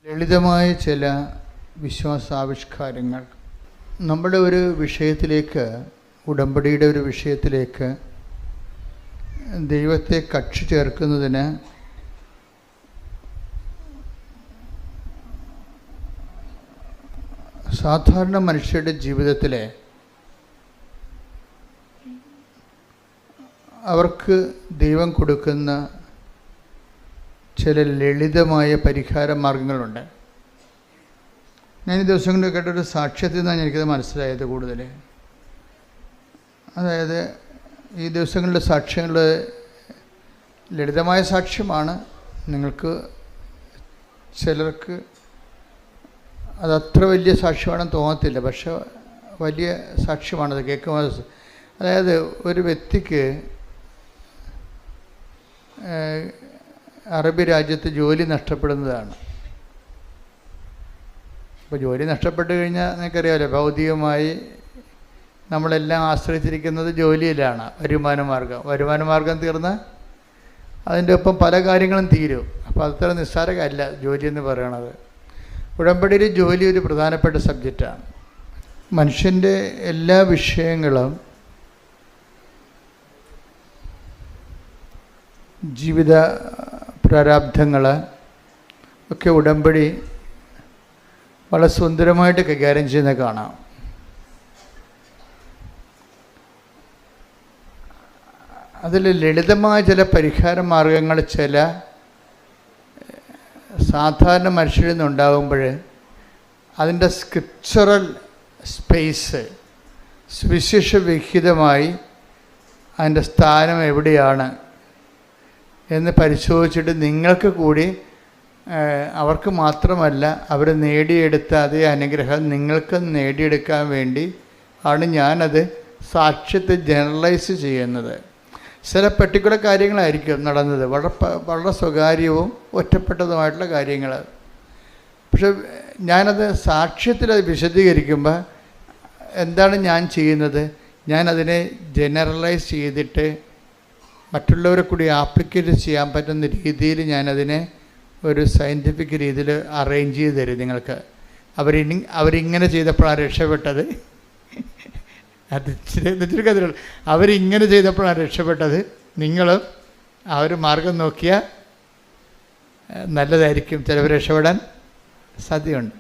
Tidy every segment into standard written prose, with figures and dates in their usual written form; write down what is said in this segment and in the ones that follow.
ലളിതമായ ചില വിശ്വാസാവിഷ്കാരങ്ങൾ നമ്മുടെ ഒരു വിഷയത്തിലേക്ക്, ഉടമ്പടിയുടെ ഒരു വിഷയത്തിലേക്ക് ദൈവത്തെ കക്ഷി ചേർക്കുന്നതിന് സാധാരണ മനുഷ്യരുടെ ജീവിതത്തിലെ അവർക്ക് ദൈവം കൊടുക്കുന്ന ചില ലളിതമായ പരിഹാര മാർഗങ്ങളുണ്ട്. ഞാൻ ഈ ദിവസങ്ങളിൽ കേട്ടൊരു സാക്ഷ്യത്തിൽ നിന്നാണ് എനിക്കത് മനസ്സിലായത് കൂടുതൽ. അതായത് ഈ ദിവസങ്ങളിലെ സാക്ഷ്യങ്ങൾ ലളിതമായ സാക്ഷ്യമാണ്. നിങ്ങൾക്ക് ചിലർക്ക് അതത്ര വലിയ സാക്ഷ്യമാണെന്ന് തോന്നത്തില്ല, പക്ഷെ വലിയ സാക്ഷ്യമാണത് കേൾക്കുമ്പോൾ. അതായത് ഒരു വ്യക്തിക്ക് അറബി രാജ്യത്ത് ജോലി നഷ്ടപ്പെടുന്നതാണ്. അപ്പോൾ ജോലി നഷ്ടപ്പെട്ട് കഴിഞ്ഞാൽ നിങ്ങൾക്കറിയാമല്ലോ, ഭൗതികമായി നമ്മളെല്ലാം ആശ്രയിച്ചിരിക്കുന്നത് ജോലിയിലാണ്. വരുമാന മാർഗം തീർന്നാൽ അതിൻ്റെ ഒപ്പം പല കാര്യങ്ങളും തീരും. അപ്പോൾ അത്ര നിസ്സാര കാര്യമില്ല ജോലി എന്ന് പറയണത്. ഉടമ്പടിയിൽ ജോലി ഒരു പ്രധാനപ്പെട്ട സബ്ജക്റ്റാണ്. മനുഷ്യൻ്റെ എല്ലാ വിഷയങ്ങളും, ജീവിത പ്രാരാബ്ധങ്ങൾ ഒക്കെ ഉടമ്പടി വളരെ സുന്ദരമായിട്ട് കൈകാര്യം ചെയ്യുന്നത് കാണാം. അതിൽ ലളിതമായ ചില പരിഹാര മാർഗങ്ങൾ ചില സാധാരണ മനുഷ്യരിൽ നിന്നുണ്ടാകുമ്പോൾ അതിൻ്റെ സ്ക്രിപ്ചറൽ സ്പേസ് സുവിശേഷ വിഹിതമായി അതിൻ്റെ സ്ഥാനം എവിടെയാണ് എന്ന് പരിശോധിച്ചിട്ട് നിങ്ങൾക്ക് കൂടി, അവർക്ക് മാത്രമല്ല അവർ നേടിയെടുത്ത അതേ അനുഗ്രഹം നിങ്ങൾക്ക് നേടിയെടുക്കാൻ വേണ്ടി ആണ് ഞാനത് സാക്ഷ്യത്തെ ജനറലൈസ് ചെയ്യുന്നത്. ചില പെർട്ടിക്കുലർ കാര്യങ്ങളായിരിക്കും നടന്നത്, വളരെ സ്വകാര്യവും ഒറ്റപ്പെട്ടതുമായിട്ടുള്ള കാര്യങ്ങൾ. പക്ഷെ ഞാനത് സാക്ഷ്യത്തിൽ അത് വിശദീകരിക്കുമ്പോൾ എന്താണ് ഞാൻ ചെയ്യുന്നത്? ഞാനതിനെ ജനറലൈസ് ചെയ്തിട്ട് മറ്റുള്ളവരെ കൂടി ആപ്ലിക്കേറ്റ് ചെയ്യാൻ പറ്റുന്ന രീതിയിൽ ഞാനതിനെ ഒരു സയൻറ്റിഫിക് രീതിയിൽ അറേഞ്ച് ചെയ്ത് തരും നിങ്ങൾക്ക്. അവരിങ്ങനെ ചെയ്തപ്പോഴാണ് രക്ഷപ്പെട്ടത്. അത് ഇച്ചിരി കഥകൾ. അവരിങ്ങനെ ചെയ്തപ്പോഴാണ് രക്ഷപ്പെട്ടത്. നിങ്ങളും ആ ഒരു മാർഗം നോക്കിയാൽ നല്ലതായിരിക്കും, ചിലവർ രക്ഷപ്പെടാൻ സാധ്യതയുണ്ട്.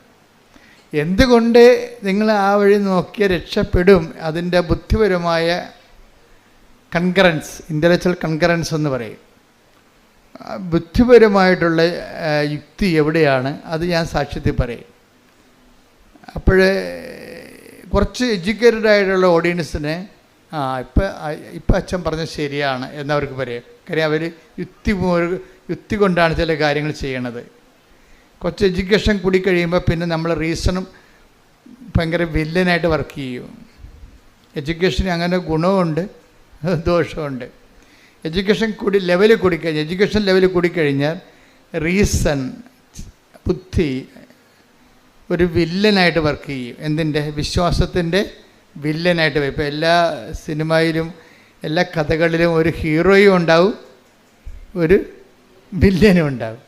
എന്തുകൊണ്ട് നിങ്ങൾ ആ വഴി നോക്കിയാൽ രക്ഷപ്പെടും? അതിൻ്റെ ബുദ്ധിപരമായ കൺകറൻസ്, ഇൻ്റലക്ച്വൽ കൺകറൻസ് എന്ന് പറയും. ബുദ്ധിപരമായിട്ടുള്ള യുക്തി എവിടെയാണ് അത് ഞാൻ സാക്ഷ്യത്തിൽ പറയും. അപ്പോൾ കുറച്ച് എഡ്യൂക്കേറ്റഡ് ആയിട്ടുള്ള ഓഡിയൻസിനെ ഇപ്പം അച്ഛൻ പറഞ്ഞത് ശരിയാണ് എന്നവർക്ക് പറയും. കാര്യം അവർ യുക്തി കൊണ്ടാണ് ചില കാര്യങ്ങൾ ചെയ്യണത്. കുറച്ച് എഡ്യൂക്കേഷൻ കൂടി കഴിയുമ്പോൾ പിന്നെ നമ്മൾ റീസണും ഭയങ്കര വില്ലനായിട്ട് വർക്ക് ചെയ്യും. എഡ്യൂക്കേഷന് അങ്ങനെ ഗുണമുണ്ട്, ദോഷമുണ്ട്. എഡ്യൂക്കേഷൻ ലെവലിൽ കൂടിക്കഴിഞ്ഞാൽ റീസൺ, ബുദ്ധി ഒരു വില്ലനായിട്ട് വർക്ക് ചെയ്യും. എന്തിൻ്റെ? വിശ്വാസത്തിൻ്റെ വില്ലനായിട്ട് വരും. ഇപ്പോൾ എല്ലാ സിനിമയിലും എല്ലാ കഥകളിലും ഒരു ഹീറോയും ഉണ്ടാവും, ഒരു വില്ലനും ഉണ്ടാവും.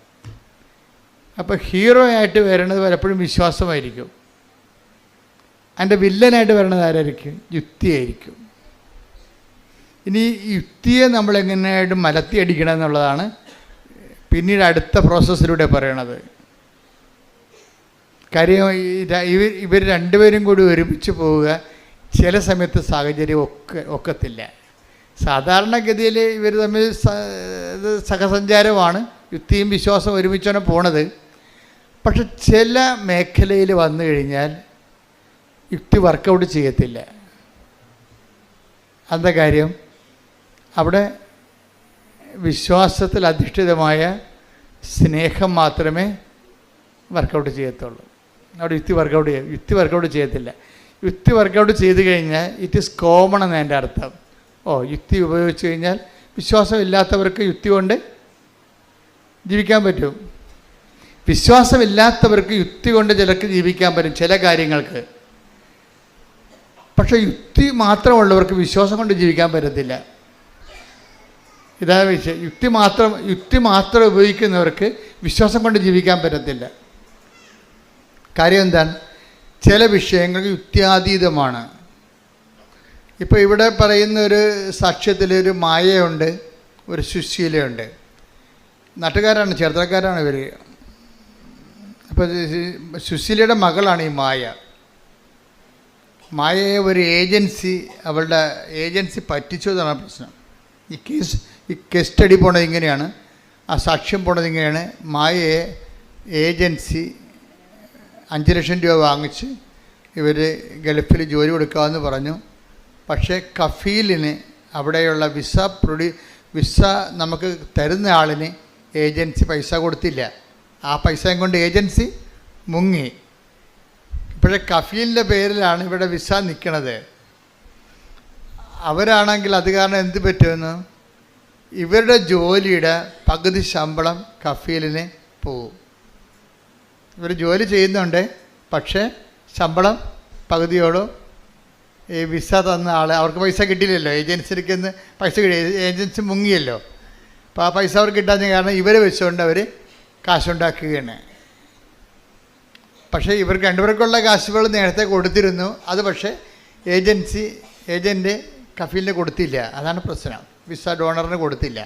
അപ്പോൾ ഹീറോ ആയിട്ട് വരണത് പലപ്പോഴും വിശ്വാസമായിരിക്കും. അതിൻ്റെ വില്ലനായിട്ട് വരണത് ആരായിരിക്കും? യുക്തിയായിരിക്കും. ഇനി യുക്തിയെ നമ്മളെങ്ങനെയായിട്ട് മലത്തിയടിക്കണം എന്നുള്ളതാണ് പിന്നീട് അടുത്ത പ്രോസസ്സിലൂടെ പറയണത്. കാര്യം ഇവർ രണ്ടുപേരും കൂടി ഒരുമിച്ച് പോവുക ചില സമയത്ത് സാഹചര്യം ഒക്കത്തില്ല. സാധാരണഗതിയിൽ ഇവർ തമ്മിൽ സഹസഞ്ചാരമാണ്, യുക്തിയും വിശ്വാസം ഒരുമിച്ചാണ് പോണത്. പക്ഷെ ചില മേഖലയിൽ വന്നു കഴിഞ്ഞാൽ യുക്തി വർക്കൗട്ട് ചെയ്യത്തില്ല. എന്താ കാര്യം? അവിടെ വിശ്വാസത്തിൽ അധിഷ്ഠിതമായ സ്നേഹം മാത്രമേ വർക്കൗട്ട് ചെയ്യത്തുള്ളൂ. അവിടെ യുക്തി വർക്കൗട്ട് ചെയ്യത്തില്ല. യുക്തി വർക്കൗട്ട് ചെയ്ത് കഴിഞ്ഞാൽ ഇറ്റ് ഈസ് കോമൺ എന്ന് എൻ്റെ അർത്ഥം. യുക്തി ഉപയോഗിച്ച് കഴിഞ്ഞാൽ വിശ്വാസം ഇല്ലാത്തവർക്ക് യുക്തി കൊണ്ട് ജീവിക്കാൻ പറ്റും. വിശ്വാസമില്ലാത്തവർക്ക് യുക്തി കൊണ്ട് ചിലർക്ക് ജീവിക്കാൻ പറ്റും ചില കാര്യങ്ങൾക്ക്. പക്ഷേ യുക്തി മാത്രമുള്ളവർക്ക് വിശ്വാസം കൊണ്ട് ജീവിക്കാൻ പറ്റത്തില്ല. ഇതാണ് വിഷയം. യുക്തി മാത്രം ഉപയോഗിക്കുന്നവർക്ക് വിശ്വാസം കൊണ്ട് ജീവിക്കാൻ പറ്റത്തില്ല. കാര്യം എന്താണ്? ചില വിഷയങ്ങൾ യുക്തിയാതീതമാണ്. ഇപ്പോൾ ഇവിടെ പറയുന്ന ഒരു സാക്ഷ്യത്തിൽ ഒരു മായയുണ്ട്, ഒരു സുശീലയുണ്ട്. നാട്ടുകാരാണ്, ചേർത്തലക്കാരാണ് ഇവർ. അപ്പോൾ സുശീലയുടെ മകളാണ് ഈ മായ. മായയെ ഒരു ഏജൻസി, അവളുടെ ഏജൻസി പറ്റിച്ചതാണ് പ്രശ്നം. ഈ കേസ് സ്റ്റഡി പോണത് ഇങ്ങനെയാണ്, ആ സാക്ഷ്യം പോണത് ഇങ്ങനെയാണ്. മായയെ ഏജൻസി 5 ലക്ഷം രൂപ വാങ്ങിച്ച് ഇവർ ഗൾഫിൽ ജോലി കൊടുക്കാമെന്ന് പറഞ്ഞു. പക്ഷേ കഫീലിന് അവിടെയുള്ള വിസ നമുക്ക് തരുന്ന ആളിന് ഏജൻസി പൈസ കൊടുത്തില്ല. ആ പൈസയും കൊണ്ട് ഏജൻസി മുങ്ങി. ഇപ്പോഴേ കഫീലിൻ്റെ പേരിലാണ് ഇവിടെ വിസ നിൽക്കണത്. അവരാണെങ്കിൽ അത് കാരണം എന്ത് പറ്റുമെന്ന്, ഇവരുടെ ജോലിയുടെ പകുതി ശമ്പളം കഫീലിന് പോവും. ഇവർ ജോലി ചെയ്യുന്നുണ്ട്, പക്ഷേ ശമ്പളം പകുതിയോളം ഈ വിസ തന്ന ആൾ, അവർക്ക് പൈസ കിട്ടിയില്ലല്ലോ, ഏജൻസിക്ക് പൈസ കിട്ടി, ഏജൻസി മുങ്ങിയല്ലോ. അപ്പോൾ ആ പൈസ അവർക്ക് കിട്ടാത്ത കാരണം ഇവരെ വെച്ചുകൊണ്ട് അവർ കാശുണ്ടാക്കുകയാണ്. പക്ഷേ ഇവർക്ക് രണ്ടുപേർക്കുള്ള കാശുകൾ നേരത്തെ കൊടുത്തിരുന്നു. അത് പക്ഷേ ഏജൻറ്റ് കഫീലിന് കൊടുത്തില്ല. അതാണ് പ്രശ്നം. വിസ ഡോണറിന് കൊടുത്തില്ല.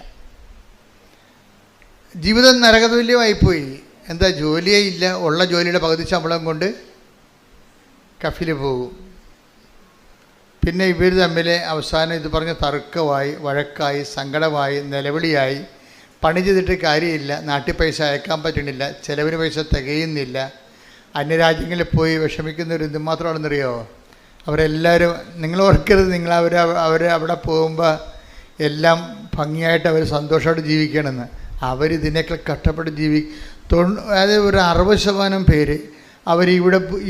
ജീവിതം നരകതുല്യമായിപ്പോയി. എന്താ, ജോലിയേ ഇല്ല. ഉള്ള ജോലിയുടെ പകുതി ശമ്പളം കൊണ്ട് കഫീൽ പോകും. പിന്നെ ഇവർ തമ്മിൽ അവസാനം ഇത് പറഞ്ഞ് തർക്കമായി, വഴക്കായി, സങ്കടമായി, നിലവിളിയായി. പണി ചെയ്തിട്ട് കാര്യമില്ല, നാട്ടിൽ പൈസ അയക്കാൻ പറ്റണില്ല, ചിലവിന് പൈസ തികയുന്നില്ല. അന്യരാജ്യങ്ങളിൽ പോയി വിഷമിക്കുന്നവർ എന്തുമാത്രമാണെന്നറിയോ? അവരെല്ലാവരും, നിങ്ങൾ ഓർക്കരുത്, നിങ്ങൾ അവിടെ പോകുമ്പോൾ എല്ലാം ഭംഗിയായിട്ട് അവർ സന്തോഷമായിട്ട് ജീവിക്കണമെന്ന്. അവരിതിനേക്കാൾ കഷ്ടപ്പെട്ട് അതായത് ഒരു 60% പേര്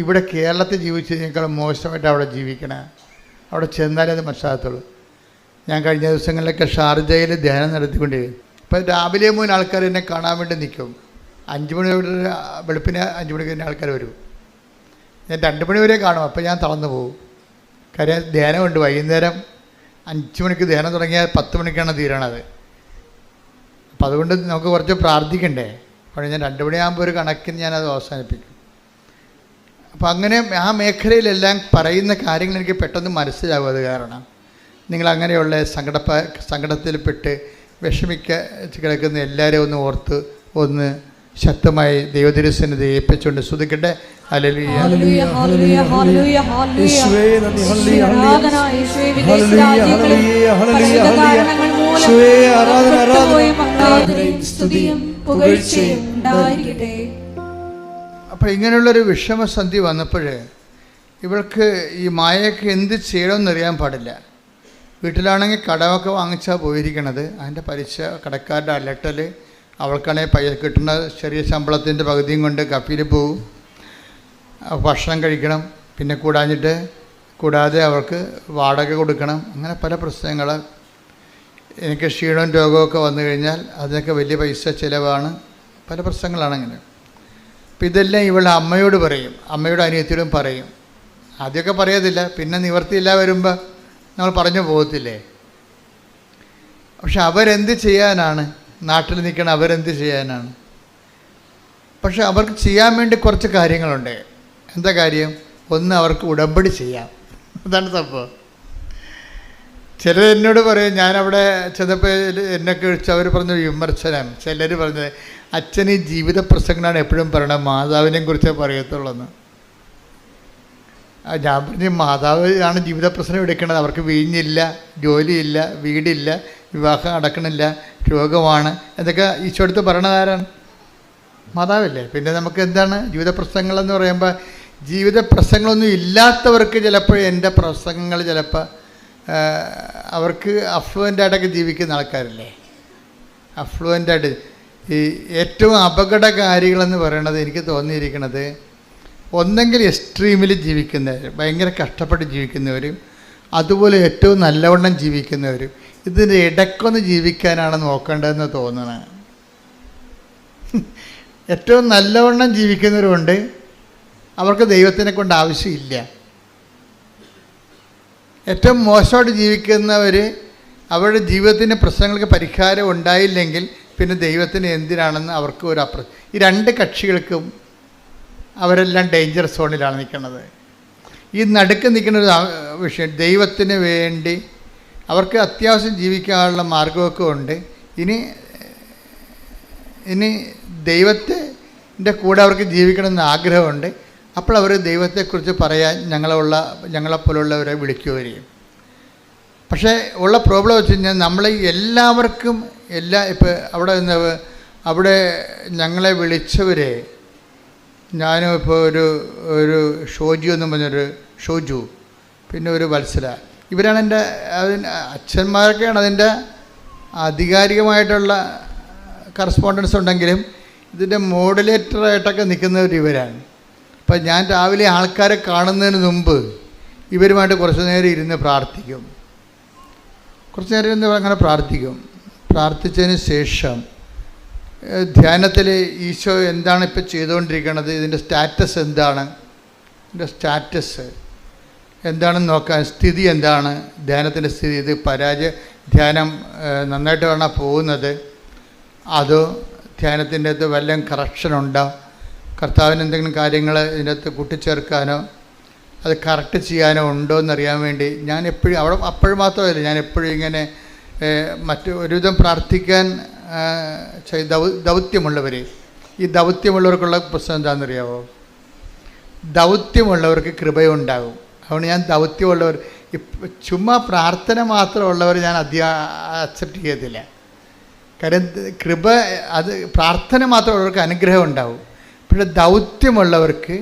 ഇവിടെ കേരളത്തിൽ ജീവിച്ചതിനേക്കാൾ മോശമായിട്ട് അവിടെ ജീവിക്കണേ. അവിടെ ചെന്നാലേ അത് മനസ്സിലാകത്തുള്ളൂ. ഞാൻ കഴിഞ്ഞ ദിവസങ്ങളിലൊക്കെ ഷാർജയിൽ ധ്യാനം നടത്തിക്കൊണ്ടിരിക്കും. അപ്പോൾ രാവിലെ 3 ആൾക്കാർ എന്നെ കാണാൻ വേണ്ടി നിൽക്കും. 5 മണി വെളുപ്പിന് 5 മണിക്ക് തന്നെ ആൾക്കാർ വരും. ഞാൻ 2 മണി വരെ കാണും. അപ്പോൾ ഞാൻ തളർന്നു പോകും. കാര്യം ധ്യാനമുണ്ട്. വൈകുന്നേരം 5 മണിക്ക് ധ്യാനം തുടങ്ങിയാൽ 10 മണിക്കാണ് തീരണത്. അപ്പോൾ അതുകൊണ്ട് നമുക്ക് കുറച്ച് പ്രാർത്ഥിക്കണ്ടേ. അപ്പോൾ ഞാൻ 2 മണിയാകുമ്പോൾ ഒരു കണക്കിന് ഞാനത് അവസാനിപ്പിക്കും. അപ്പോൾ അങ്ങനെ ആ മേഖലയിലെല്ലാം പറയുന്ന കാര്യങ്ങൾ എനിക്ക് പെട്ടെന്ന് മനസ്സിലാവും. അത് കാരണം നിങ്ങളങ്ങനെയുള്ള സങ്കടത്തിൽപ്പെട്ട് കിടക്കുന്ന എല്ലാവരെയും ഒന്ന് ഓർത്ത് ഒന്ന് ശക്തമായി ദൈവതിരുസന്നിധി ഏൽപ്പിച്ചുകൊണ്ട് സ്തുതിക്കട്ടെ. ഹല്ലേലൂയ, ഹല്ലേലൂയ, ഹല്ലേലൂയ, ഹല്ലേലൂയ, യേശുവേ നന്ദി, ഹല്ലേലൂയ, ആരാധന യേശുവേ, വിദേശ രാജ്യങ്ങളിൽ ഹല്ലേലൂയ, യേശുവേ ആരാധന, ആരാധനയും സ്തുതിയും പുകഴ്ചയും ഉണ്ടായിരിക്കട്ടെ. അപ്പോൾ ഇങ്ങനെയുള്ളൊരു വിഷമസന്ധി വന്നപ്പോൾ ഇവൾക്ക് ഈ മായയ്ക്ക് എന്ത് ചെയ്യണമെന്നറിയാൻ പാടില്ല. വീട്ടിലാണെങ്കിൽ കടമൊക്കെ വാങ്ങിച്ചാൽ പോയിരിക്കണത്. അതിൻ്റെ പലിശ, കടക്കാരുടെ അലട്ടൽ, അവൾക്കാണെങ്കിൽ പൈസ കിട്ടുന്ന ചെറിയ ശമ്പളത്തിൻ്റെ പകുതിയും കൊണ്ട് കഫീൽ പോവും. ഭക്ഷണം കഴിക്കണം, പിന്നെ കൂടാതെ അവൾക്ക് വാടക കൊടുക്കണം. അങ്ങനെ പല പ്രശ്നങ്ങൾ. എനിക്ക് ക്ഷീണവും രോഗമൊക്കെ വന്നു കഴിഞ്ഞാൽ അതിനൊക്കെ വലിയ പൈസ ചിലവാണ്. പല പ്രശ്നങ്ങളാണ് അങ്ങനെ. അപ്പം ഇതെല്ലാം ഇവളുടെ അമ്മയോട് പറയും, അമ്മയുടെ അനിയത്തിയോടും പറയും. ആദ്യമൊക്കെ പറയത്തില്ല, പിന്നെ നിവർത്തിയില്ല വരുമ്പോൾ നമ്മൾ പറഞ്ഞു പോകത്തില്ലേ. പക്ഷെ അവരെന്ത് ചെയ്യാനാണ്? നാട്ടിൽ നിൽക്കണം, അവരെന്ത് ചെയ്യാനാണ്? പക്ഷെ അവർക്ക് ചെയ്യാൻ വേണ്ടി കുറച്ച് കാര്യങ്ങളുണ്ട്. എന്താ കാര്യം? ഒന്ന്, അവർക്ക് ഉടമ്പടി ചെയ്യാം. അതാണ് സംഭവം. ചിലർ എന്നോട് പറയും, ഞാനവിടെ ചെന്നപ്പോൾ എന്നൊക്കെ വിളിച്ച് അവർ പറഞ്ഞ വിമർശനം. ചിലർ പറഞ്ഞത്, അച്ഛൻ ഈ ജീവിത പ്രസംഗമാണ് എപ്പോഴും പറയണം, മാതാവിനെ കുറിച്ചേ പറയത്തുള്ളൂ. ഞാൻ പറഞ്ഞു, മാതാവ് ആണ് ജീവിത പ്രശ്നം എടുക്കേണ്ടത്. അവർക്ക് വീഞ്ഞില്ല, ജോലിയില്ല, വീടില്ല, വിവാഹം നടക്കണില്ല, രോഗമാണ്. എന്തൊക്കെ ഈശോടുത്ത് പറയണതാരാണ്? മാതാവല്ലേ. പിന്നെ നമുക്ക് എന്താണ് ജീവിത പ്രശ്നങ്ങളെന്ന് പറയുമ്പോൾ? ജീവിത പ്രശ്നങ്ങളൊന്നും ഇല്ലാത്തവർക്ക് ചിലപ്പോൾ എൻ്റെ പ്രസംഗങ്ങൾ ചിലപ്പോൾ അവർക്ക് അഫ്ലുവൻ്റായിട്ടൊക്കെ ജീവിക്കുന്ന ആൾക്കാരല്ലേ. അഫ്ലുവൻ്റായിട്ട് ഈ ഏറ്റവും അപകടകാരികളെന്ന് പറയണത് എനിക്ക് തോന്നിയിരിക്കുന്നത്, ഒന്നെങ്കിൽ എക്സ്ട്രീമിൽ ജീവിക്കുന്നവർ, ഭയങ്കര കഷ്ടപ്പെട്ട് ജീവിക്കുന്നവരും, അതുപോലെ ഏറ്റവും നല്ലവണ്ണം ജീവിക്കുന്നവരും. ഇതിൻ്റെ ഇടയ്ക്കൊന്ന് ജീവിക്കാനാണ് നോക്കേണ്ടതെന്ന് തോന്നണേ. ഏറ്റവും നല്ലവണ്ണം ജീവിക്കുന്നവരുണ്ട്, അവർക്ക് ദൈവത്തിനെ കൊണ്ട് ആവശ്യമില്ല. ഏറ്റവും മോശമായിട്ട് ജീവിക്കുന്നവർ, അവരുടെ ജീവിതത്തിൻ്റെ പ്രശ്നങ്ങൾക്ക് പരിഹാരം ഉണ്ടായില്ലെങ്കിൽ പിന്നെ ദൈവത്തിന് എന്തിനാണെന്ന് അവർക്ക് ഈ 2 കക്ഷികൾക്കും അവരെല്ലാം ഡേഞ്ചർ സോണിലാണ് നിൽക്കുന്നത്. ഈ നടുക്ക് നിൽക്കുന്ന ഒരു വിഷയം, ദൈവത്തിന് വേണ്ടി അവർക്ക് അത്യാവശ്യം ജീവിക്കാനുള്ള മാർഗമൊക്കെ ഉണ്ട്. ഇനി ദൈവത്തിൻ്റെ കൂടെ അവർക്ക് ജീവിക്കണമെന്ന് ആഗ്രഹമുണ്ട്. അപ്പോൾ അവർ ദൈവത്തെക്കുറിച്ച് പറയാൻ ഞങ്ങളെപ്പോലുള്ളവരെ വിളിക്കുകയും. പക്ഷേ ഉള്ള പ്രോബ്ലം വെച്ച് കഴിഞ്ഞാൽ നമ്മൾ എല്ലാവർക്കും ഇപ്പോൾ അവിടെ ഞങ്ങളെ വിളിച്ചവരെ, ഞാനും ഇപ്പോൾ ഒരു ഷോജു എന്ന് പറഞ്ഞൊരു ഷോജു, പിന്നെ ഒരു വത്സല, ഇവരാണ് എൻ്റെ അച്ഛന്മാരൊക്കെയാണ് അതിൻ്റെ ആധികാരികമായിട്ടുള്ള കറസ്പോണ്ടൻസ് ഉണ്ടെങ്കിലും ഇതിൻ്റെ മോഡുലേറ്ററായിട്ടൊക്കെ നിൽക്കുന്നവർ ഇവരാണ്. അപ്പം ഞാൻ രാവിലെ ആൾക്കാരെ കാണുന്നതിന് മുമ്പ് ഇവരുമായിട്ട് കുറച്ച് നേരം ഇരുന്ന് പ്രാർത്ഥിക്കും. കുറച്ച് നേരം ഇരുന്ന് അങ്ങനെ പ്രാർത്ഥിച്ചതിന് ശേഷം ധ്യാനത്തിൽ ഈശോ എന്താണ് ഇപ്പോൾ ചെയ്തുകൊണ്ടിരിക്കുന്നത്, ഇതിൻ്റെ സ്റ്റാറ്റസ് എന്താണെന്ന് നോക്കാൻ, സ്ഥിതി എന്താണ്, ധ്യാനത്തിൻ്റെ സ്ഥിതി, ഇത് ധ്യാനം നന്നായിട്ട് വേണം പോകുന്നത്, അതോ ധ്യാനത്തിൻ്റെ അകത്ത് വല്ലതും കറക്ഷനുണ്ടോ, കർത്താവിന് എന്തെങ്കിലും കാര്യങ്ങൾ ഇതിൻ്റെ അകത്ത് കൂട്ടിച്ചേർക്കാനോ അത് കറക്റ്റ് ചെയ്യാനോ ഉണ്ടോ എന്നറിയാൻ വേണ്ടി ഞാൻ എപ്പോഴും അപ്പോഴും മാത്രമല്ല, ഞാൻ എപ്പോഴും ഇങ്ങനെ ഒരുവിധം പ്രാർത്ഥിക്കാൻ ദൗത്യമുള്ളവർ, ഈ ദൗത്യമുള്ളവർക്കുള്ള പ്രശ്നം എന്താണെന്നറിയാമോ? ദൗത്യമുള്ളവർക്ക് കൃപയുണ്ടാകും. അതുകൊണ്ട് ഞാൻ ദൗത്യമുള്ളവർ, ചുമ്മാ പ്രാർത്ഥന മാത്രമുള്ളവർ ഞാൻ അക്സെപ്റ്റ് ചെയ്യത്തില്ല. കാര്യം അത് പ്രാർത്ഥന മാത്രമുള്ളവർക്ക് അനുഗ്രഹം ഉണ്ടാവും, പക്ഷേ ദൗത്യമുള്ളവർക്ക്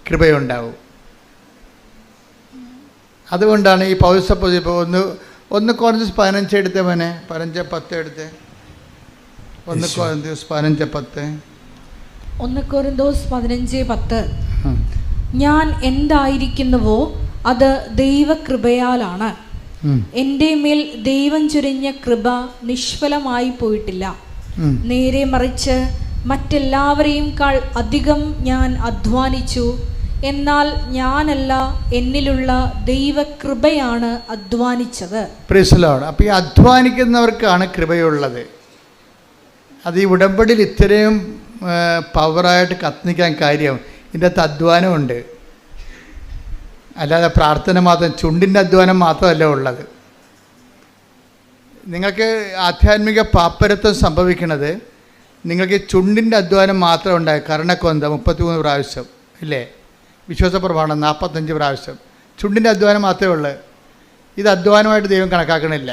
കൃപയുണ്ടാവും. അതുകൊണ്ടാണ് ഈ പൗരസഭ ഇപ്പോൾ ഒന്ന് കോറിന്തോസ് 15 എടുത്തേ മോനെ, 15:10 എടുത്തേ. 1 കോറിന്തോസ് 15:10. 1 കോറിന്തോസ് 15:10. ഞാൻ എന്തായിരിക്കുന്നുവോ അത് ദൈവകൃപയാലാണ്. എൻ്റെ മേൽ ദൈവം ചൊരിഞ്ഞ കൃപ നിഷ്ഫലമായി പോയിട്ടില്ല. നേരെ മറിച്ച് മറ്റെല്ലാവരെയുംക്കാൾ അധികം ഞാൻ അധ്വാനിച്ചു. എന്നാൽ ഞാനല്ല, എന്നിലുള്ള ദൈവകൃപയാണ് അധ്വാനിച്ചത്. Praise the Lord. അപ്പോൾ ഈ അധ്വാനിക്കുന്നവർക്കാണ് കൃപയുള്ളത്. അത് ഈ ഉടമ്പടിയിൽ ഇത്രയും പവറായിട്ട് കത്തിക്കാൻ കാര്യം ഇതിൻ്റെ അകത്ത് അധ്വാനമുണ്ട്. അല്ലാതെ പ്രാർത്ഥന മാത്രം, ചുണ്ടിൻ്റെ അധ്വാനം മാത്രമല്ല ഉള്ളത്. നിങ്ങൾക്ക് ആധ്യാത്മിക പാപ്പരത്വം സംഭവിക്കുന്നത് നിങ്ങൾക്ക് ചുണ്ടിൻ്റെ അധ്വാനം മാത്രം ഉണ്ടായി. കർണക്കൊന്ത 33 പ്രാവശ്യം ഇല്ലേ, വിശ്വാസ പ്രമാണം 45 പ്രാവശ്യം, ചുണ്ടിൻ്റെ അധ്വാനം മാത്രമേ ഉള്ളൂ. ഇത് അധ്വാനമായിട്ട് ദൈവം കണക്കാക്കണില്ല.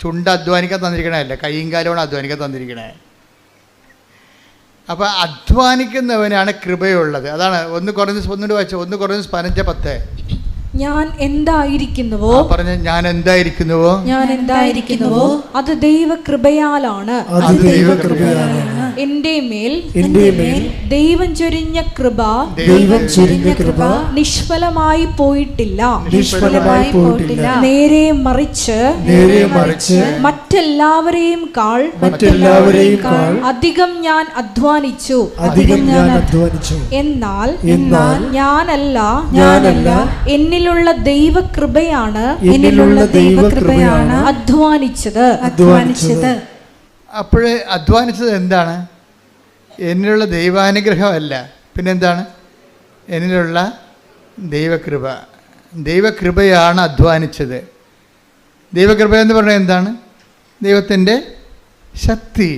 ചുണ്ട് അധ്വാനിക്കാൻ തന്നിരിക്കണമല്ല, കൈയും കാലമാണ് അധ്വാനിക്കാൻ തന്നിരിക്കണേ. അപ്പോൾ അധ്വാനിക്കുന്നവനാണ് കൃപയുള്ളത്. അതാണ് 1 കോറിന്തോസ് 15:10. ഞാൻ എന്തായിരിക്കുന്നുവോ അത് ദൈവകൃപയാലാണ്. എന്റെ മേൽ ദൈവം ചൊരിഞ്ഞ കൃപ നിഷ്ഫലമായി പോയിട്ടില്ല. നേരെ മറിച്ച് മറ്റെല്ലാവരെയും കാൾ അധികം ഞാൻ അധ്വാനിച്ചു. എന്നാൽ ഞാനല്ല, എന്നിലുള്ള ദൈവകൃപയാണ് അധ്വാനിച്ചത്. അപ്പോഴേ അധ്വാനിച്ചത് എന്താണ്? എന്നിലുള്ള ദൈവാനുഗ്രഹമല്ല, പിന്നെന്താണ്? എന്നിലുള്ള ദൈവകൃപ. ദൈവകൃപയാണ് അധ്വാനിച്ചത്. ദൈവകൃപ എന്ന് പറഞ്ഞാൽ എന്താണ്? ദൈവത്തിൻ്റെ ശക്തി.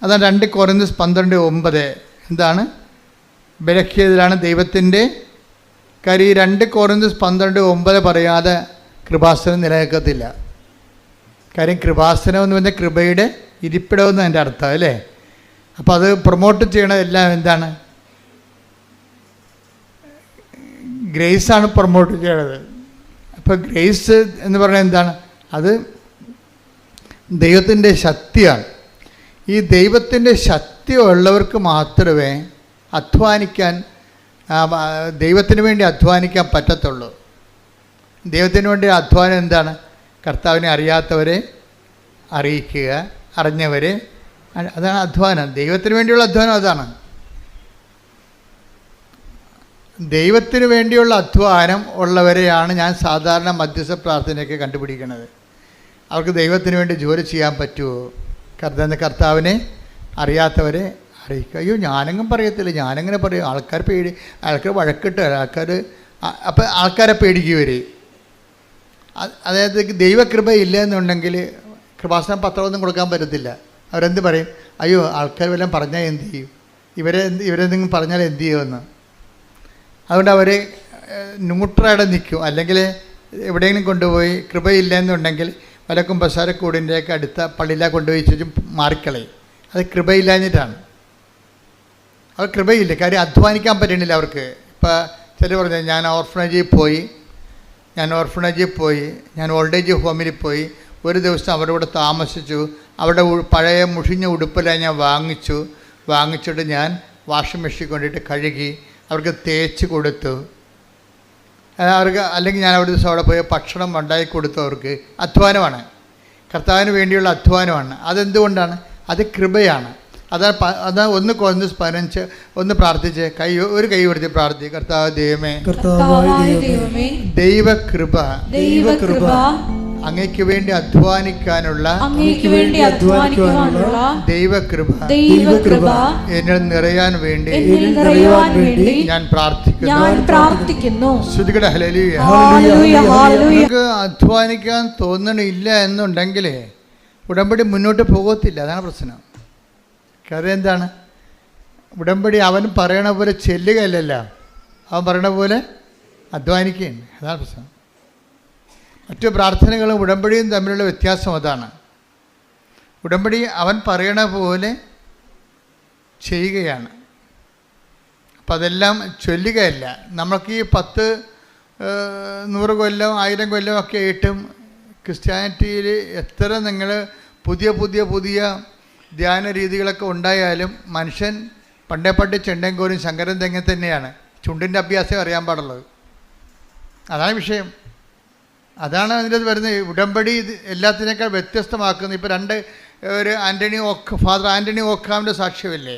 അതാണ് 2 കോറിന്തോസ് 12:9. എന്താണ്? ബലഹീനതയിലാണ് ദൈവത്തിൻ്റെ കാര്യം. ഈ 2 കോറിന്തോസ് 12:9 പറയാതെ കൃപാസനം നിലനിൽക്കത്തില്ല. കാര്യം കൃപാസനം എന്ന് പറഞ്ഞാൽ കൃപയുടെ ഇരിപ്പിടമെന്ന് എൻ്റെ അർത്ഥം അല്ലേ. അപ്പോൾ അത് പ്രൊമോട്ട് ചെയ്യണതെല്ലാം എന്താണ്? ഗ്രേസാണ് പ്രൊമോട്ട് ചെയ്യണത്. അപ്പോൾ ഗ്രേസ് എന്ന് പറഞ്ഞാൽ എന്താണ്? അത് ദൈവത്തിൻ്റെ ശക്തിയാണ്. ഈ ദൈവത്തിൻ്റെ ശക്തി ഉള്ളവർക്ക് മാത്രമേ അധ്വാനിക്കാൻ, ദൈവത്തിന് വേണ്ടി അധ്വാനിക്കാൻ പറ്റത്തുള്ളൂ. ദൈവത്തിന് വേണ്ടി അധ്വാനം എന്താണ്? കർത്താവിനെ അറിയാത്തവരെ അറിയിക്കുക, അറിഞ്ഞവരെ, അതാണ് അധ്വാനം. ദൈവത്തിന് വേണ്ടിയുള്ള അധ്വാനം അതാണ്. ദൈവത്തിന് വേണ്ടിയുള്ള അധ്വാനം ഉള്ളവരെയാണ് ഞാൻ സാധാരണ മധ്യസ്ഥ പ്രാർത്ഥനയൊക്കെ കണ്ടുപിടിക്കുന്നത്. അവർക്ക് ദൈവത്തിന് വേണ്ടി ജോലി ചെയ്യാൻ പറ്റുമോ? കർത്താവിനെ അറിയാത്തവരെ അറിയിക്കുക. അയ്യോ ഞാനെങ്കിലും പറയത്തില്ല, ഞാനെങ്ങനെ പറയും, ആൾക്കാർ വഴക്കിട്ട് ആൾക്കാർ, അപ്പം ആൾക്കാരെ പേടിക്കുക. അതായത് ദൈവകൃപ ഇല്ല എന്നുണ്ടെങ്കിൽ കൃപാസനം പത്രമൊന്നും കൊടുക്കാൻ പറ്റത്തില്ല. അവരെന്ത് പറയും? അയ്യോ ആൾക്കാർ വല്ലതും പറഞ്ഞാൽ എന്ത് ചെയ്യും, ഇവരെന്തെങ്കിലും പറഞ്ഞാൽ എന്ത് ചെയ്യുമെന്ന്. അതുകൊണ്ട് അവർ ന്യൂട്രലായിട്ട് നിൽക്കും. അല്ലെങ്കിൽ എവിടെയെങ്കിലും കൊണ്ടുപോയി കൃപയില്ല എന്നുണ്ടെങ്കിൽ വല്ല കുമ്പസാരക്കൂടിൻ്റെയൊക്കെ അടുത്ത പള്ളിയിലാണ് കൊണ്ടുപോയി വെച്ച് മാറിക്കളയും. അത് കൃപയില്ലാഞ്ഞിട്ടാണ്. അവർ കൃപയില്ല, കാര്യം അധ്വാനിക്കാൻ പറ്റണില്ല അവർക്ക്. ഇപ്പോൾ ചിലർ പറഞ്ഞാൽ ഞാൻ ഓർഫനേജിൽ പോയി, ഞാൻ ഓൾഡ് ഏജ് ഹോമിൽ പോയി, ഒരു ദിവസം അവരുടെ കൂടെ താമസിച്ചു, അവിടെ പഴയ മുഷിഞ്ഞ ഉടുപ്പെല്ലാം ഞാൻ വാങ്ങിച്ചിട്ട് ഞാൻ വാഷിംഗ് മെഷീൻ കൊണ്ടിട്ട് കഴുകി അവർക്ക് തേച്ച് കൊടുത്തു. അവർക്ക് അല്ലെങ്കിൽ ഞാൻ ഒരു ദിവസം അവിടെ പോയി ഭക്ഷണം ഉണ്ടാക്കി കൊടുത്തു. അവർക്ക് അധ്വാനമാണ്, കർത്താവിന് വേണ്ടിയുള്ള അധ്വാനമാണ്. അതെന്തുകൊണ്ടാണ്? അത് കൃപയാണ്. അതാ 1 ഒന്ന് പ്രാർത്ഥിച്ച് ഒരു കൈ ഉയർത്തി പ്രാർത്ഥിച്ച്, കർത്താവ് ദൈവമേ, ദൈവകൃപ അങ്ങയ്ക്ക് വേണ്ടി അധ്വാനിക്കാനുള്ള ദൈവകൃപ എന്നിൽ നിറയാൻ വേണ്ടി ഞാൻ പ്രാർത്ഥിക്കുന്നു. ശ്രുതികട ഹല്ലേലൂയ. നിങ്ങൾക്ക് അധ്വാനിക്കാൻ തോന്നണില്ല എന്നുണ്ടെങ്കിൽ ഉടമ്പടി മുന്നോട്ട് പോകത്തില്ല. അതാണ് പ്രശ്നം. കാര്യം എന്താണ്? ഉടമ്പടി അവൻ പറയണ പോലെ ചെല്ലുകയല്ലല്ലോ, അവൻ പറയണ പോലെ അധ്വാനിക്കുകയാണ്. അതാണ് പ്രശ്നം. മറ്റു പ്രാർത്ഥനകളും ഉടമ്പടിയും തമ്മിലുള്ള വ്യത്യാസം അതാണ്. ഉടമ്പടി അവൻ പറയണ പോലെ ചെയ്യുകയാണ്. അപ്പം അതെല്ലാം ചൊല്ലുകയല്ല. നമ്മൾക്ക് ഈ 10, 100 കൊല്ലം 1000 കൊല്ലം ഒക്കെ ആയിട്ടും ക്രിസ്ത്യാനിറ്റിയിൽ എത്ര നിങ്ങൾ പുതിയ ധ്യാന രീതികളൊക്കെ ഉണ്ടായാലും മനുഷ്യൻ പണ്ടേ ചെണ്ടയും കോരും ശങ്കരൻ തെങ്ങ തന്നെയാണ്. ചുണ്ടിൻ്റെ അഭ്യാസം അറിയാൻ പാടുള്ളത്. അതാണ് വിഷയം. അതാണ് അതിൻ്റെ വരുന്നത്. ഉടമ്പടി എല്ലാത്തിനേക്കാൾ വ്യത്യസ്തമാക്കുന്നത്. ഇപ്പോൾ ഫാദർ ആൻ്റണി ഓക്കാമിൻ്റെ സാക്ഷ്യമില്ലേ?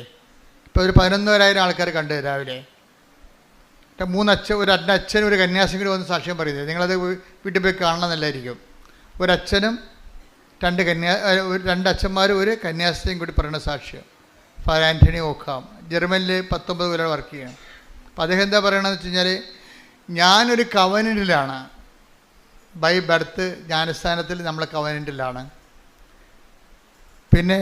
ഇപ്പോൾ ഒരു 11,000 ആൾക്കാർ കണ്ട് രാവിലെ. 3 അച്ഛനും ഒരു കന്യാസിയും കൂടി വന്ന് സാക്ഷ്യം പറയുന്നത്. നിങ്ങളത് വീട്ടിൽ പോയി കാണണമെന്നല്ലായിരിക്കും. ഒരച്ഛനും 2 അച്ഛന്മാരും ഒരു കന്യാസ്ത്രീയും കൂടി പറയുന്ന സാക്ഷ്യം. ഫാദർ ആൻ്റണി ഓക്കാം ജർമ്മനിൽ 19 കൊല്ലം വർക്ക് ചെയ്യണം. അപ്പോൾ അദ്ദേഹം എന്താ പറയണമെന്ന് വെച്ച് കഴിഞ്ഞാൽ, ഞാനൊരു കവനൻറ്റിലാണ്, ബൈ ബർത്ത് ജ്ഞാനസ്ഥാനത്തിൽ നമ്മൾ കവനൻറ്റിലാണ്. പിന്നെ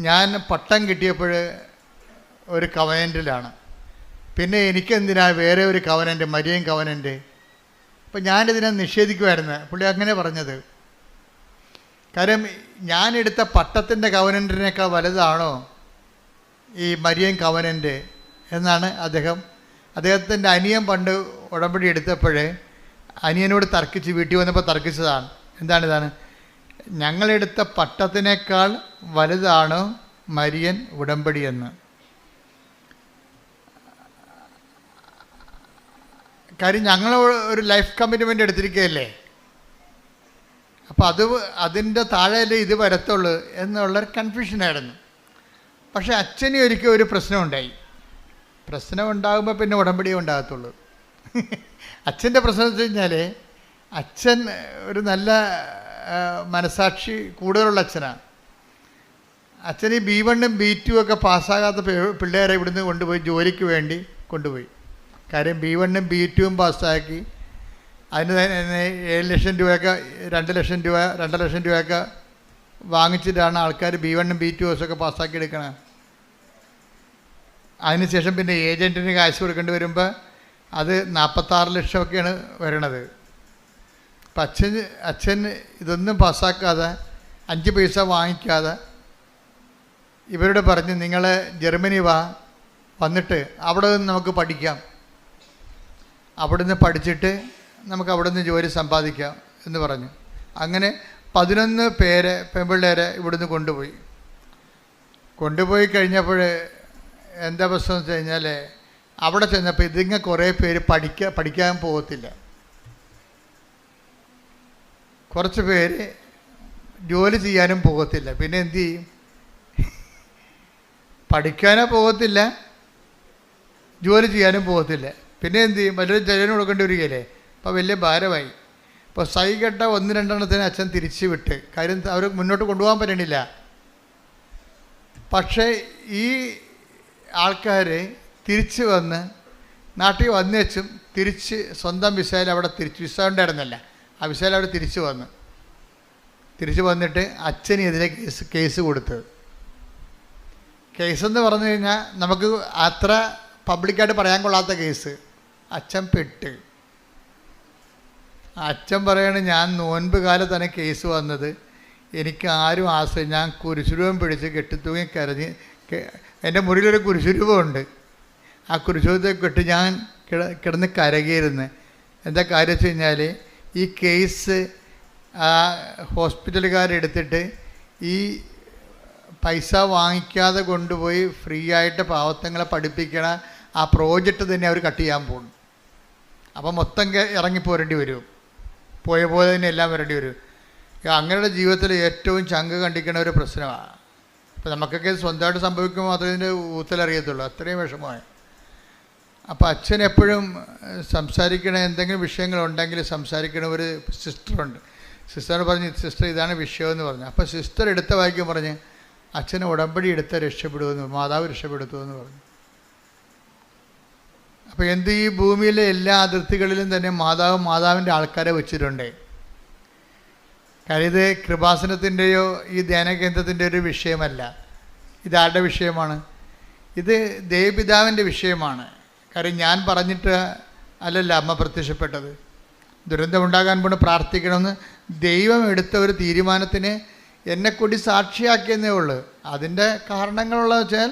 ഞാൻ പട്ടം കിട്ടിയപ്പോൾ ഒരു കവനൻറ്റിലാണ്. പിന്നെ എനിക്കെന്തിനാ വേറെ ഒരു കവനൻറ്റ്, മരിയൻ കവനൻറ്റ്? അപ്പം ഞാനിതിനെ നിഷേധിക്കുമായിരുന്നു. പുള്ളി അങ്ങനെ പറഞ്ഞത്. കാര്യം ഞാനെടുത്ത പട്ടത്തിൻ്റെ കവനൻറ്റിനേക്കാൾ വലുതാണോ ഈ മരിയൻ കവനൻറ്റ് എന്നാണ് അദ്ദേഹത്തിൻ്റെ അനിയൻ പണ്ട് ഉടമ്പടി എടുത്തപ്പോഴേ അനിയനോട് തർക്കിച്ച് വീട്ടിൽ വന്നപ്പോൾ തർക്കിച്ചതാണ്. ഇതാണ്, ഞങ്ങളെടുത്ത പട്ടത്തിനേക്കാൾ വലുതാണോ മരിയൻ ഉടമ്പടി എന്ന്. കാര്യം ഞങ്ങൾ ഒരു ലൈഫ് കമ്മിറ്റ്മെൻ്റ് എടുത്തിരിക്കുകയല്ലേ, അപ്പോൾ അതിൻ്റെ താഴെയല്ലേ ഇത് വരത്തുള്ളൂ എന്നുള്ളൊരു കൺഫ്യൂഷനായിരുന്നു. പക്ഷേ അച്ഛന് ഒരിക്കലും ഒരു പ്രശ്നമുണ്ടായി. പ്രശ്നം ഉണ്ടാകുമ്പോൾ പിന്നെ ഉടമ്പടിയേ ഉണ്ടാകത്തുള്ളൂ. അച്ഛൻ്റെ പ്രശ്നം എന്ന് വെച്ച് കഴിഞ്ഞാൽ, അച്ഛൻ ഒരു നല്ല മനസാക്ഷി കൂടുതലുള്ള അച്ഛനാണ്. അച്ഛൻ ഈ B1 B2 ഒക്കെ പാസ്സാകാത്ത പിള്ളേരെ ഇവിടുന്ന് കൊണ്ടുപോയി ജോലിക്ക് വേണ്ടി കൊണ്ടുപോയി. കാര്യം B1 B2 പാസ്സാക്കി അതിന് 7 ലക്ഷം രൂപയൊക്കെ 2 ലക്ഷം രൂപ 2 ലക്ഷം രൂപയൊക്കെ വാങ്ങിച്ചിട്ടാണ് ആൾക്കാർ B1 B2 ഒക്കെ പാസ്സാക്കി എടുക്കണം. അതിനുശേഷം പിന്നെ ഏജൻറ്റിന് കാശ് കൊടുക്കേണ്ടി വരുമ്പോൾ അത് 46 ലക്ഷമൊക്കെയാണ് വരണത്. അപ്പം അച്ഛൻ ഇതൊന്നും പാസ്സാക്കാതെ 5 പൈസ വാങ്ങിക്കാതെ ഇവരോട് പറഞ്ഞ്, നിങ്ങൾ ജർമ്മനി വന്നിട്ട് അവിടെ നിന്ന് നമുക്ക് പഠിക്കാം, അവിടെ നിന്ന് പഠിച്ചിട്ട് നമുക്ക് അവിടെ നിന്ന് ജോലി സമ്പാദിക്കാം എന്ന് പറഞ്ഞു. അങ്ങനെ 11 പെൺപിള്ളേരെ ഇവിടുന്ന് കൊണ്ടുപോയി കഴിഞ്ഞപ്പോൾ എന്താ പ്രശ്നം എന്ന് വെച്ച് കഴിഞ്ഞാൽ, അവിടെ ചെന്നപ്പോൾ കുറേ പേര് പഠിക്കാൻ പോകത്തില്ല. കുറച്ച് പേര് ജോലി ചെയ്യാനും പോകത്തില്ല. പിന്നെ എന്തു ചെയ്യും? പഠിക്കാനോ പോകത്തില്ല, ജോലി ചെയ്യാനും പോകത്തില്ല. പിന്നെ എന്തു ചെയ്യും? വലിയൊരു ജലന് കൊടുക്കേണ്ടി വരികയല്ലേ. അപ്പോൾ വലിയ ഭാരമായി. അപ്പോൾ സൈകെട്ട 1-2 എണ്ണത്തിന് അച്ഛൻ തിരിച്ചു വിട്ട്. കാര്യം അവർ മുന്നോട്ട് കൊണ്ടുപോകാൻ പറ്റണില്ല. പക്ഷേ ഈ ആൾക്കാർ തിരിച്ച് വന്ന് നാട്ടിൽ വന്നേച്ചും തിരിച്ച് സ്വന്തം വിസയിൽ അവിടെ വിസ ഉണ്ടായിരുന്നില്ല, ആ വിസയിൽ അവിടെ തിരിച്ച് വന്നിട്ട് അച്ഛനെതിരെ കേസ് കൊടുത്തത്. കേസെന്ന് പറഞ്ഞു കഴിഞ്ഞാൽ നമുക്ക് അത്ര പബ്ലിക്കായിട്ട് പറയാൻ കൊള്ളാത്ത കേസ്. അച്ഛൻ പെട്ട്. അച്ഛൻ പറയണ, ഞാൻ നോൻപ് കാലത്ത് തന്നെ കേസ് വന്നത്, എനിക്ക് ആരും ആശ്രയം, ഞാൻ കുരിശുരൂപം പിടിച്ച് കെട്ടിത്തൂങ്ങി കരഞ്ഞ്, എൻ്റെ മുറിയിലൊരു കുരിശുരൂപമുണ്ട്, ആ കുരിശുരൂപത്തെ കെട്ടി ഞാൻ കിടന്ന് കരകിയിരുന്നു. എന്താ കാര്യം വെച്ച് കഴിഞ്ഞാൽ ഈ കേസ് ഹോസ്പിറ്റലുകാരെടുത്തിട്ട് ഈ പൈസ വാങ്ങിക്കാതെ കൊണ്ടുപോയി ഫ്രീ ആയിട്ട് പാവത്തങ്ങളെ പഠിപ്പിക്കണ ആ പ്രോജക്റ്റ് തന്നെ അവർ കട്ട് ചെയ്യാൻ പോകുന്നു. അപ്പം മൊത്തം ഇറങ്ങിപ്പോരേണ്ടി വരും, പോയ പോലെ തന്നെ എല്ലാം വരേണ്ടി വരും. അങ്ങനെയുള്ള ജീവിതത്തിൽ ഏറ്റവും ചങ്ക് കണ്ടിക്കുന്ന ഒരു പ്രശ്നമാണ്. അപ്പം നമുക്കൊക്കെ സ്വന്തമായിട്ട് സംഭവിക്കുമ്പോൾ മാത്രമേ ഇതിൻ്റെ ഊത്തലറിയത്തുള്ളൂ, അത്രയും വിഷമമായി. അപ്പോൾ അച്ഛൻ എപ്പോഴും സംസാരിക്കണ എന്തെങ്കിലും വിഷയങ്ങളുണ്ടെങ്കിൽ സംസാരിക്കണ ഒരു സിസ്റ്ററുണ്ട്. സിസ്റ്റർ പറഞ്ഞ്, സിസ്റ്റർ ഇതാണ് വിഷയമെന്ന് പറഞ്ഞു. അപ്പോൾ സിസ്റ്റർ എടുത്ത വായിക്കും പറഞ്ഞ്, അച്ഛനെ ഉടമ്പടി എടുത്ത് രക്ഷപ്പെടുമെന്ന്, മാതാവ് രക്ഷപ്പെടുത്തുമെന്ന് പറഞ്ഞു. അപ്പോൾ എന്ത്, ഈ ഭൂമിയിലെ എല്ലാ അതിർത്തികളിലും തന്നെ മാതാവിൻ്റെ ആൾക്കാരെ വെച്ചിട്ടുണ്ട്. കാര്യം ഇത് കൃപാസനത്തിൻ്റെയോ ഈ ധ്യാനകേന്ദ്രത്തിൻ്റെയോ ഒരു വിഷയമല്ല. ഇതാരുടെ വിഷയമാണ്? ഇത് ദേവപിതാവിൻ്റെ വിഷയമാണ്. കാര്യം ഞാൻ പറഞ്ഞിട്ട് അല്ലല്ല അമ്മ പ്രത്യക്ഷപ്പെട്ടത്. ദുരന്തമുണ്ടാകാൻ പോണ് പ്രാർത്ഥിക്കണമെന്ന് ദൈവം എടുത്ത ഒരു തീരുമാനത്തിന് എന്നെക്കൂടി സാക്ഷിയാക്കിയെന്നേ ഉള്ളൂ. അതിൻ്റെ കാരണങ്ങളുള്ളത് വെച്ചാൽ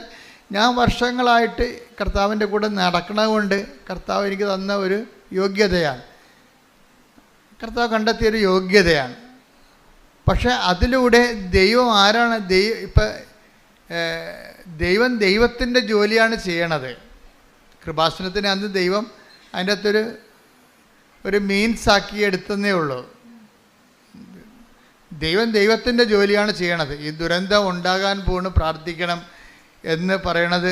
ഞാൻ വർഷങ്ങളായിട്ട് കർത്താവിൻ്റെ കൂടെ നടക്കണത് കൊണ്ട് കർത്താവ് എനിക്ക് തന്ന ഒരു യോഗ്യതയാണ്, കർത്താവ് കണ്ടെത്തിയൊരു യോഗ്യതയാണ്. പക്ഷെ അതിലൂടെ ദൈവം ആരാണ്? ദൈവം ദൈവത്തിൻ്റെ ജോലിയാണ് ചെയ്യണത്. കൃപാസനത്തിന് അന്ന് ദൈവം അതിൻ്റെ അകത്തൊരു മീൻസാക്കി എടുത്തതേ ഉള്ളൂ. ദൈവത്തിൻ്റെ ജോലിയാണ് ചെയ്യണത്. ഈ ദുരന്തം ഉണ്ടാകാൻ പോണ് പ്രാർത്ഥിക്കണം എന്ന് പറയണത്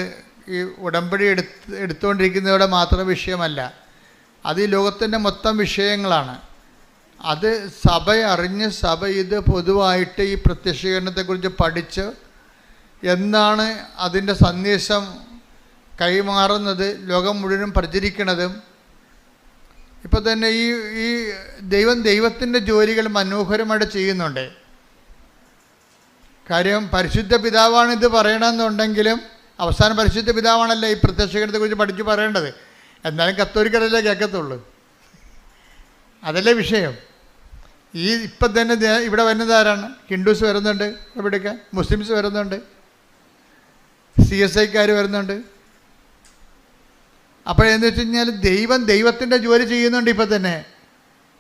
ഈ ഉടമ്പടി എടുത്തുകൊണ്ടിരിക്കുന്നവരുടെ മാത്രം വിഷയമല്ല, അത് ഈ ലോകത്തിൻ്റെ മൊത്തം വിഷയങ്ങളാണ്. അത് സഭ അറിഞ്ഞ് സഭ ഇത് പൊതുവായിട്ട് ഈ പ്രത്യക്ഷീകരണത്തെക്കുറിച്ച് പഠിച്ച് എന്താണ് അതിൻ്റെ സന്ദേശം കൈമാറുന്നത്, ലോകം മുഴുവനും പ്രചരിക്കണതും. ഇപ്പോൾ തന്നെ ഈ ദൈവത്തിൻ്റെ ജോലികൾ മനോഹരമായിട്ട് ചെയ്യുന്നുണ്ട്. കാര്യം പരിശുദ്ധ പിതാവാണ് ഇത് പറയണമെന്നുണ്ടെങ്കിലും അവസാനം പരിശുദ്ധ പിതാവാണല്ലോ ഈ പ്രത്യക്ഷീകരണത്തെക്കുറിച്ച് പഠിച്ച് പറയേണ്ടത്. എന്നാലും കത്തോലിക്കരല്ലേ കേൾക്കത്തുള്ളൂ, അതല്ലേ വിഷയം. ഇപ്പം തന്നെ ഇവിടെ വരുന്നത് ആരാണ്? ഹിന്ദുസ് വരുന്നുണ്ട്, ഇവിടേക്ക് മുസ്ലിംസ് വരുന്നുണ്ട്, CSIക്കാർ വരുന്നുണ്ട്. അപ്പോഴെന്ന് വെച്ച് കഴിഞ്ഞാൽ ദൈവത്തിൻ്റെ ജോലി ചെയ്യുന്നുണ്ട് ഇപ്പം തന്നെ.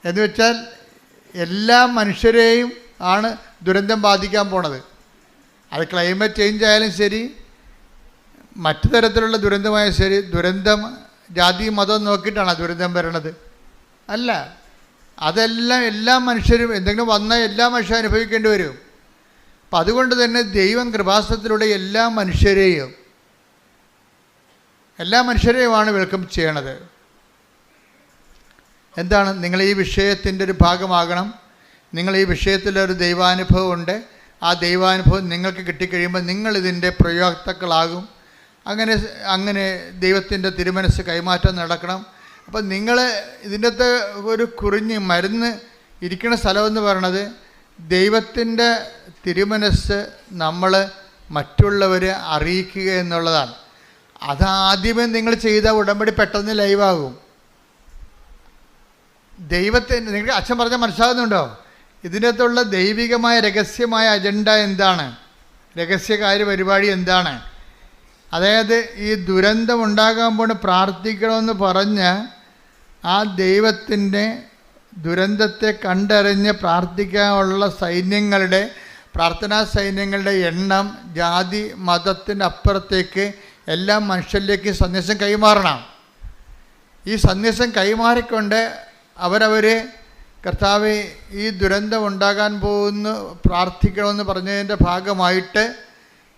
എന്ന് വെച്ചാൽ എല്ലാ മനുഷ്യരെയും ആണ് ദുരന്തം ബാധിക്കാൻ പോണത്. അത് ക്ലൈമറ്റ് ചേഞ്ച് ആയാലും ശരി, മറ്റു തരത്തിലുള്ള ദുരന്തമായാലും ശരി. ദുരന്തം ജാതി മതം നോക്കിയിട്ടാണ് ദുരന്തം വരണത്? അല്ല, അതെല്ലാം എല്ലാ മനുഷ്യരും എന്തെങ്കിലും വന്നാൽ എല്ലാ മനുഷ്യരും അനുഭവിക്കേണ്ടി വരും. അപ്പം അതുകൊണ്ട് തന്നെ ദൈവം കൃപാസനത്തിലൂടെ എല്ലാ മനുഷ്യരെയുമാണ് വെൽക്കം ചെയ്യണത്. എന്താണ്? നിങ്ങൾ ഈ വിഷയത്തിൻ്റെ ഒരു ഭാഗമാകണം. നിങ്ങൾ ഈ വിഷയത്തിലൊരു ദൈവാനുഭവം ഉണ്ട്. ആ ദൈവാനുഭവം നിങ്ങൾക്ക് കിട്ടിക്കഴിയുമ്പോൾ നിങ്ങളിതിൻ്റെ പ്രയോക്താക്കളാകും. അങ്ങനെ ദൈവത്തിൻ്റെ തിരുമനസ് കൈമാറ്റം നടക്കണം. അപ്പം നിങ്ങൾ ഇതിൻ്റെ അകത്ത് ഒരു കുറിഞ്ഞ് മരുന്ന് ഇരിക്കുന്ന സ്ഥലമെന്ന് പറയണത് ദൈവത്തിൻ്റെ തിരുമനസ് നമ്മൾ മറ്റുള്ളവരെ അറിയിക്കുക എന്നുള്ളതാണ്. അതാദ്യമേ നിങ്ങൾ ചെയ്ത ഉടമ്പടി പെട്ടെന്ന് ലൈവാകും. നിങ്ങൾക്ക് അച്ഛൻ പറഞ്ഞാൽ മനസ്സിലാകുന്നുണ്ടോ? ഇതിനകത്തുള്ള ദൈവികമായ രഹസ്യമായ അജണ്ട എന്താണ്? രഹസ്യകാര്യ പരിപാടി എന്താണ്? അതായത് ഈ ദുരന്തം ഉണ്ടാകാൻ പോണ് പ്രാർത്ഥിക്കണമെന്ന് പറഞ്ഞ് ആ ദൈവത്തിൻ്റെ ദുരന്തത്തെ കണ്ടറിഞ്ഞ് പ്രാർത്ഥിക്കാനുള്ള പ്രാർത്ഥനാ സൈന്യങ്ങളുടെ എണ്ണം ജാതി മതത്തിൻ്റെ അപ്പുറത്തേക്ക് എല്ലാ മനുഷ്യരിലേക്ക് സന്ദേശം കൈമാറണം. ഈ സന്ദേശം കൈമാറിക്കൊണ്ട് അവരവർ കർത്താവെ ഈ ദുരന്തം ഉണ്ടാകാൻ പോകുന്നു പ്രാർത്ഥിക്കണമെന്ന് പറഞ്ഞതിൻ്റെ ഭാഗമായിട്ട്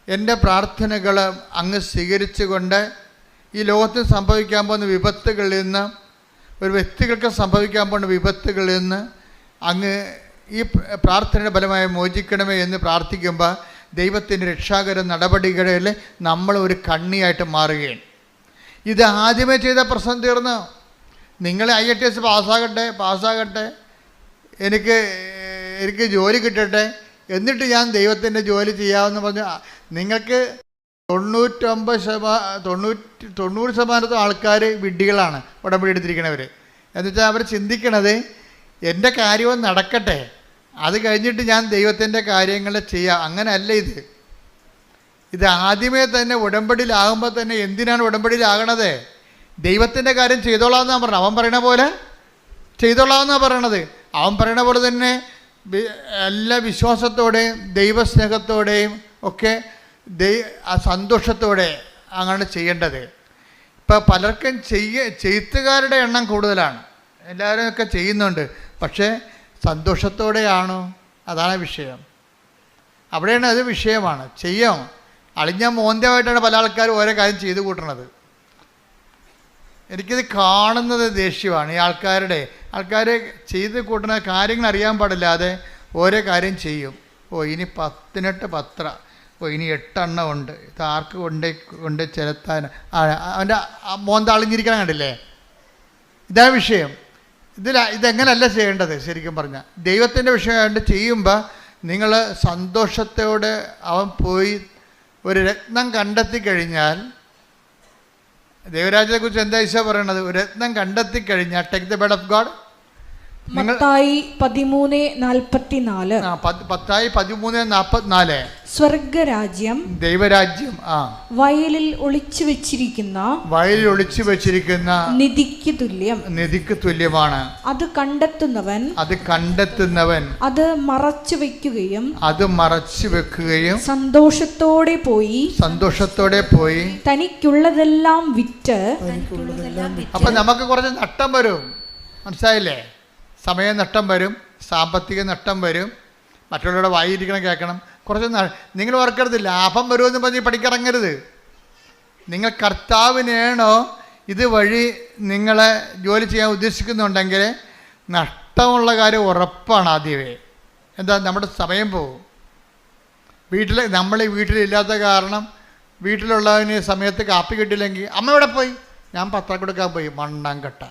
എൻ്റെ പ്രാർത്ഥനകൾ അങ്ങ് സ്വീകരിച്ചുകൊണ്ട് ഈ ലോകത്തിൽ സംഭവിക്കാൻ പോകുന്ന വിപത്തുകളിൽ നിന്ന്, ഒരു വ്യക്തികൾക്ക് സംഭവിക്കാൻ പോകുന്ന വിപത്തുകളിൽ നിന്ന് അങ്ങ് ഈ പ്രാർത്ഥനയുടെ ഫലമായി മോചിക്കണമേ എന്ന് പ്രാർത്ഥിക്കുമ്പോൾ ദൈവത്തിൻ്റെ രക്ഷാകര നടപടികളിൽ നമ്മൾ ഒരു കണ്ണിയായിട്ട് മാറുകയാണ്. ഇത് ആദ്യമേ ചെയ്ത പ്രശ്നം തീർന്നു. നിങ്ങൾ IATS പാസ്സാകട്ടെ, എനിക്ക് ജോലി കിട്ടട്ടെ, എന്നിട്ട് ഞാൻ ദൈവത്തിൻ്റെ ജോലി ചെയ്യാമെന്ന് പറഞ്ഞു. നിങ്ങൾക്ക് 90% ആൾക്കാർ വിഡ്ഢികളാണ്, ഉടമ്പടി എടുത്തിരിക്കണവർ. എന്നുവെച്ചാൽ അവർ ചിന്തിക്കണത് എൻ്റെ കാര്യവും നടക്കട്ടെ, അത് കഴിഞ്ഞിട്ട് ഞാൻ ദൈവത്തിൻ്റെ കാര്യങ്ങൾ ചെയ്യാം. അങ്ങനെയല്ല ഇത് ആദ്യമേ തന്നെ ഉടമ്പടിയിലാകുമ്പോൾ തന്നെ എന്തിനാണ് ഉടമ്പടിയിലാകണത്? ദൈവത്തിൻ്റെ കാര്യം ചെയ്തോളാമെന്നാണ് പറഞ്ഞത്. അവൻ പറയണ പോലെ ചെയ്തോളാമെന്നാണ് പറയണത്. അവൻ പറയണ പോലെ തന്നെ എല്ലാ വിശ്വാസത്തോടെയും ദൈവസ്നേഹത്തോടെയും ഒക്കെ സന്തോഷത്തോടെ അങ്ങനെ ചെയ്യേണ്ടത്. ഇപ്പം പലർക്കും ചെയ്ത്തുകാരുടെ എണ്ണം കൂടുതലാണ്, എല്ലാവരും ഒക്കെ ചെയ്യുന്നുണ്ട്, പക്ഷേ സന്തോഷത്തോടെയാണോ? അതാണ് വിഷയം. അവിടെയാണ് അത് വിഷയമാണ്. ചെയ്യാം അളിഞ്ഞ മോന്തമായിട്ടാണ് പല ആൾക്കാരും ഓരോ കാര്യം ചെയ്തു കൂട്ടണത്. എനിക്കിത് കാണുന്നത് ദേഷ്യമാണ്. ഈ ആൾക്കാർ ചെയ്ത് കൂട്ടുന്ന കാര്യങ്ങൾ അറിയാൻ പാടില്ലാതെ ഓരോ കാര്യം ചെയ്യും. ഇനി 18 പത്ര, ഇനി 8 എണ്ണം ഉണ്ട്, ഇത് ആർക്ക് കൊണ്ട് ചെലുത്താൻ, അവൻ്റെ മോന്ത അളിഞ്ഞിരിക്കണം കണ്ടില്ലേ? ഇതാ വിഷയം. ഇതെങ്ങനെയല്ല ചെയ്യേണ്ടത്. ശരിക്കും പറഞ്ഞാൽ ദൈവത്തിൻ്റെ വിഷയമായിട്ട് ചെയ്യുമ്പോൾ നിങ്ങൾ സന്തോഷത്തോടെ അവൻ പോയി ഒരു രത്നം കണ്ടെത്തി കഴിഞ്ഞാൽ, ദൈവരാജ്യത്തെക്കുറിച്ച് എന്താ ഈശോ പറയണത്? ഒരു രത്നം കണ്ടെത്തി കഴിഞ്ഞാൽ take the bread of God. Mathai 13:44. Mathai 13:44. സ്വർഗരാജ്യം, ദൈവരാജ്യം വയലിൽ ഒളിച്ചു വെച്ചിരിക്കുന്ന നിധിക്ക് തുല്യമാണ്. അത് കണ്ടെത്തുന്നവൻ അത് മറച്ചു വെക്കുകയും സന്തോഷത്തോടെ പോയി തനിക്കുള്ളതെല്ലാം വിറ്റ്. അപ്പൊ നമുക്ക് കുറച്ച് നഷ്ടം വരും, മനസ്സിലായില്ലേ? സമയ നഷ്ടം വരും, സാമ്പത്തിക നഷ്ടം വരും, മറ്റുള്ളവരുടെ വായിരിക്കണം കേൾക്കണം. കുറച്ച് നിങ്ങൾ ഓർക്കരുത് ലാഭം വരുമെന്ന് പറഞ്ഞ് പഠിക്കിറങ്ങരുത്. നിങ്ങൾ കർത്താവിനാണോ ഇതുവഴി നിങ്ങളെ ജോലി ചെയ്യാൻ ഉദ്ദേശിക്കുന്നുണ്ടെങ്കിൽ നഷ്ടമുള്ള കാര്യം ഉറപ്പാണ്. ആദ്യമേ എന്താ, നമ്മുടെ സമയം പോകും. നമ്മൾ വീട്ടിലില്ലാത്ത കാരണം വീട്ടിലുള്ളതിന് സമയത്ത് കാപ്പി കിട്ടില്ലെങ്കിൽ അമ്മ എവിടെ പോയി? ഞാൻ പത്രം കൊടുക്കാൻ പോയി. മണ്ണം കെട്ട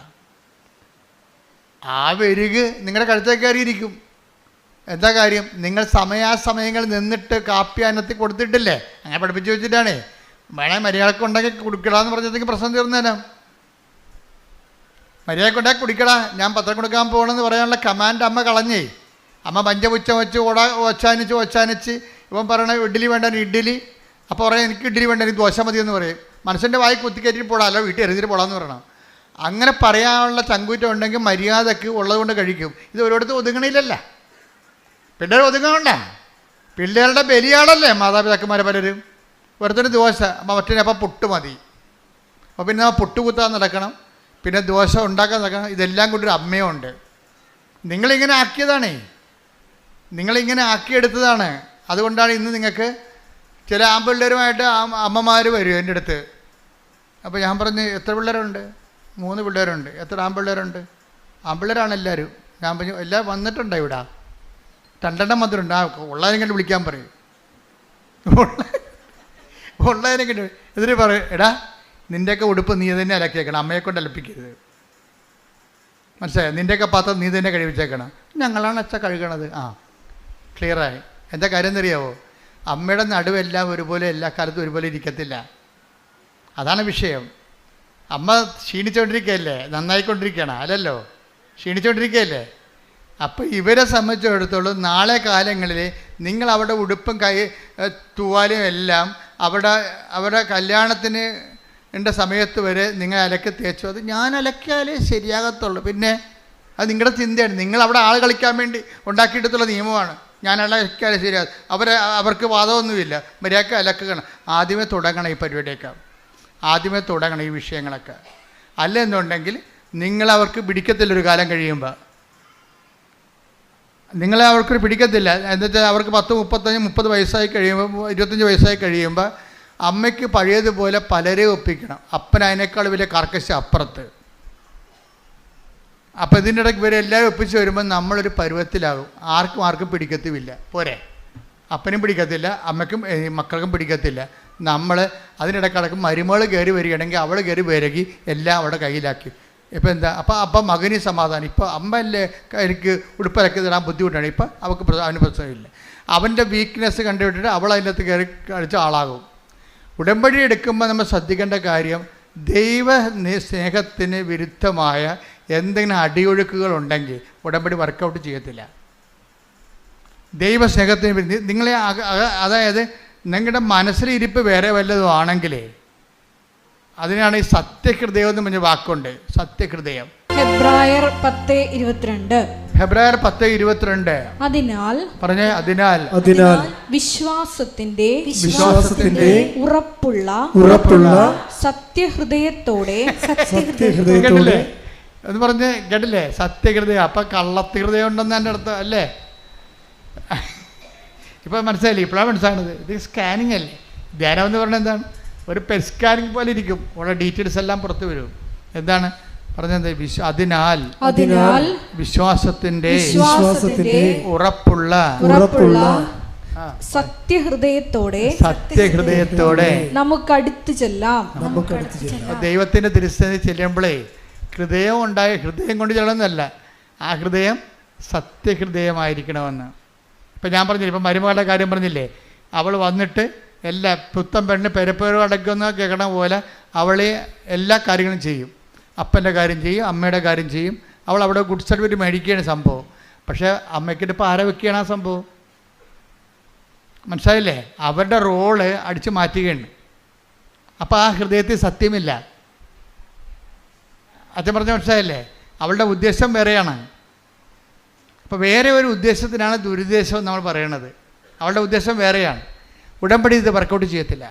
ആ വെരുക് നിങ്ങളുടെ കഴുത്തേക്ക് കയറിയിരിക്കും. എന്താ കാര്യം? നിങ്ങൾ സമയാസമയങ്ങൾ നിന്നിട്ട് കാപ്പി അന്നത്തിൽ കൊടുത്തിട്ടില്ലേ? അങ്ങനെ പഠിപ്പിച്ച് വെച്ചിട്ടാണേ. വേണേ മര്യാദക്ക് ഉണ്ടാക്കി കുടിക്കടാന്ന് പറഞ്ഞതെങ്കിൽ പ്രശ്നം തീർന്നേനെ. മര്യാദക്ക് ഉണ്ടാക്കി കുടിക്കടാ, ഞാൻ പത്രം കൊടുക്കാൻ പോകണമെന്ന് പറയാനുള്ള കമാൻഡ് അമ്മ കളഞ്ഞേ. അമ്മ പഞ്ചപുച്ഛം വെച്ച് ഒച്ചാനിച്ച് ഇവൻ പറയണ ഇഡ്ഡലി വേണ്ട ഇഡ്ഡലി. അപ്പോൾ പറയാം എനിക്ക് ഇഡ്ഡലി വേണ്ട, എനിക്ക് ദോശ മതിയെന്ന് പറയും. മനുഷ്യൻ്റെ വായി കുത്തിക്കയറ്റിട്ട് പോടാ, അല്ല വീട്ടിൽ എറിഞ്ഞിട്ട് പോടാന്ന് പറയണം. അങ്ങനെ പറയാനുള്ള ചങ്കൂറ്റം ഉണ്ടെങ്കിൽ മര്യാദക്ക് ഉള്ളതുകൊണ്ട് കഴിക്കും. ഇത് ഒരിടത്തും ഒതുങ്ങണില്ലല്ല. പിള്ളേർ ഒതുങ്ങണ്ട. പിള്ളേരുടെ ബലിയാണല്ലേ മാതാപിതാക്കന്മാരെ പലരും. ഒരുത്തിന് ദോശ, മറ്റേ അപ്പം പുട്ട് മതി. അപ്പോൾ പിന്നെ പുട്ട് കുത്താൻ നടക്കണം, പിന്നെ ദോശ ഉണ്ടാക്കാൻ നടക്കണം. ഇതെല്ലാം കൊണ്ടൊരു അമ്മയുണ്ട്. നിങ്ങളിങ്ങനെ ആക്കിയതാണേ, നിങ്ങളിങ്ങനെ ആക്കിയെടുത്തതാണ്. അതുകൊണ്ടാണ് ഇന്ന് നിങ്ങൾക്ക് ചില ആൺപിള്ളേരുമായിട്ട് അമ്മമാർ വരും എൻ്റെ അടുത്ത്. അപ്പോൾ ഞാൻ പറഞ്ഞു എത്ര പിള്ളേരുണ്ട്? 3 പിള്ളേരുണ്ട്. എത്ര ആൺപിള്ളേരുണ്ട്? ആൺപിള്ളേരാണ് എല്ലാവരും. ഞാൻ പറഞ്ഞു എല്ലാം വന്നിട്ടുണ്ടോ ഇവിടെ? 2 എണ്ണം വന്നിട്ടുണ്ട്. ഉള്ളതിനെ വിളിക്കാൻ പറയും. ഉള്ളതിനെ കണ്ട് എന്നിട്ട് പറയും എടാ നിൻ്റെയൊക്കെ ഉടുപ്പ് നീ തന്നെ അലക്കിയേക്കണം, അമ്മയെ കൊണ്ട് അലപ്പിക്കരുത്. മനസ്സിലായോ? നിൻ്റെയൊക്കെ പാത്രം നീ തന്നെ കഴിവിച്ചേക്കണം. ഞങ്ങളാണ് അച്ഛ കഴുകണത്. ക്ലിയറായി. എന്താ കാര്യം എന്നറിയാവോ? അമ്മയുടെ നടുവെല്ലാം ഒരുപോലെ എല്ലാ കാലത്തും ഒരുപോലെ ഇരിക്കത്തില്ല. അതാണ് വിഷയം. അമ്മ ക്ഷീണിച്ചുകൊണ്ടിരിക്കുകയല്ലേ, നന്നായിക്കൊണ്ടിരിക്കുകയാണ് അല്ലല്ലോ, ക്ഷീണിച്ചുകൊണ്ടിരിക്കുകയല്ലേ. അപ്പോൾ ഇവരെ സംബന്ധിച്ചിടത്തോളം നാളെ കാലങ്ങളിൽ നിങ്ങൾ അവരുടെ ഉടുപ്പും തൂവാലും എല്ലാം അവരുടെ കല്യാണത്തിന് സമയത്ത് വരെ നിങ്ങൾ അലക്കി തേച്ചു. അത് ഞാൻ അലക്കിയാലേ ശരിയാകത്തുള്ളൂ. പിന്നെ അത് നിങ്ങളുടെ ചിന്തയാണ്. നിങ്ങൾ അവിടെ ആൾ കളിക്കാൻ വേണ്ടി ഉണ്ടാക്കിയിട്ടുള്ള നിയമമാണ്. ഞാൻ അലക്കിയാലേ ശരിയാകും. അവർക്ക് വാദമൊന്നുമില്ല. മര്യാദക്ക് അലക്കണം. ആദ്യമേ തുടങ്ങണം ഈ പരിപാടിയൊക്കെ, ആദ്യമേ തുടങ്ങണം ഈ വിഷയങ്ങളൊക്കെ. അല്ലെന്നുണ്ടെങ്കിൽ നിങ്ങളവർക്ക് പിടിക്കത്തില്ലൊരു കാലം കഴിയുമ്പോൾ. നിങ്ങളെ അവർക്കൊരു പിടിക്കത്തില്ല. എന്നുവെച്ചാൽ അവർക്ക് 10, 35, 30 വയസ്സായി കഴിയുമ്പോൾ, 25 വയസ്സായി കഴിയുമ്പോൾ അമ്മയ്ക്ക് പഴയതുപോലെ പലരെ ഒപ്പിക്കണം. അപ്പൻ അതിനേക്കാൾ വലിയ കർക്കശ അപ്പുറത്ത്. അപ്പോൾ ഇതിൻ്റെ ഇടയ്ക്ക് ഇവരെല്ലാവരും ഒപ്പിച്ച് വരുമ്പോൾ നമ്മളൊരു പരുവത്തിലാകും. ആർക്കും പിടിക്കത്തുമില്ല. പോരെ? അപ്പനും പിടിക്കത്തില്ല, അമ്മയ്ക്കും മക്കൾക്കും പിടിക്കത്തില്ല. നമ്മൾ അതിനിടക്കിടക്ക് മരുമകൾ കയറി വരികയാണെങ്കിൽ അവൾ കയറി വരകി എല്ലാം അവളുടെ കയ്യിലാക്കി. ഇപ്പം എന്താ, അപ്പം മകന് സമാധാനം. ഇപ്പോൾ അമ്മയല്ലേ എനിക്ക് ഉടുപ്പിലൊക്കെ തരാൻ ബുദ്ധിമുട്ടാണ്, ഇപ്പം അവന് പ്രശ്നമില്ല. അവൻ്റെ വീക്ക്നെസ് കണ്ടുവിട്ടിട്ട് അവൾ അതിനകത്ത് കയറി കളിച്ച ആളാകും. ഉടമ്പടി എടുക്കുമ്പോൾ നമ്മൾ ശ്രദ്ധിക്കേണ്ട കാര്യം, ദൈവ സ്നേഹത്തിന് വിരുദ്ധമായ എന്തെങ്കിലും അടിയൊഴുക്കുകളുണ്ടെങ്കിൽ ഉടമ്പടി വർക്കൗട്ട് ചെയ്യത്തില്ല. ദൈവസ്നേഹത്തിന് നിങ്ങളെ അതായത് നിങ്ങളുടെ മനസ്സിലിരിപ്പ് വേറെ വല്ലതും ആണെങ്കിലേ, അതിനാണ് ഈ സത്യഹൃദയം എന്ന് പറഞ്ഞ വാക്കുണ്ട്. സത്യഹൃദയം ഹെബ്രായർ 10:22. ഹെബ്രായർ 10:22. അതിനാൽ വിശ്വാസത്തിന്റെ ഉറപ്പുള്ള സത്യഹൃദയത്തോടെ കേട്ടില്ലേ എന്ന് പറഞ്ഞ് കേട്ടില്ലേ? സത്യഹൃദയം. അപ്പം കള്ളഹൃദയം ഉണ്ടെന്ന് എൻ്റെ അർത്ഥം അല്ലേ? ഇപ്പം മനസ്സിലായില്ലേ? ഇപ്പോഴാണ് മനസ്സിലാകുന്നത്. ഇത് സ്കാനിങ് അല്ലേ? ധ്യാനം എന്ന് പറഞ്ഞാൽ എന്താണ്? ഒരു പെറ്റ് സ്കാനിങ് പോലെ ഇരിക്കും. ഉള്ള ഡീറ്റെയിൽസ് എല്ലാം പുറത്തു വരും. എന്താണ് പറഞ്ഞത്? അതിനാൽ വിശ്വാസത്തിന്റെ ഉറപ്പുള്ള സത്യഹൃദയത്തോടെ നമുക്കടുത്ത് ചെല്ലാം. ദൈവത്തിന്റെ തിരുസന്നിധി ചെല്ലുമ്പോഴേ ഹൃദയം ഹൃദയം കൊണ്ട് ചെല്ലണമെന്നല്ല, ആ ഹൃദയം സത്യഹൃദയമായിരിക്കണമെന്ന്. ഇപ്പം ഞാൻ പറഞ്ഞില്ലേ, ഇപ്പം മരുമകളുടെ കാര്യം പറഞ്ഞില്ലേ, അവൾ വന്നിട്ട് എല്ലാ പുത്തൻ പെണ്ണ് പെരപ്പേരും അടയ്ക്കുന്ന കേൾക്കണ പോലെ അവളെ എല്ലാ കാര്യങ്ങളും ചെയ്യും. അപ്പൻ്റെ കാര്യം ചെയ്യും, അമ്മയുടെ കാര്യം ചെയ്യും. അവൾ അവിടെ ഗുഡ് സർട്ടിഫിക്കറ്റ് മേടിക്കുകയാണ് സംഭവം. പക്ഷേ അമ്മയ്ക്കിട്ട് ഇപ്പോൾ ആരെ വെക്കുകയാണ് ആ സംഭവം? മനസ്സിലായില്ലേ? അവരുടെ റോള് അടിച്ചു മാറ്റുകയാണ്. അപ്പോൾ ആ ഹൃദയത്തിൽ സത്യമില്ല. അച്ഛൻ പറഞ്ഞ മനസ്സിലായില്ലേ? അവളുടെ ഉദ്ദേശം വേറെയാണ്. അപ്പോൾ വേറെ ഒരു ഉദ്ദേശത്തിനാണ് ദുരുദ്ദേശം നമ്മൾ പറയണത്. അവളുടെ ഉദ്ദേശം വേറെയാണ്. ഉടമ്പടി ഇത് വർക്കൗട്ട് ചെയ്യത്തില്ല.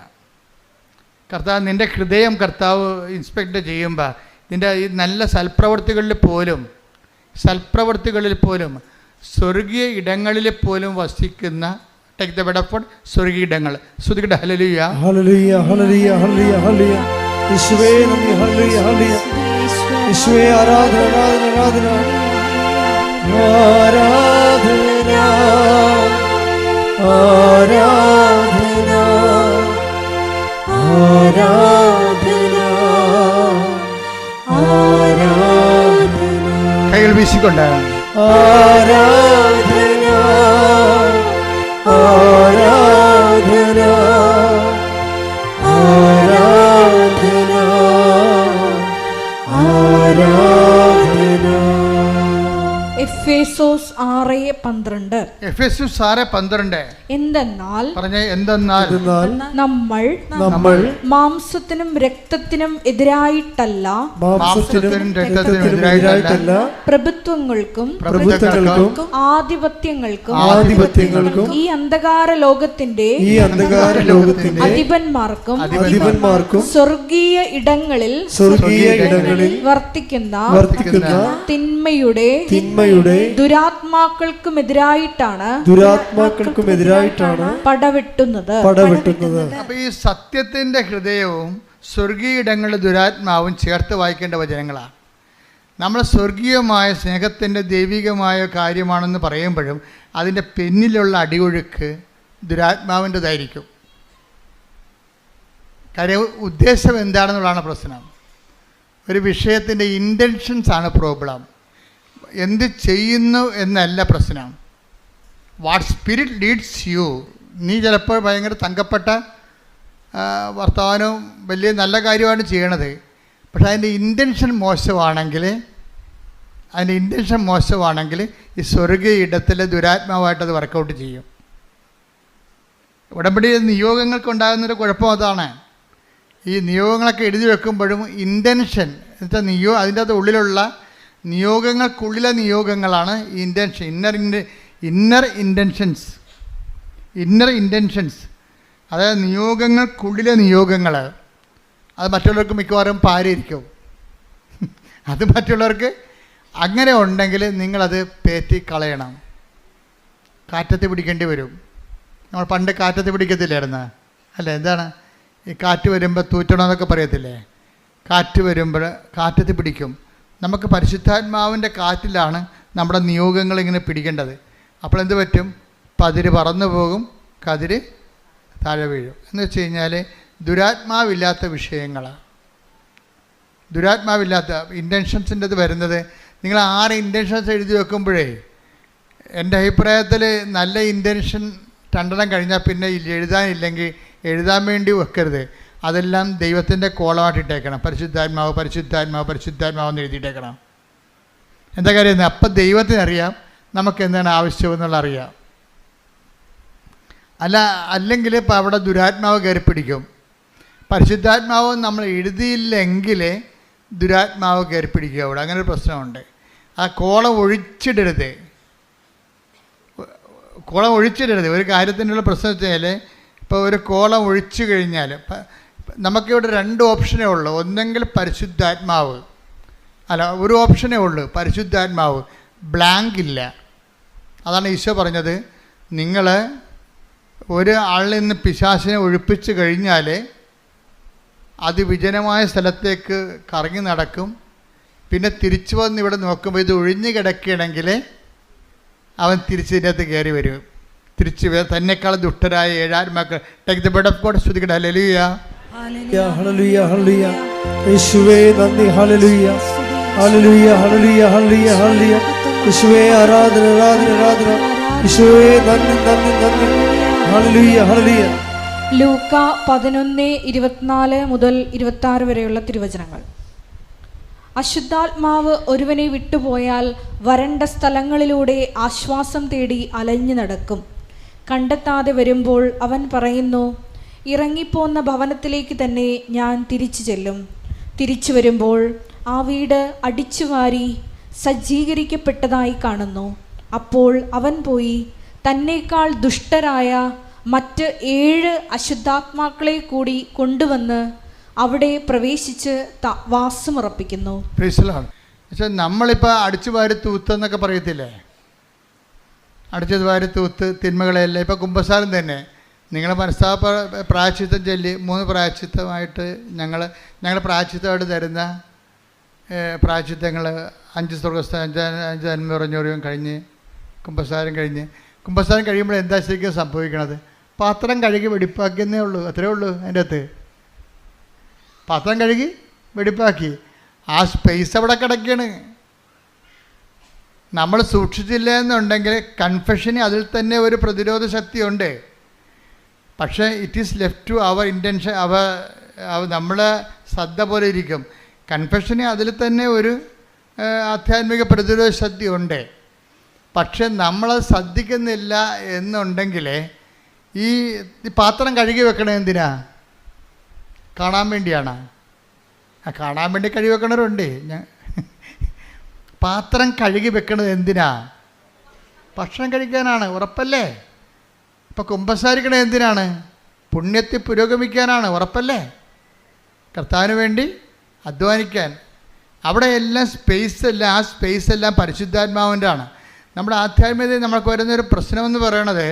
കർത്താവ് നിൻ്റെ ഹൃദയം കർത്താവ് ഇൻസ്പെക്ട് ചെയ്യുമ്പോൾ നിൻ്റെ ഈ നല്ല സൽപ്രവൃത്തികളിൽ പോലും സ്വർഗീയ ഇടങ്ങളിൽ പോലും വസിക്കുന്ന take the bread of God സ്വർഗീയ ഇടങ്ങൾ. ശ്രുതികട്ടെ ഹല്ലേലൂയ ഹല്ലേലൂയ ഹല്ലേലൂയ ഹല്ലേലൂയ ഹല്ലേലൂയ. യേശുവേ നന്ദി. ഹല്ലേലൂയ ഹല്ലേലൂയ. യേശുവേ ആരാധന ആരാധന ആരാധന ആരാധന ആരാധന ആരാധന. കൈകൾ വീശിക്കൊണ്ട് ആരാധന ആരാധന ആരാധന ആരാധന. എഫേസോസ് 6:12. എന്തെന്നാൽ നമ്മൾ മാംസത്തിനും രക്തത്തിനും എതിരായിട്ടല്ല പ്രഭുത്വങ്ങൾക്കും ആധിപത്യങ്ങൾക്കും ഈ അന്ധകാര ലോകത്തിന്റെ അധിപന്മാർക്കും സ്വർഗീയ ഇടങ്ങളിൽ വർത്തിക്കുന്ന തിന്മയുടെ ദുരാത്മാക്കൾക്കുമെതിരായിട്ടാണ് പടവെട്ടുന്നത്. അപ്പൊ ഈ സത്യത്തിന്റെ ഹൃദയവും സ്വർഗീയ ഇടങ്ങളുടെ ദുരാത്മാവും ചേർത്ത് വായിക്കേണ്ട വചനങ്ങളാണ്. നമ്മൾ സ്വർഗീയമായ സ്നേഹത്തിൻ്റെ ദൈവികമായ കാര്യമാണെന്ന് പറയുമ്പോഴും അതിൻ്റെ പിന്നിലുള്ള അടിയൊഴുക്ക് ദുരാത്മാവിൻ്റെതായിരിക്കും. കാര്യം ഉദ്ദേശം എന്താണെന്നുള്ളതാണ് പ്രശ്നം. ഒരു വിഷയത്തിൻ്റെ ഇൻറ്റൻഷൻസാണ് പ്രോബ്ലം. എന്ത് ചെയ്യുന്നു എന്നല്ല പ്രശ്നം. What spirit Leeds U. നീ ചിലപ്പോൾ ഭയങ്കര തങ്കപ്പെട്ട വർത്തമാനവും വലിയ നല്ല കാര്യമാണ് ചെയ്യണത്. പക്ഷെ അതിൻ്റെ ഇൻറ്റൻഷൻ മോശമാണെങ്കിൽ ഈ സ്വർഗീയ ഇടത്തിലെ ദുരാത്മാവായിട്ടത് വർക്കൗട്ട് ചെയ്യും. ഉടമ്പടി നിയോഗങ്ങൾക്കുണ്ടാകുന്നൊരു കുഴപ്പം അതാണ്. ഈ നിയോഗങ്ങളൊക്കെ എഴുതി വെക്കുമ്പോഴും ഇൻറ്റൻഷൻ എന്നുവെച്ചാൽ അതിൻ്റെ അത് ഉള്ളിലുള്ള നിയോഗങ്ങൾക്കുള്ളിലെ നിയോഗങ്ങളാണ് ഇൻറ്റൻഷൻ. ഇന്നർ ഇൻറ്റൻഷൻസ് അതായത് നിയോഗങ്ങൾക്കുള്ളിലെ നിയോഗങ്ങൾ. അത് മറ്റുള്ളവർക്ക് മിക്കവാറും പാരയിരിക്കും. അത് മറ്റുള്ളവർക്ക് അങ്ങനെ ഉണ്ടെങ്കിൽ നിങ്ങളത് പേറ്റി കളയണം. കാറ്റത്ത് പിടിക്കേണ്ടി വരും. നമ്മൾ പണ്ട് കാറ്റത്ത് പിടിക്കത്തില്ലായിരുന്നു അല്ലേ? എന്താണ് ഈ കാറ്റ് വരുമ്പോൾ തൂറ്റണമെന്നൊക്കെ പറയത്തില്ലേ? കാറ്റ് വരുമ്പോൾ കാറ്റത്ത് പിടിക്കും. നമുക്ക് പരിശുദ്ധാത്മാവിൻ്റെ കാറ്റിലാണ് നമ്മുടെ നിയോഗങ്ങളിങ്ങനെ പിടിക്കേണ്ടത്. അപ്പോൾ എന്ത് പറ്റും? പതിര് പറന്നു പോകും, കതിര് താഴെ വീഴും. എന്ന് വെച്ച് കഴിഞ്ഞാൽ ദുരാത്മാവില്ലാത്ത വിഷയങ്ങളാണ്. ദുരാത്മാവില്ലാത്ത ഇൻറ്റൻഷൻസിൻ്റെ ഇത് വരുന്നത്, നിങ്ങൾ 6 ഇൻറ്റൻഷൻസ് എഴുതി വെക്കുമ്പോഴേ, എൻ്റെ അഭിപ്രായത്തിൽ നല്ല ഇൻറ്റൻഷൻ 2 കഴിഞ്ഞാൽ പിന്നെ എഴുതാനില്ലെങ്കിൽ എഴുതാൻ വേണ്ടി വെക്കരുത്. അതെല്ലാം ദൈവത്തിൻ്റെ കോളമായിട്ട് ഇട്ടേക്കണം. പരിശുദ്ധാത്മാവ് പരിശുദ്ധാത്മാവ് പരിശുദ്ധാത്മാവ് എന്ന് എഴുതിയിട്ടേക്കണം. എന്താ കാര്യം? അപ്പം ദൈവത്തിനറിയാം നമുക്ക് എന്താണ് ആവശ്യമെന്നുള്ള അറിയാം. അല്ലെങ്കിൽ ഇപ്പം അവിടെ ദുരാത്മാവ് കയറി പിടിക്കും. പരിശുദ്ധാത്മാവ് നമ്മൾ എഴുതിയില്ലെങ്കിൽ ദുരാത്മാവ് കയറി പിടിക്കുക അവിടെ. അങ്ങനെ ഒരു പ്രശ്നമുണ്ട്. ആ കോളം ഒഴിച്ചിടരുത്. ഒരു കാര്യത്തിനുള്ള പ്രശ്നം വെച്ചാൽ, ഇപ്പോൾ ഒരു കോളം ഒഴിച്ചു കഴിഞ്ഞാൽ നമുക്കിവിടെ 2 ഓപ്ഷനേ ഉള്ളൂ. ഒന്നെങ്കിൽ പരിശുദ്ധാത്മാവ്, ഒരു ഓപ്ഷനേ ഉള്ളൂ, പരിശുദ്ധാത്മാവ്. ബ്ലാങ്ക് ഇല്ല. അതാണ് ഈശോ പറഞ്ഞത്, നിങ്ങൾ ഒരു ആളിൽ നിന്ന് പിശാചിനെ ഒഴിപ്പിച്ച് കഴിഞ്ഞാൽ അത് വിജനമായ സ്ഥലത്തേക്ക് കറങ്ങി നടക്കും. പിന്നെ തിരിച്ചു വന്ന് ഇവിടെ നോക്കുമ്പോൾ ഇത് ഒഴിഞ്ഞു കിടക്കുകയാണെങ്കിൽ അവൻ തിരിച്ചതിനകത്ത് കയറി വരും. തിരിച്ച് തന്നെക്കാൾ ദുഷ്ടരായ 7 ആത്മാക്കൾ. Take the bread of God. സ്തുതിക്കട്ടെ. ഹല്ലേലൂയ, ഹല്ലേലൂയ, ഹല്ലേലൂയ. യേശുവേ നന്ദി. ഹല്ലേലൂയ, ഹല്ലേലൂയ, ഹല്ലേലൂയ, ഹല്ലേലൂയ, ഹല്ലേലൂയ. യേശുവേ ആരാധന, ആരാധന, ആരാധന. യേശുവേ നന്ദി, നന്ദി, നന്ദി. ഹല്ലേലൂയ, ഹല്ലേലൂയ. ലൂക്ക 11:24 മുതൽ 26 വരെയുള്ള തിരുവചനങ്ങൾ. അശുദ്ധാത്മാവ് ഒരുവനെ വിട്ടുപോയാൽ വരണ്ട സ്ഥലങ്ങളിലൂടെ ആശ്വാസം തേടി അലഞ്ഞു നടക്കും. കണ്ടെത്താതെ വരുമ്പോൾ അവൻ പറയുന്നു, ഇറങ്ങിപ്പോന്ന ഭവനത്തിലേക്ക് തന്നെ ഞാൻ തിരിച്ചു ചെല്ലും. തിരിച്ചു വരുമ്പോൾ ആ വീട് അടിച്ചുവാരി സജ്ജീകരിക്കപ്പെട്ടതായി കാണുന്നു. അപ്പോൾ അവൻ പോയി തന്നേക്കാൾ ദുഷ്ടരായ മറ്റ് 7 അശുദ്ധാത്മാക്കളെ കൂടി കൊണ്ടുവന്ന് അവിടെ പ്രവേശിച്ച് വാസമുറപ്പിക്കുന്നു. പക്ഷെ നമ്മളിപ്പോൾ അടിച്ചു വാരി തൂത്തെന്നൊക്കെ പറയത്തില്ലേ? അടിച്ചത് വാരി തൂത്ത് തിന്മകളെല്ലാം. ഇപ്പോൾ കുമ്പസാരം തന്നെ നിങ്ങൾ മനസ്താപ പ്രായശ്ചിത്തം ചൊല്ലി 3 പ്രായശ്ചിത്തമായിട്ട് ഞങ്ങൾ പ്രായശ്ചിത്തമായിട്ട് തരുന്ന പ്രായശ്ചിത്തങ്ങൾ 5 സ്വർഗ്ഗസ്ഥ 5 നന്മ പറഞ്ഞോറിയും കഴിഞ്ഞ് കുമ്പസാരം കഴിയുമ്പോൾ എന്താ ശരിക്കും സംഭവിക്കണത്? പാത്രം കഴുകി വെടിപ്പാക്കിയെന്നേ ഉള്ളൂ. അത്രേ ഉള്ളൂ. അതിൻ്റെ അകത്ത് പാത്രം കഴുകി വെടിപ്പാക്കി. ആ സ്പേസ് അവിടെ കിടക്കുകയാണ്. നമ്മൾ സൂക്ഷിച്ചില്ല എന്നുണ്ടെങ്കിൽ കൺഫെഷന് അതിൽ തന്നെ ഒരു പ്രതിരോധ ശക്തിയുണ്ട്. പക്ഷേ ഇറ്റ് ഈസ് ലെഫ്റ്റ് ടു അവർ ഇൻറ്റൻഷൻ. നമ്മളെ ശ്രദ്ധ പോലെ ഇരിക്കും. കൺഫെഷന് അതിൽ തന്നെ ഒരു ആധ്യാത്മിക പ്രതിരോധ ശക്തി ഉണ്ട്. പക്ഷെ നമ്മളത് ശ്രദ്ധിക്കുന്നില്ല എന്നുണ്ടെങ്കിൽ ഈ പാത്രം കഴുകി വെക്കണത് എന്തിനാ? കാണാൻ വേണ്ടിയാണ്. കാണാൻ വേണ്ടി കഴുകി വെക്കണവരുണ്ട്. പാത്രം കഴുകി വെക്കണത് എന്തിനാ? ഭക്ഷണം കഴിക്കാനാണ്, ഉറപ്പല്ലേ? ഇപ്പം കുമ്പസാരിക്കണത് എന്തിനാണ്? പുണ്യത്തിൽ പുരോഗമിക്കാനാണ്, ഉറപ്പല്ലേ? കർത്താവിന് വേണ്ടി അധ്വാനിക്കാൻ. അവിടെ എല്ലാം ആ സ്പേസ് എല്ലാം പരിശുദ്ധാത്മാവിൻ്റെ ആണ്. നമ്മുടെ ആധ്യാത്മികതയിൽ നമുക്ക് വരുന്നൊരു പ്രശ്നമെന്ന് പറയണത്,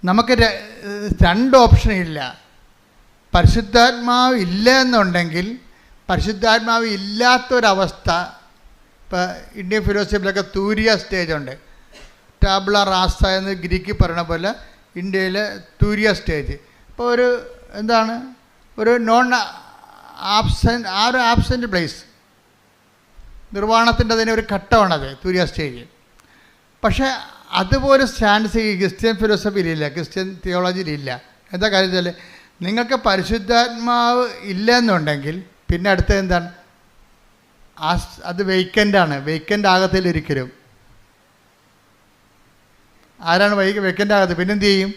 നമുക്ക് 2 ഓപ്ഷനില്ല. പരിശുദ്ധാത്മാവ് ഇല്ല എന്നുണ്ടെങ്കിൽ, പരിശുദ്ധാത്മാവ് ഇല്ലാത്തൊരവസ്ഥ. ഇപ്പോൾ ഇന്ത്യൻ ഫിലോസഫിയിലൊക്കെ തൂരിയ സ്റ്റേജുണ്ട്. ടാബ്ല റാസ എന്ന് ഗ്രീക്ക് പറയണ പോലെ ഇന്ത്യയിലെ തൂരിയ സ്റ്റേജ്. ഇപ്പോൾ ഒരു നോൺ ആബ്സെൻറ്റ്, ഒരു ആബ്സെൻറ്റ് പ്ലേസ്, നിർവ്വാണത്തിൻ്റെ തന്നെ ഒരു ഘട്ടമാണത് തൂരിയ സ്റ്റേജ്. പക്ഷേ അതുപോലെ സ്റ്റാൻഡ്സ് ഈ ക്രിസ്ത്യൻ ഫിലോസഫിയിലില്ല, ക്രിസ്ത്യൻ തിയോളജിയിലില്ല. എന്താ കാര്യം വെച്ചാൽ, നിങ്ങൾക്ക് പരിശുദ്ധാത്മാവ് ഇല്ല എന്നുണ്ടെങ്കിൽ പിന്നെ അടുത്തത് എന്താണ്? അത് വെയ്ക്കൻ്റാണ്. വെയ്ക്കൻ്റ് ആകത്തില്ലൊരിക്കലും. ആരാണ് വെയ്ക്കൻ്റ് ആകത്ത്? പിന്നെന്ത് ചെയ്യും?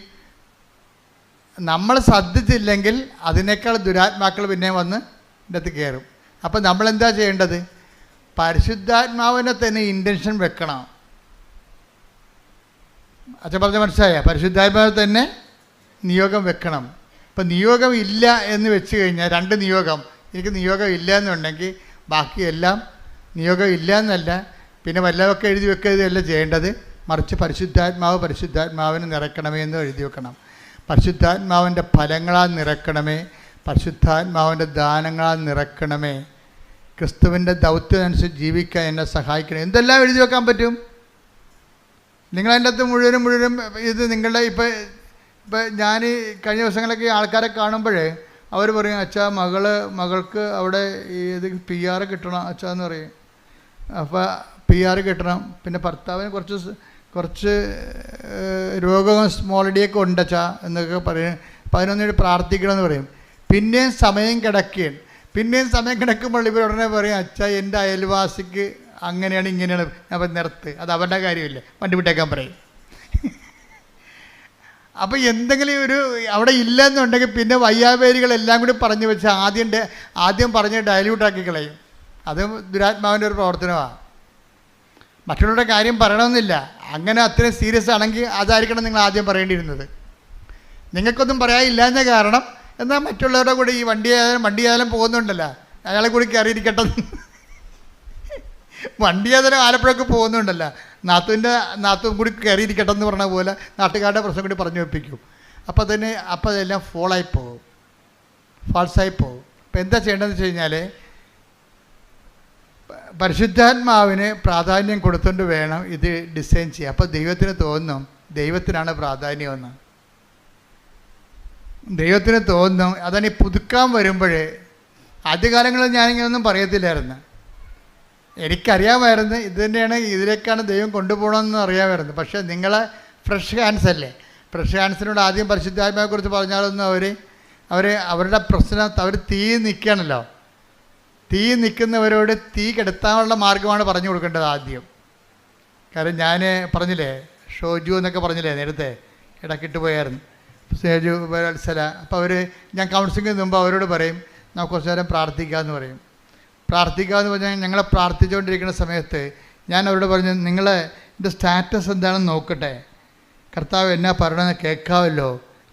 നമ്മൾ ശ്രദ്ധിച്ചില്ലെങ്കിൽ അതിനേക്കാൾ ദുരാത്മാക്കൾ പിന്നെ വന്ന് ഇതിൻ്റെ അകത്ത് കയറും. അപ്പം നമ്മളെന്താ ചെയ്യേണ്ടത്? പരിശുദ്ധാത്മാവിനെ തന്നെ ഇൻറ്റൻഷൻ വെക്കണം. അച്ഛൻ പറഞ്ഞ മനസ്സിലായ? പരിശുദ്ധാത്മാവിനെ തന്നെ നിയോഗം വെക്കണം. ഇപ്പം നിയോഗം ഇല്ല എന്ന് വെച്ച് കഴിഞ്ഞാൽ, 2 നിയോഗം, എനിക്ക് നിയോഗം ഇല്ല എന്നുണ്ടെങ്കിൽ ബാക്കിയെല്ലാം നിയോഗം ഇല്ല എന്നല്ല, പിന്നെ വല്ലതൊക്കെ എഴുതി വെക്കുകയല്ല ചെയ്യേണ്ടത്. മറിച്ച് പരിശുദ്ധാത്മാവിനെ നിറയ്ക്കണമേ എന്ന് എഴുതി വെക്കണം. പരിശുദ്ധാത്മാവിൻ്റെ ഫലങ്ങളാൽ നിറയ്ക്കണമേ, പരിശുദ്ധാത്മാവിൻ്റെ ദാനങ്ങളാൽ നിറയ്ക്കണമേ, ക്രിസ്തുവിൻ്റെ ദൗത്യമനുസരിച്ച് ജീവിക്കാൻ എന്നെ സഹായിക്കണം. എന്തെല്ലാം എഴുതി വെക്കാൻ പറ്റും? നിങ്ങളതിൻ്റെ അകത്ത് മുഴുവനും ഇത് നിങ്ങളുടെ ഇപ്പം ഞാൻ കഴിഞ്ഞ ദിവസങ്ങളൊക്കെ ആൾക്കാരെ കാണുമ്പോൾ അവർ പറയും, അച്ഛാ മകൾക്ക് അവിടെ ഇത് PR കിട്ടണം അച്ഛാ എന്ന് പറയും. അപ്പോൾ PR കിട്ടണം, പിന്നെ ഭർത്താവിന് കുറച്ച് രോഗവും സ്മോളിഡിയൊക്കെ ഉണ്ടച്ചാ എന്നൊക്കെ പറയും. അപ്പോൾ അതിനൊന്നും പ്രാർത്ഥിക്കണമെന്ന് പറയും. പിന്നെയും സമയം കിടക്കുമ്പോൾ ഇവർ ഉടനെ പറയും, അച്ഛാ എൻ്റെ അയൽവാസിക്ക് അങ്ങനെയാണ് ഇങ്ങനെയാണ്. അപ്പം നിർത്ത്, അത് അവരുടെ കാര്യമില്ല, വണ്ടി വിട്ടേക്കാൻ പറയും. അപ്പോൾ എന്തെങ്കിലും അവിടെ ഇല്ലെന്നുണ്ടെങ്കിൽ പിന്നെ വയ്യാവേരികളെല്ലാം കൂടി പറഞ്ഞു വെച്ച് ആദ്യം പറഞ്ഞ് ഡയല്യൂട്ടാക്കി കളയും. അത് ദുരാത്മാവിൻ്റെ ഒരു പ്രവർത്തനമാണ്. മറ്റുള്ളവരുടെ കാര്യം പറയണമെന്നില്ല. അങ്ങനെ അത്രയും സീരിയസ് ആണെങ്കിൽ അതായിരിക്കണം നിങ്ങൾ ആദ്യം പറയേണ്ടിയിരുന്നത്. നിങ്ങൾക്കൊന്നും പറയാനില്ലാഞ്ഞ കാരണം എന്നാൽ മറ്റുള്ളവരുടെ കൂടെ ഈ വണ്ടിയായാലും പോകുന്നുണ്ടല്ലോ, അയാളെ കൂടി കയറിയിരിക്കട്ടെ. വണ്ടിയായാലും ആലപ്പുഴയ്ക്ക് പോകുന്നുണ്ടല്ലോ, നാത്തും കൂടി കയറിയിരിക്കട്ടെ എന്ന് പറഞ്ഞ പോലെ നാട്ടുകാരുടെ പ്രശ്നം കൂടി പറഞ്ഞു വെപ്പിക്കും. അപ്പോൾ അതെല്ലാം ഫാൾസായി പോകും. അപ്പോൾ എന്താ ചെയ്യേണ്ടതെന്ന് വെച്ച് കഴിഞ്ഞാൽ, പരിശുദ്ധാത്മാവിന് പ്രാധാന്യം കൊടുത്തുകൊണ്ട് വേണം ഇത് ഡിസൈൻ ചെയ്യുക. അപ്പോൾ ദൈവത്തിന് തോന്നും ദൈവത്തിനാണ് പ്രാധാന്യമെന്ന്. ദൈവത്തിന് തോന്നും. അതാണ് ഈ പുതുക്കാൻ വരുമ്പോഴേ, ആദ്യകാലങ്ങളിൽ ഞാനിങ്ങനെയൊന്നും പറയത്തില്ലായിരുന്നു. എനിക്കറിയാമായിരുന്നു ഇത് തന്നെയാണ്, ഇതിലേക്കാണ് ദൈവം കൊണ്ടുപോകണമെന്ന് അറിയാമായിരുന്നു. പക്ഷേ നിങ്ങളെ ഫ്രഷ് ഹാൻഡ്സ് അല്ലേ, ഫ്രഷ് ഹാൻഡ്സിനോട് ആദ്യം പരിശുദ്ധാത്മാവിനെക്കുറിച്ച് പറഞ്ഞാലൊന്നും അവരുടെ പ്രശ്നം, അവർ തീ നിൽക്കുകയാണല്ലോ, തീ നിൽക്കുന്നവരോട് തീ കെടുത്താനുള്ള മാർഗ്ഗമാണ് പറഞ്ഞു കൊടുക്കേണ്ടത് ആദ്യം. കാരണം ഞാൻ പറഞ്ഞില്ലേ, ഷോജു എന്നൊക്കെ പറഞ്ഞില്ലേ നേരത്തെ, ഇടക്കിട്ട് പോയായിരുന്നു സേജു വത്സല. അപ്പോൾ ഞാൻ കൗൺസിലിങ്ങിന് മുമ്പ് അവരോട് പറയും, നമുക്ക് കുറച്ച് നേരം പ്രാർത്ഥിക്കാമെന്ന് പറയും. പ്രാർത്ഥിക്കാമെന്ന് പറഞ്ഞാൽ ഞങ്ങളെ പ്രാർത്ഥിച്ചുകൊണ്ടിരിക്കുന്ന സമയത്ത് ഞാൻ അവരോട് പറഞ്ഞു, നിങ്ങളുടെ സ്റ്റാറ്റസ് എന്താണെന്ന് നോക്കട്ടെ, കർത്താവ് എന്നാ പറയണമെന്ന് കേൾക്കാമല്ലോ,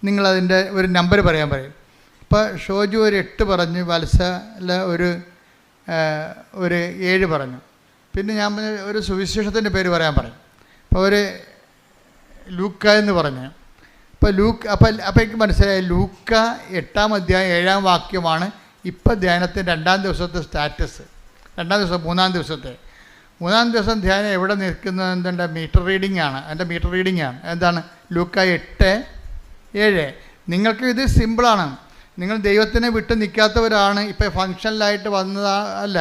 നിങ്ങളതിൻ്റെ ഒരു നമ്പർ പറയാൻ പറയും. ഇപ്പോൾ ഷോജു ഒരു 8 പറഞ്ഞു, വത്സല ഒരു 7 പറഞ്ഞു. പിന്നെ ഞാൻ ഒരു സുവിശേഷത്തിൻ്റെ പേര് പറയാൻ പറയും. അപ്പോൾ ലൂക്ക എന്ന് പറഞ്ഞു. അപ്പോൾ എനിക്ക് മനസ്സിലായി, ലൂക്ക 8-ാം അധ്യായം 7-ാം വാക്യമാണ് ഇപ്പം ധ്യാനത്തിൻ്റെ 2-ാം ദിവസത്തെ സ്റ്റാറ്റസ്. 2-ാം ദിവസം 3-ാം ദിവസത്തെ 3-ാം ദിവസം ധ്യാനം എവിടെ നിൽക്കുന്നത് എന്തുണ്ട്, മീറ്റർ റീഡിംഗ് ആണ്. എൻ്റെ മീറ്റർ റീഡിംഗ് ആണ്. എന്താണ്? ലൂക്ക 8:7. നിങ്ങൾക്ക് ഇത് സിമ്പിളാണ്. നിങ്ങൾ ദൈവത്തിനെ വിട്ട് നിൽക്കാത്തവരാണ്, ഇപ്പം ഫങ്ഷനിലായിട്ട് വന്നതല്ല,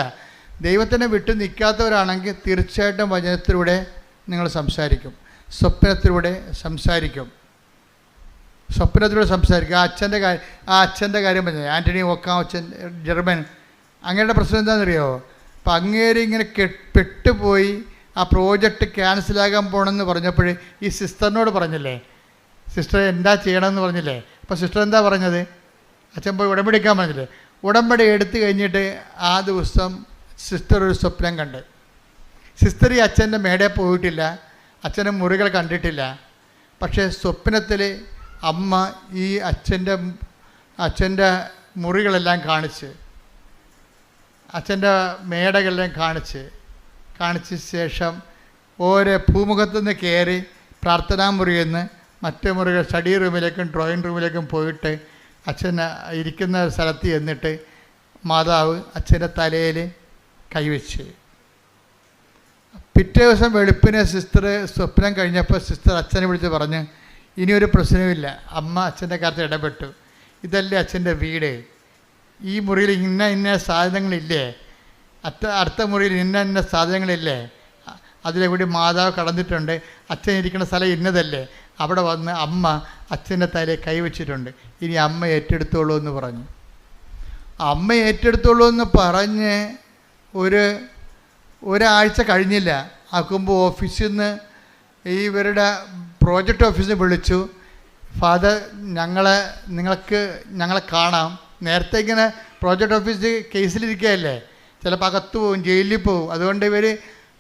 ദൈവത്തിനെ വിട്ട് നിൽക്കാത്തവരാണെങ്കിൽ തീർച്ചയായിട്ടും വചനത്തിലൂടെ നിങ്ങൾ സംസാരിക്കും, സ്വപ്നത്തിലൂടെ സംസാരിക്കും. ആ അച്ഛൻ്റെ കാര്യം പറഞ്ഞു, ആൻ്റണി ഒക്കാമച്ചൻ, ജർമ്മൻ. അങ്ങയുടെ പ്രശ്നം എന്താണെന്നറിയോ? അപ്പം അങ്ങേര് ഇങ്ങനെ പെട്ടുപോയി ആ പ്രോജക്റ്റ് ക്യാൻസലാകാൻ പോകണമെന്ന് പറഞ്ഞപ്പോൾ ഈ സിസ്റ്ററിനോട് പറഞ്ഞില്ലേ, സിസ്റ്റർ എന്താ ചെയ്യണമെന്ന് പറഞ്ഞില്ലേ? അപ്പോൾ സിസ്റ്റർ എന്താ പറഞ്ഞത്? അച്ഛൻ പോയി ഉടമ്പടി എടുക്കാൻ പറഞ്ഞില്ലേ? ഉടമ്പടി എടുത്തു കഴിഞ്ഞിട്ട് ആ ദിവസം സിസ്റ്റർ ഒരു സ്വപ്നം കണ്ട്. സിസ്റ്റർ ഈ അച്ഛൻ്റെ മേടെ പോയിട്ടില്ല, അച്ഛൻ്റെ മുറികൾ കണ്ടിട്ടില്ല. പക്ഷേ സ്വപ്നത്തിൽ അമ്മ ഈ അച്ഛൻ്റെ മുറികളെല്ലാം കാണിച്ച്, അച്ഛൻ്റെ മേടകളെല്ലാം കാണിച്ച ശേഷം ഓരോ ഭൂമുഖത്തുനിന്ന് കയറി പ്രാർത്ഥനാ മുറിയിൽ നിന്ന് മറ്റു മുറികൾ സ്റ്റഡി റൂമിലേക്കും ഡ്രോയിങ് റൂമിലേക്കും പോയിട്ട് അച്ഛൻ ഇരിക്കുന്ന സ്ഥലത്ത് ചെന്നിട്ട് മാതാവ് അച്ഛൻ്റെ തലയിൽ കൈവച്ച്. പിറ്റേ ദിവസം വെളുപ്പിന് സിസ്റ്റർ സ്വപ്നം കഴിഞ്ഞപ്പോൾ സിസ്റ്റർ അച്ഛനെ വിളിച്ച് പറഞ്ഞ്, ഇനിയൊരു പ്രശ്നവുമില്ല, അമ്മ അച്ഛൻ്റെ കാര്യത്തിൽ ഇടപെട്ടു, ഇതല്ലേ അച്ഛൻ്റെ വീട്, ഈ മുറിയിൽ ഇന്ന സാധനങ്ങളില്ലേ, അടുത്ത മുറിയിൽ ഇന്ന സാധനങ്ങളില്ലേ, അതിലെവിടെ മാതാവ് കടന്നിട്ടുണ്ട്, അച്ഛൻ ഇരിക്കുന്ന സ്ഥലം ഇന്നതല്ലേ, അവിടെ വന്ന് അമ്മ അച്ഛൻ്റെ തലയിൽ കൈവച്ചിട്ടുണ്ട്, ഇനി അമ്മ ഏറ്റെടുത്തോളൂ എന്ന് പറഞ്ഞു. അമ്മ ഏറ്റെടുത്തോളൂ എന്ന് പറഞ്ഞ് ഒരാഴ്ച കഴിഞ്ഞില്ല. ആക്കുമ്പോൾ ഓഫീസിൽ നിന്ന് ഇവരുടെ പ്രോജക്റ്റ് ഓഫീസിൽ നിന്ന് വിളിച്ചു, ഫാദർ ഞങ്ങളെ കാണാം. നേരത്തെ ഇങ്ങനെ പ്രോജക്റ്റ് ഓഫീസ് കേസിലിരിക്കുകയല്ലേ, ചിലപ്പോൾ അകത്ത് പോവും, ജയിലിൽ പോവും. അതുകൊണ്ട് ഇവർ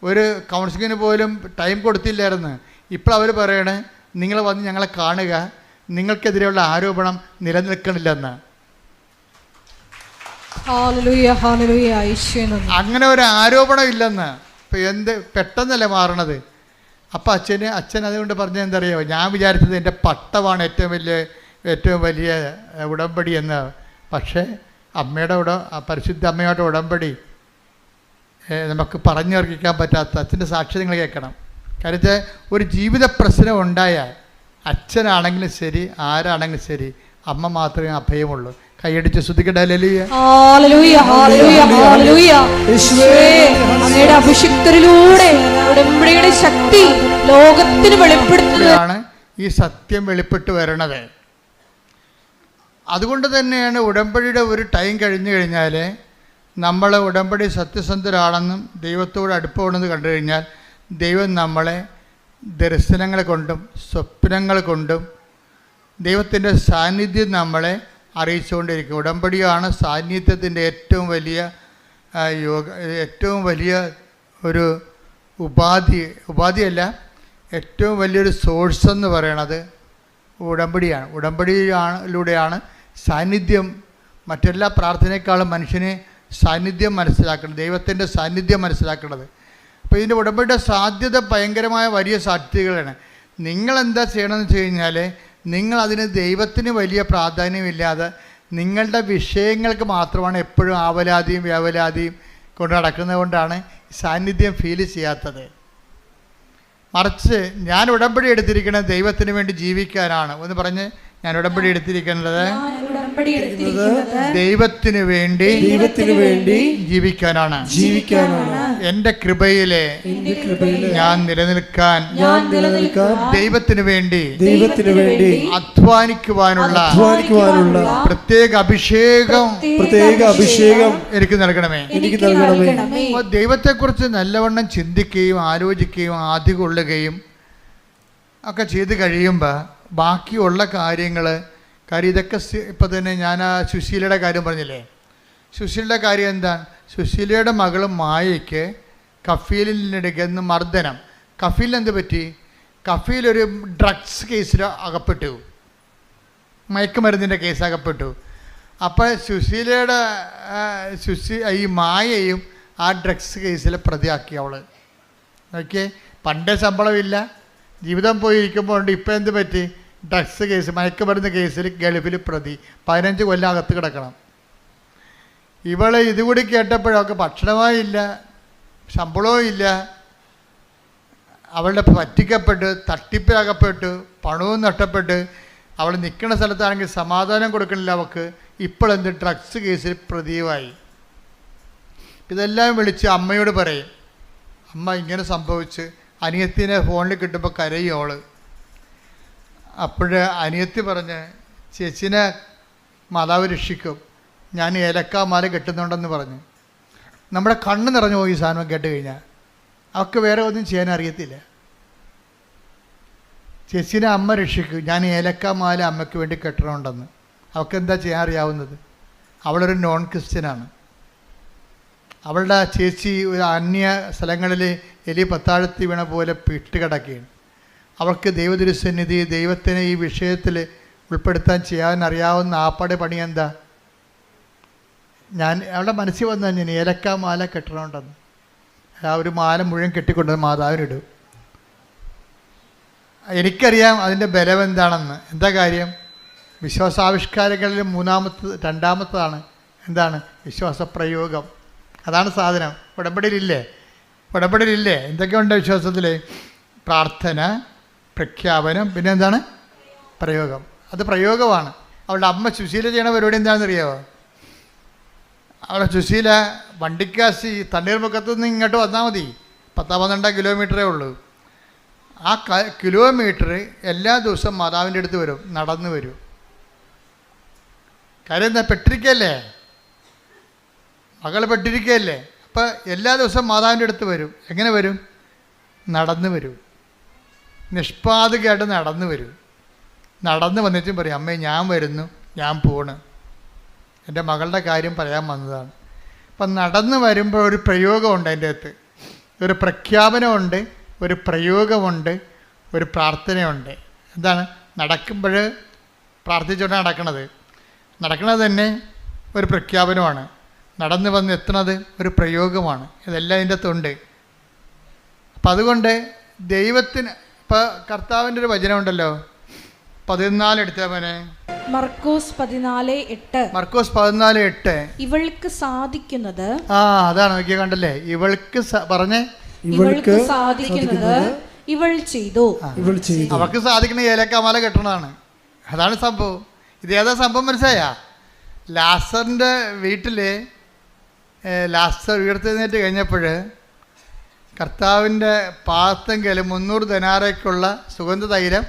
ഒരു കൗൺസിലിങ്ങിന് പോലും ടൈം കൊടുത്തില്ലായിരുന്നു. ഇപ്പോൾ അവർ പറയണേ, നിങ്ങൾ വന്ന് ഞങ്ങളെ കാണുക, നിങ്ങൾക്കെതിരെയുള്ള ആരോപണം നിലനിൽക്കണില്ലെന്ന്. അങ്ങനെ ഒരു ആരോപണം ഇല്ലെന്ന്. ഇപ്പം പെട്ടെന്നല്ലേ മാറണത്. അപ്പം അച്ഛൻ അതുകൊണ്ട് പറഞ്ഞത് എന്തറിയോ, ഞാൻ വിചാരിച്ചത് എൻ്റെ പട്ടമാണ് ഏറ്റവും വലിയ ഉടമ്പടി എന്ന്. പക്ഷേ പരിശുദ്ധ അമ്മയുടെ ഉടമ്പടി നമുക്ക് പറഞ്ഞറിയിക്കാൻ പറ്റാത്ത, അച്ഛൻ്റെ സാക്ഷ്യം നിങ്ങൾ കേൾക്കണം. കാര്യത്തെ ഒരു ജീവിത പ്രശ്നം ഉണ്ടായാൽ അച്ഛനാണെങ്കിലും ശരി, ആരാണെങ്കിലും ശരി, അമ്മ മാത്രമേ അഭയമുള്ളൂ. കൈയടിച്ച് ശ്രുതിക്കട്ടെ. ഹല്ലേലൂയ. ഹല്ലേലൂയ, ഹല്ലേലൂയ, ഹല്ലേലൂയ. യേശുവേ, അങ്ങയുടെ അഭിഷിക്തരിലൂടെ ഉടമ്പടിയുടെ ശക്തി ലോകത്തിന് വെളിപ്പെടുത്തുന്നതാണ് ഈ സത്യം വെളിപ്പെട്ട് വരണത്. അതുകൊണ്ട് തന്നെയാണ് ഉടമ്പടിയുടെ ഒരു ടൈം കഴിഞ്ഞു കഴിഞ്ഞാൽ നമ്മൾ ഉടമ്പടി സത്യസന്ധരാണെന്നും ദൈവത്തോട് അടുപ്പമാണെന്ന് കണ്ടു കഴിഞ്ഞാൽ ദൈവം നമ്മളെ ദർശനങ്ങൾ കൊണ്ടും സ്വപ്നങ്ങൾ കൊണ്ടും ദൈവത്തിൻ്റെ സാന്നിധ്യം നമ്മളെ അറിയിച്ചുകൊണ്ടിരിക്കും. ഉടമ്പടിയാണ് സാന്നിധ്യത്തിൻ്റെ ഏറ്റവും വലിയ ഒരു ഉപാധിയല്ല, ഏറ്റവും വലിയൊരു സോഴ്സ് എന്ന് പറയണത് ഉടമ്പടിയാണ്. ഉടമ്പടിയിലൂടെയാണ് സാന്നിധ്യം, മറ്റെല്ലാ പ്രാർത്ഥനയെക്കാളും മനുഷ്യനെ സാന്നിധ്യം മനസ്സിലാക്കുന്നത്, ദൈവത്തിൻ്റെ സാന്നിധ്യം മനസ്സിലാക്കുന്നത്. അപ്പോൾ ഇതിൻ്റെ ഉടമ്പടിയുടെ സാധ്യത ഭയങ്കരമായ വലിയ സാധ്യതകളാണ്. നിങ്ങളെന്താ ചെയ്യണമെന്ന് വെച്ച് കഴിഞ്ഞാൽ, നിങ്ങളതിന് ദൈവത്തിന് വലിയ പ്രാധാന്യമില്ലാതെ നിങ്ങളുടെ വിഷയങ്ങൾക്ക് മാത്രമാണ് എപ്പോഴും ആവലാതിയും വ്യാവലാതിയും കൊണ്ട് നടക്കുന്നത് കൊണ്ടാണ് സാന്നിധ്യം ഫീൽ ചെയ്യാത്തത്. മറിച്ച് ഞാൻ ഉടമ്പടി എടുത്തിരിക്കുന്നത് ദൈവത്തിന് വേണ്ടി ജീവിക്കാനാണ്. ഒന്ന് പറഞ്ഞ്, ഞാൻ ഉടമ്പടി എടുത്തിരിക്കുന്നത് ദൈവത്തിന് വേണ്ടി ജീവിക്കാനാണ്. എന്റെ കൃപയിലെ ഞാൻ നിലനിൽക്കാൻ ദൈവത്തിന് വേണ്ടി അധ്വാനിക്കുവാനുള്ള പ്രത്യേക അഭിഷേകം എനിക്ക് നൽകണമേ. ദൈവത്തെക്കുറിച്ച് നല്ലവണ്ണം ചിന്തിക്കുകയും ആലോചിക്കുകയും ആധി കൊള്ളുകയും ഒക്കെ ചെയ്ത് കഴിയുമ്പോൾ ബാക്കിയുള്ള കാര്യങ്ങൾ ഇതൊക്കെ ഇപ്പം തന്നെ ഞാൻ ആ സുശീലയുടെ കാര്യം പറഞ്ഞില്ലേ. സുശീലയുടെ കാര്യം എന്താണ്? സുശീലയുടെ മകൾ മായയ്ക്ക് കഫീലിനെടുക്കുന്ന മർദ്ദനം. കഫീലിന് എന്ത് പറ്റി? കഫീലൊരു ഡ്രഗ്സ് കേസിൽ അകപ്പെട്ടു, മയക്കുമരുന്നിൻ്റെ കേസ് അകപ്പെട്ടു. അപ്പോൾ സുശീലയുടെ ഈ മായയും ആ ഡ്രഗ്സ് കേസിൽ പ്രതിയാക്കി അവൾ. ഓക്കെ, പണ്ടേ ശമ്പളമില്ല, ജീവിതം പോയിരിക്കുമ്പോൾ ഉണ്ട്. ഇപ്പം എന്ത് പറ്റി? ഡ്രഗ്സ് കേസ്, മയക്കുമരുന്ന് കേസിൽ ഗൾഫിൽ പ്രതി, 15 കൊല്ലം അകത്ത് കിടക്കണം. ഇവൾ ഇതുകൂടി കേട്ടപ്പോഴൊക്കെ ഭക്ഷണവുമില്ല, ശമ്പളവും ഇല്ല, അവളുടെ പറ്റിക്കപ്പെട്ട് തട്ടിപ്പിലകപ്പെട്ട് പണവും നഷ്ടപ്പെട്ട് അവൾ നിൽക്കുന്ന സ്ഥലത്താണെങ്കിൽ സമാധാനം കൊടുക്കണില്ല അവൾക്ക്. ഇപ്പോഴെന്ത്? ഡ്രഗ്സ് കേസിൽ പ്രതിയുമായി. ഇതെല്ലാം വിളിച്ച് അമ്മയോട് പറയും. അമ്മ ഇങ്ങനെ സംഭവിച്ച് അനിയത്തിനെ ഫോണിൽ കിട്ടുമ്പോൾ കരയും അവൾ. അപ്പോൾ അനിയത്തി പറഞ്ഞ്, ചേച്ചിനെ മാതാവ് രക്ഷിക്കും, ഞാൻ ഏലക്കാമാല കെട്ടുന്നുണ്ടെന്ന് പറഞ്ഞു. നമ്മുടെ കണ്ണ് നിറഞ്ഞു പോയി ഈ സാധനം കേട്ട് കഴിഞ്ഞാൽ. അവൾക്ക് വേറെ ഒന്നും ചെയ്യാൻ അറിയത്തില്ല. ചേച്ചിനെ അമ്മ രക്ഷിക്കും, ഞാൻ ഏലക്കാമാല അമ്മയ്ക്ക് വേണ്ടി കെട്ടണമുണ്ടെന്ന്. അവൾക്ക് എന്താ ചെയ്യാൻ അറിയാവുന്നത്? അവളൊരു നോൺ ക്രിസ്ത്യനാണ്. അവളുടെ ചേച്ചി ഒരു അന്യ സ്ഥലങ്ങളിൽ എലി പത്താഴത്തി വീണ പോലെ പിട്ടുകിടക്കുകയാണ്. അവൾക്ക് ദൈവതിരുസന്നിധി, ദൈവത്തിനെ ഈ വിഷയത്തിൽ ഉൾപ്പെടുത്താൻ ചെയ്യാൻ അറിയാവുന്ന ആപ്പാടെ പണി എന്താ? അവളുടെ മനസ്സിൽ വന്നു ഞാൻ ഏലക്കാമാല കെട്ടണമുണ്ടെന്ന്. ആ ഒരു മാല മുഴുവൻ കെട്ടിക്കൊണ്ട് മാതാവിനിടും. എനിക്കറിയാം അതിൻ്റെ ബലം എന്താണെന്ന്. എന്താ കാര്യം? വിശ്വാസാവിഷ്കാരങ്ങളിൽ രണ്ടാമത്തതാണ് എന്താണ്? വിശ്വാസപ്രയോഗം. അതാണ് സാധനം. ഉടമ്പടിയിലില്ലേ എന്തൊക്കെയുണ്ട് വിശ്വാസത്തിൽ? പ്രാർത്ഥന, പ്രഖ്യാപനം, പിന്നെ എന്താണ്? പ്രയോഗം. അത് പ്രയോഗമാണ്. അവളുടെ അമ്മ സുശീല ചെയ്യണ പരിപാടി എന്താണെന്ന് അറിയാമോ? അവളുടെ സുശീല വണ്ടിക്കാശി തണ്ണീർമുക്കത്തു നിന്ന് ഇങ്ങോട്ട് വന്നാൽ മതി, 10-12 കിലോമീറ്ററേ ഉള്ളൂ. ആ കിലോമീറ്റർ എല്ലാ ദിവസവും മാതാവിൻ്റെ അടുത്ത് വരും, നടന്നു വരും. കാര്യം എന്താ? പെട്ടിരിക്കല്ലേ, മകൾ പെട്ടിരിക്കല്ലേ. അപ്പം എല്ലാ ദിവസവും മാതാവിൻ്റെ അടുത്ത് വരും. എങ്ങനെ വരും? നടന്നു വരും. നിഷ്പാതകയായിട്ട് നടന്നു വരും. നടന്ന് വന്നിട്ടും പറയും, അമ്മേ ഞാൻ വരുന്നു, ഞാൻ പോണ്, എൻ്റെ മകളുടെ കാര്യം പറയാൻ വന്നതാണ്. അപ്പം നടന്ന് വരുമ്പോൾ ഒരു പ്രയോഗമുണ്ട് അതിൻ്റെ അകത്ത്. ഒരു പ്രഖ്യാപനമുണ്ട്, ഒരു പ്രയോഗമുണ്ട്, ഒരു പ്രാർത്ഥനയുണ്ട്. എന്താണ്? നടക്കുമ്പോൾ പ്രാർത്ഥിച്ചുകൊണ്ടാണ് നടക്കണത് തന്നെ ഒരു പ്രഖ്യാപനമാണ്. നടന്ന് വന്ന് എത്തുന്നത് ഒരു പ്രയോഗമാണ്. ഇതെല്ലാം അതിൻ്റെ അകത്തുണ്ട്. അപ്പം അതുകൊണ്ട് ദൈവത്തിന് ഇപ്പോൾ കർത്താവിൻ്റെ ഒരു വചനമുണ്ടല്ലോ, 14 എടുത്തവനെ, മർക്കോസ് 14:8 ഇവൾക്ക് സാധിക്കുന്നത്, അതാണ് നോക്കിയ കണ്ടല്ലേ, ഇവൾക്ക് ഇവൾക്ക് സാധിക്കുന്നത് ഇവൾ ചെയ്തു. അവർക്ക് സാധിക്കുന്ന ഏലക്കാമാല കെട്ടണതാണ്. അതാണ് സംഭവം. ഇതേതാ സംഭവം മനസ്സിലായ? ലാസറിൻ്റെ വീട്ടിൽ ലാസർ ഉയർത്തെഴുന്നേറ്റ് കഴിഞ്ഞപ്പോൾ കർത്താവിൻ്റെ പാദത്തെങ്കിൽ 300 ദനാരയ്ക്കുള്ള സുഗന്ധ തൈലം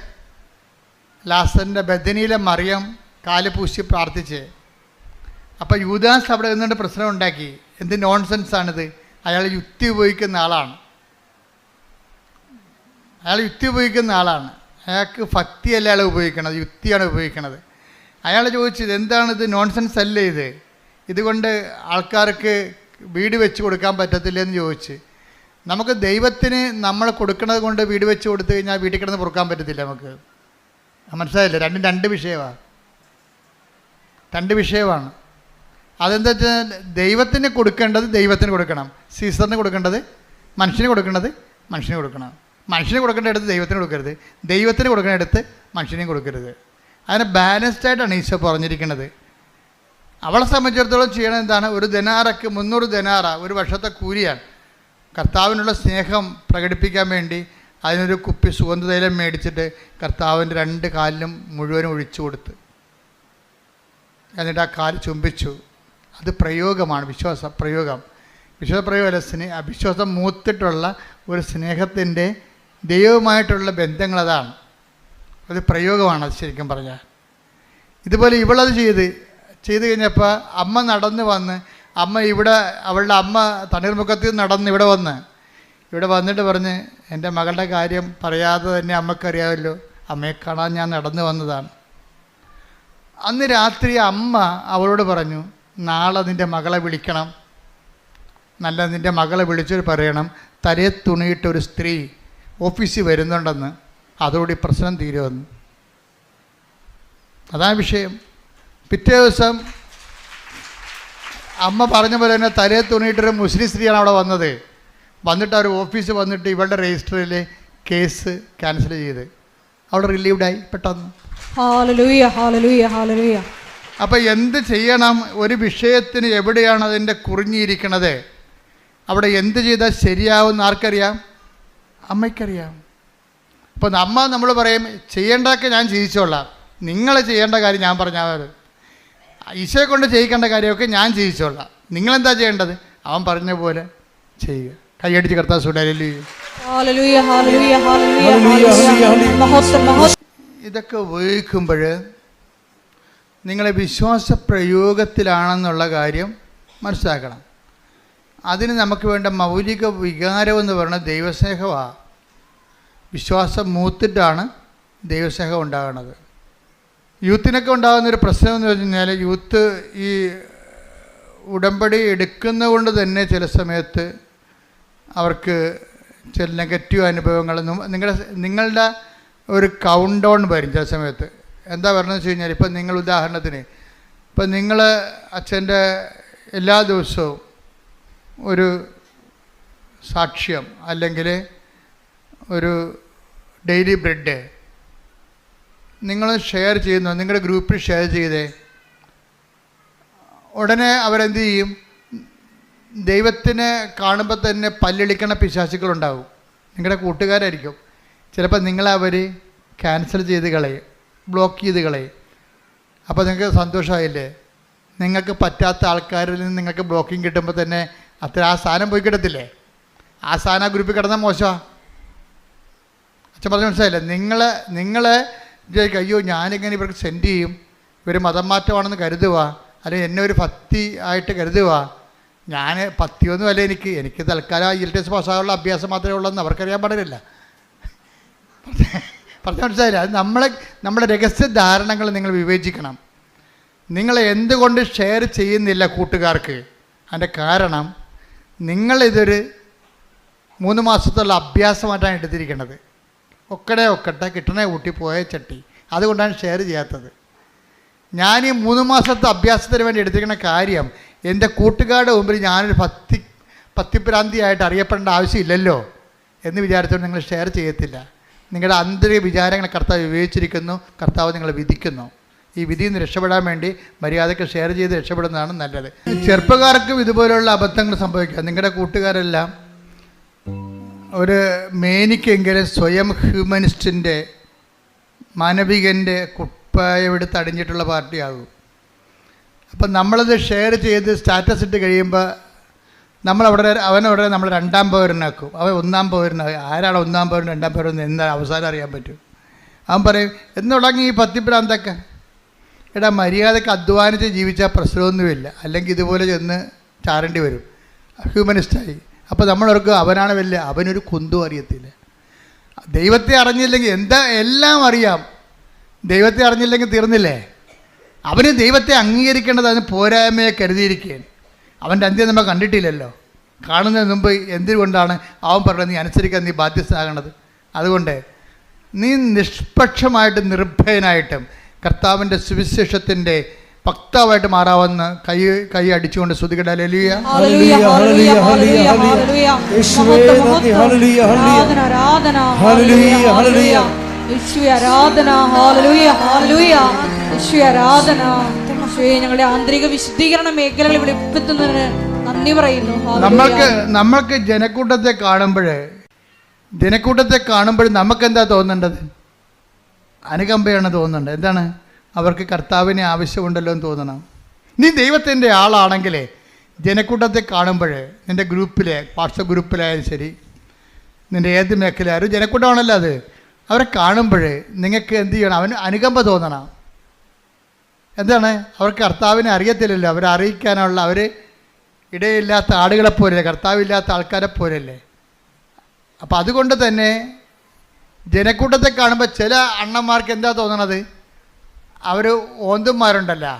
ലാസറിൻ്റെ ബദനിയിലെ മറിയം കാല് പൂശി പ്രാർത്ഥിച്ച്. അപ്പോൾ യൂദാസ് അവിടെ നിന്നുകൊണ്ട് പ്രശ്നം ഉണ്ടാക്കി. എന്ത് നോൺസെൻസാണിത്? അയാൾ യുക്തി ഉപയോഗിക്കുന്ന ആളാണ്. അയാൾക്ക് ഭക്തിയല്ല അയാൾ ഉപയോഗിക്കണത്, യുക്തിയാണ് ഉപയോഗിക്കണത്. അയാൾ ചോദിച്ചത് എന്താണിത്? നോൺസെൻസ് അല്ലേ ഇത്? ഇതുകൊണ്ട് ആൾക്കാർക്ക് വീട് വെച്ച് കൊടുക്കാൻ പറ്റത്തില്ലെന്ന് ചോദിച്ച്. നമുക്ക് ദൈവത്തിന് നമ്മൾ കൊടുക്കുന്നത് കൊണ്ട് വീട് വെച്ച് കൊടുത്തു കഴിഞ്ഞാൽ വീട്ടിൽ കിടന്ന് പൊറുക്കാൻ പറ്റത്തില്ല നമുക്ക്. മനസ്സിലായില്ലേ? രണ്ടും രണ്ട് വിഷയമാണ്. അതെന്താ വെച്ചാൽ ദൈവത്തിന് കൊടുക്കേണ്ടത് ദൈവത്തിന് കൊടുക്കണം, സീസറിന് കൊടുക്കേണ്ടത് മനുഷ്യന് കൊടുക്കേണ്ടത് മനുഷ്യന് കൊടുക്കണം. മനുഷ്യന് കൊടുക്കേണ്ട അടുത്ത് ദൈവത്തിന് കൊടുക്കരുത്, ദൈവത്തിന് കൊടുക്കേണ്ട അടുത്ത് മനുഷ്യനെയും കൊടുക്കരുത്. അതിനെ ബാലൻസ്ഡായിട്ടാണ് ഈശോ പറഞ്ഞിരിക്കുന്നത്. അവളെ സംബന്ധിച്ചിടത്തോളം ചെയ്യണത് എന്താണ്? ഒരു ദനാറയ്ക്ക് 300 ദനാറ ഒരു വർഷത്തെ കൂലിയാണ്. കർത്താവിനുള്ള സ്നേഹം പ്രകടിപ്പിക്കാൻ വേണ്ടി അതിനൊരു കുപ്പി സുഗന്ധതൈലം മേടിച്ചിട്ട് കർത്താവിൻ്റെ 2 കാലിലും മുഴുവനും ഒഴിച്ചു കൊടുത്ത്, എന്നിട്ട് ആ കാല് ചുംബിച്ചു. അത് പ്രയോഗമാണ്, വിശ്വാസപ്രയോഗമല്ല, അവിശ്വാസം മൂത്തിട്ടുള്ള ഒരു സ്നേഹത്തിൻ്റെ ദൈവവുമായിട്ടുള്ള ബന്ധങ്ങളതാണ്. അത് പ്രയോഗമാണ്. അത് ശരിക്കും പറഞ്ഞാൽ ഇതുപോലെ ഇവളത് ചെയ്ത് കഴിഞ്ഞപ്പോൾ അമ്മ നടന്ന് വന്ന്, അവളുടെ അമ്മ തണ്ണീർമുഖത്തിൽ നടന്ന് ഇവിടെ വന്നിട്ട് പറഞ്ഞ്, എൻ്റെ മകളുടെ കാര്യം പറയാതെ തന്നെ അമ്മക്കറിയാമല്ലോ, അമ്മയെ കാണാൻ ഞാൻ നടന്നു വന്നതാണ്. അന്ന് രാത്രി അമ്മ അവളോട് പറഞ്ഞു, നാളെ നിൻ്റെ മകളെ വിളിക്കണം, നിൻ്റെ മകളെ വിളിച്ചിട്ട് പറയണം തലയെ തുണിയിട്ടൊരു സ്ത്രീ ഓഫീസിൽ വരുന്നുണ്ടെന്ന്, അതോടെ പ്രശ്നം തീരുമെന്ന്. അതാണ് വിഷയം. പിറ്റേ ദിവസം അമ്മ പറഞ്ഞ പോലെ തന്നെ തലയെ തുണിയിട്ടൊരു മുസ്ലിം സ്ത്രീയാണ് അവിടെ വന്നിട്ട് അവർ ഓഫീസിൽ വന്നിട്ട് ഇവളുടെ രജിസ്റ്ററിൽ കേസ് ക്യാൻസൽ ചെയ്ത് അവിടെ റിലീവ്ഡായി പെട്ടെന്ന്. അപ്പോൾ എന്ത് ചെയ്യണം? ഒരു വിഷയത്തിന് എവിടെയാണ് അതിൻ്റെ കുറിഞ്ഞിരിക്കണത്, അവിടെ എന്ത് ചെയ്താൽ ശരിയാവുമെന്ന് ആർക്കറിയാം? അമ്മയ്ക്കറിയാം. അപ്പോൾ നമ്മൾ പറയും ചെയ്യേണ്ടതൊക്കെ ഞാൻ ചെയ്യിച്ചോളാം, നിങ്ങൾ ചെയ്യേണ്ട കാര്യം ഞാൻ പറഞ്ഞാൽ മതി, ഈശോയെ കൊണ്ട് ചെയ്യിക്കേണ്ട കാര്യമൊക്കെ ഞാൻ ചെയ്യിച്ചോളാം, നിങ്ങളെന്താ ചെയ്യേണ്ടത്? അവൻ പറഞ്ഞ പോലെ ചെയ്യുക. കൈയടിച്ച് കർത്താവ് ഇതൊക്കെ ഉപയോഗിക്കുമ്പോൾ നിങ്ങളെ വിശ്വാസ പ്രയോഗത്തിലാണെന്നുള്ള കാര്യം മനസ്സിലാക്കണം. അതിന് നമുക്ക് വേണ്ട മൗലിക വികാരം എന്ന് പറയുന്നത് ദൈവസ്നേഹമാണ്. വിശ്വാസം മൂത്തിട്ടാണ് ദൈവസ്നേഹം ഉണ്ടാകുന്നത്. യൂത്തിനൊക്കെ ഉണ്ടാകുന്നൊരു പ്രശ്നം എന്ന് വെച്ച് കഴിഞ്ഞാൽ, യൂത്ത് ഈ ഉടമ്പടി എടുക്കുന്നത് കൊണ്ട് തന്നെ ചില സമയത്ത് അവർക്ക് ചില നെഗറ്റീവ് അനുഭവങ്ങൾ, നിങ്ങളുടെ ഒരു കൗണ്ട് ഡൗൺ വരും ചില സമയത്ത്. എന്താ പറയുന്നത് വെച്ച് കഴിഞ്ഞാൽ, ഇപ്പം നിങ്ങൾ ഉദാഹരണത്തിന് ഇപ്പം നിങ്ങൾ അച്ഛൻ്റെ എല്ലാ ദിവസവും ഒരു സാക്ഷ്യം അല്ലെങ്കിൽ ഒരു ഡെയിലി ബ്രെഡ് നിങ്ങൾ ഷെയർ ചെയ്യുന്നു, നിങ്ങളുടെ ഗ്രൂപ്പിൽ ഷെയർ ചെയ്തേ, ഉടനെ അവരെന്ത് ചെയ്യും? ദൈവത്തിനെ കാണുമ്പോൾ തന്നെ പല്ലിളിക്കണ പിശാചുക്കളുണ്ടാവും. നിങ്ങളുടെ കൂട്ടുകാരായിരിക്കും. ചിലപ്പോൾ നിങ്ങളവർ ക്യാൻസൽ ചെയ്ത് കളയും, ബ്ലോക്ക് ചെയ്ത് കളയും. അപ്പോൾ നിങ്ങൾക്ക് സന്തോഷമായില്ലേ? നിങ്ങൾക്ക് പറ്റാത്ത ആൾക്കാരിൽ നിന്ന് നിങ്ങൾക്ക് ബ്ലോക്കിങ് കിട്ടുമ്പോൾ തന്നെ ആ സാധനം പോയി കിടത്തില്ലേ? ആ സാധനം ആ ഗ്രൂപ്പിൽ കിടന്നാൽ മോശമാണ്. അച്ഛൻ പറഞ്ഞ് മനസ്സിലായില്ലേ? നിങ്ങളെ വിചാരിക്കും, അയ്യോ ഞാനിങ്ങനെ ഇവർക്ക് സെൻഡ് ചെയ്യും, ഇവർ മതം മാറ്റമാണെന്ന് കരുതുക, അല്ലെങ്കിൽ എന്നെ ഒരു ഭക്തി ആയിട്ട് കരുതുക. ഞാൻ ഭക്തിയൊന്നും അല്ല, എനിക്ക് തൽക്കാലം IELTS പാസ്സാകാനുള്ള അഭ്യാസം മാത്രമേ ഉള്ളൂ എന്ന് അവർക്കറിയാൻ പാടില്ല. പറഞ്ഞ മനസ്സിലായില്ല? അത് നമ്മുടെ രഹസ്യ ധാരണകൾ നിങ്ങൾ വിവേചിക്കണം. നിങ്ങൾ എന്തുകൊണ്ട് ഷെയർ ചെയ്യുന്നില്ല കൂട്ടുകാർക്ക്? അതിൻ്റെ കാരണം നിങ്ങളിതൊരു 3 മാസത്തുള്ള അഭ്യാസമായിട്ടാണ് എടുത്തിരിക്കുന്നത്. ഒക്കട്ടെ കിട്ടണേ ഊട്ടി പോയ ചട്ടി, അതുകൊണ്ടാണ് ഷെയർ ചെയ്യാത്തത്. ഞാൻ ഈ 3 മാസത്തെ അഭ്യാസത്തിന് വേണ്ടി എടുത്തിരിക്കുന്ന കാര്യം എൻ്റെ കൂട്ടുകാരുടെ മുമ്പിൽ ഞാനൊരു ഭക്തിഭ്രാന്തിയായിട്ട് അറിയപ്പെടേണ്ട ആവശ്യമില്ലല്ലോ എന്ന് വിചാരിച്ചുകൊണ്ട് നിങ്ങൾ ഷെയർ ചെയ്യത്തില്ല. നിങ്ങളുടെ ആന്തരിക വിചാരങ്ങളെ കർത്താവ് വിവേചിച്ചിരിക്കുന്നു, കർത്താവ് നിങ്ങളെ വിധിക്കുന്നു. ഈ വിധിയിൽ നിന്ന് രക്ഷപ്പെടാൻ വേണ്ടി മര്യാദയ്ക്ക് ഷെയർ ചെയ്ത് രക്ഷപ്പെടുന്നതാണ് നല്ലത്. ചെറുപ്പക്കാർക്കും ഇതുപോലുള്ള അബദ്ധങ്ങൾ സംഭവിക്കുക. നിങ്ങളുടെ കൂട്ടുകാരെല്ലാം ഒരു മേനിക്കെങ്കിലും സ്വയം ഹ്യൂമനിസ്റ്റിൻ്റെ മാനവികൻ്റെ കുപ്പായമെടുത്ത് അടിഞ്ഞിട്ടുള്ള പാർട്ടിയാകും. അപ്പം നമ്മളത് ഷെയർ ചെയ്ത് സ്റ്റാറ്റസ് ഇട്ട് കഴിയുമ്പോൾ അവനവിടെ നമ്മൾ രണ്ടാം പൗരനാക്കും. അവൻ ഒന്നാം പൗരനാകും. ആരാണ് ഒന്നാം പൗരൻ രണ്ടാം പൗരൻ എന്താ അവസാനം അറിയാൻ പറ്റും. അവൻ പറയും എന്ന് തുടങ്ങി ഈ പത്തിപ്രാന്തൊക്കെ. എടാ, മര്യാദക്ക് അധ്വാനിച്ച് ജീവിച്ചാൽ പ്രശ്നമൊന്നുമില്ല, അല്ലെങ്കിൽ ഇതുപോലെ ചെന്ന് ചാരേണ്ടി വരും. ഹ്യൂമനിസ്റ്റായി. അപ്പോൾ നമ്മളോർക്കും അവനാണ് വലിയ, അവനൊരു കുന്തും അറിയത്തില്ല. ദൈവത്തെ അറിഞ്ഞില്ലെങ്കിൽ എല്ലാം അറിയാം. ദൈവത്തെ അറിഞ്ഞില്ലെങ്കിൽ തീർന്നില്ലേ? അവന് ദൈവത്തെ അംഗീകരിക്കേണ്ടത് അതിന് പോരായ്മയെ കരുതിയിരിക്കുകയാണ്. അവൻ്റെ അന്ത്യം നമ്മൾ കണ്ടിട്ടില്ലല്ലോ. കാണുന്നതിന് മുമ്പ് എന്തുകൊണ്ടാണ് അവൻ പറഞ്ഞത് നീ അനുസരിക്കാൻ നീ ബാധ്യസ്ഥനാകേണ്ടത്? അതുകൊണ്ട് നീ നിഷ്പക്ഷമായിട്ട് നിർഭയനായിട്ടും കർത്താവിൻ്റെ സുവിശേഷത്തിൻ്റെ വക്താവായിട്ട് മാറാമെന്ന് കൈ അടിച്ചുകൊണ്ട് സ്തുതിക്കട്ടെ. ഹല്ലേലൂയ. ഞങ്ങളുടെ ആന്തരിക വിശുദ്ധീകരണ മേഖലകൾ വെളിപ്പെടുത്തുന്നതിന് നന്ദി പറയുന്നു. നമ്മൾക്ക് ജനക്കൂട്ടത്തെ കാണുമ്പോൾ നമുക്ക് എന്താ തോന്നേണ്ടത്? അനുകമ്പയാണ് തോന്നേണ്ടത്. എന്താണ്? അവർക്ക് കർത്താവിനെ ആവശ്യമുണ്ടല്ലോ എന്ന് തോന്നണം. നീ ദൈവത്തിൻ്റെ ആളാണെങ്കിലേ ജനക്കൂട്ടത്തെ കാണുമ്പോൾ നിൻ്റെ ഗ്രൂപ്പിലെ വാട്സപ്പ് ഗ്രൂപ്പിലായാലും ശരി, നിൻ്റെ ഏത് മേഖലയായാലും ജനക്കൂട്ടമാണല്ലോ അത്. അവരെ കാണുമ്പോൾ നിങ്ങൾക്ക് എന്ത് ചെയ്യണം? അവന് അനുകമ്പ തോന്നണം. എന്താണ്? അവർക്ക് കർത്താവിനെ അറിയത്തില്ലല്ലോ. അവരെ അറിയിക്കാനുള്ള അവർ ഇടയില്ലാത്ത ആടുകളെപ്പോലല്ലേ, കർത്താവില്ലാത്ത ആൾക്കാരെ പോലല്ലേ. അപ്പം അതുകൊണ്ട് തന്നെ ജനക്കൂട്ടത്തെ കാണുമ്പോൾ ചില അണ്ണന്മാർക്ക് എന്താ തോന്നണത്? അവർ ഓന്തുമാരുണ്ടല്ലോ,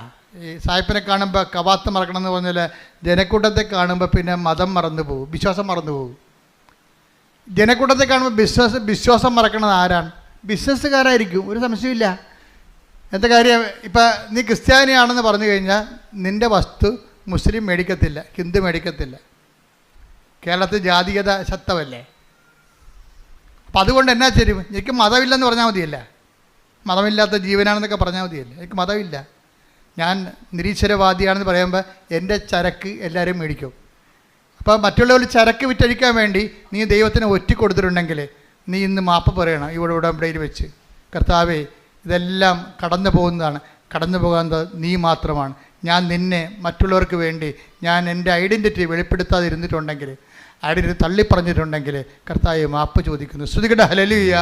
ഈ സായിപ്പിനെ കാണുമ്പോൾ കവാത്ത് മറക്കണം എന്ന് പറഞ്ഞാൽ ജനക്കൂട്ടത്തെ കാണുമ്പോൾ പിന്നെ മതം മറന്നു പോകും, വിശ്വാസം മറന്നു പോകും. ജനക്കൂട്ടത്തെ കാണുമ്പോൾ വിശ്വാസം മറക്കണത് ആരാണ്? ബിസിനസ്സുകാരായിരിക്കും, ഒരു സംശയമില്ല. എന്താ കാര്യം? ഇപ്പം നീ ക്രിസ്ത്യാനിയാണെന്ന് പറഞ്ഞു കഴിഞ്ഞാൽ നിൻ്റെ വസ്തു മുസ്ലിം മേടിക്കത്തില്ല, ഹിന്ദു മേടിക്കത്തില്ല. കേരളത്തിൽ ജാതീയത ശക്തമല്ലേ. അപ്പം അതുകൊണ്ട് എന്നാ ശരി, എനിക്ക് മതമില്ലെന്ന് പറഞ്ഞാൽ മതിയല്ല. മതമില്ലാത്ത ജീവനാണെന്നൊക്കെ പറഞ്ഞാൽ മതിയല്ലേ. എനിക്ക് മതമില്ല, ഞാൻ നിരീശ്വരവാദിയാണെന്ന് പറയുമ്പോൾ എൻ്റെ ചരക്ക് എല്ലാവരും മേടിക്കും. അപ്പോൾ മറ്റുള്ളവർ ചരക്ക് വിറ്റഴിക്കാൻ വേണ്ടി നീ ദൈവത്തിന് ഒറ്റിക്കൊടുത്തിട്ടുണ്ടെങ്കിൽ നീ ഇന്ന് മാപ്പ് പറയണം. ഇവിടെ ഉടമ്പടിയിൽ വെച്ച്, കർത്താവേ ഇതെല്ലാം കടന്നു പോകുന്നതാണ്, കടന്നു പോകുന്നത് നീ മാത്രമാണ്. ഞാൻ നിന്നെ മറ്റുള്ളവർക്ക് വേണ്ടി ഞാൻ എൻ്റെ ഐഡൻറ്റിറ്റി വെളിപ്പെടുത്താതിരുന്നിട്ടുണ്ടെങ്കിൽ, ഐഡൻറ്റിറ്റി തള്ളിപ്പറഞ്ഞിട്ടുണ്ടെങ്കിൽ കർത്താവേ മാപ്പ് ചോദിക്കുന്നു. ശ്രുതികട ഹല്ലേലൂയ.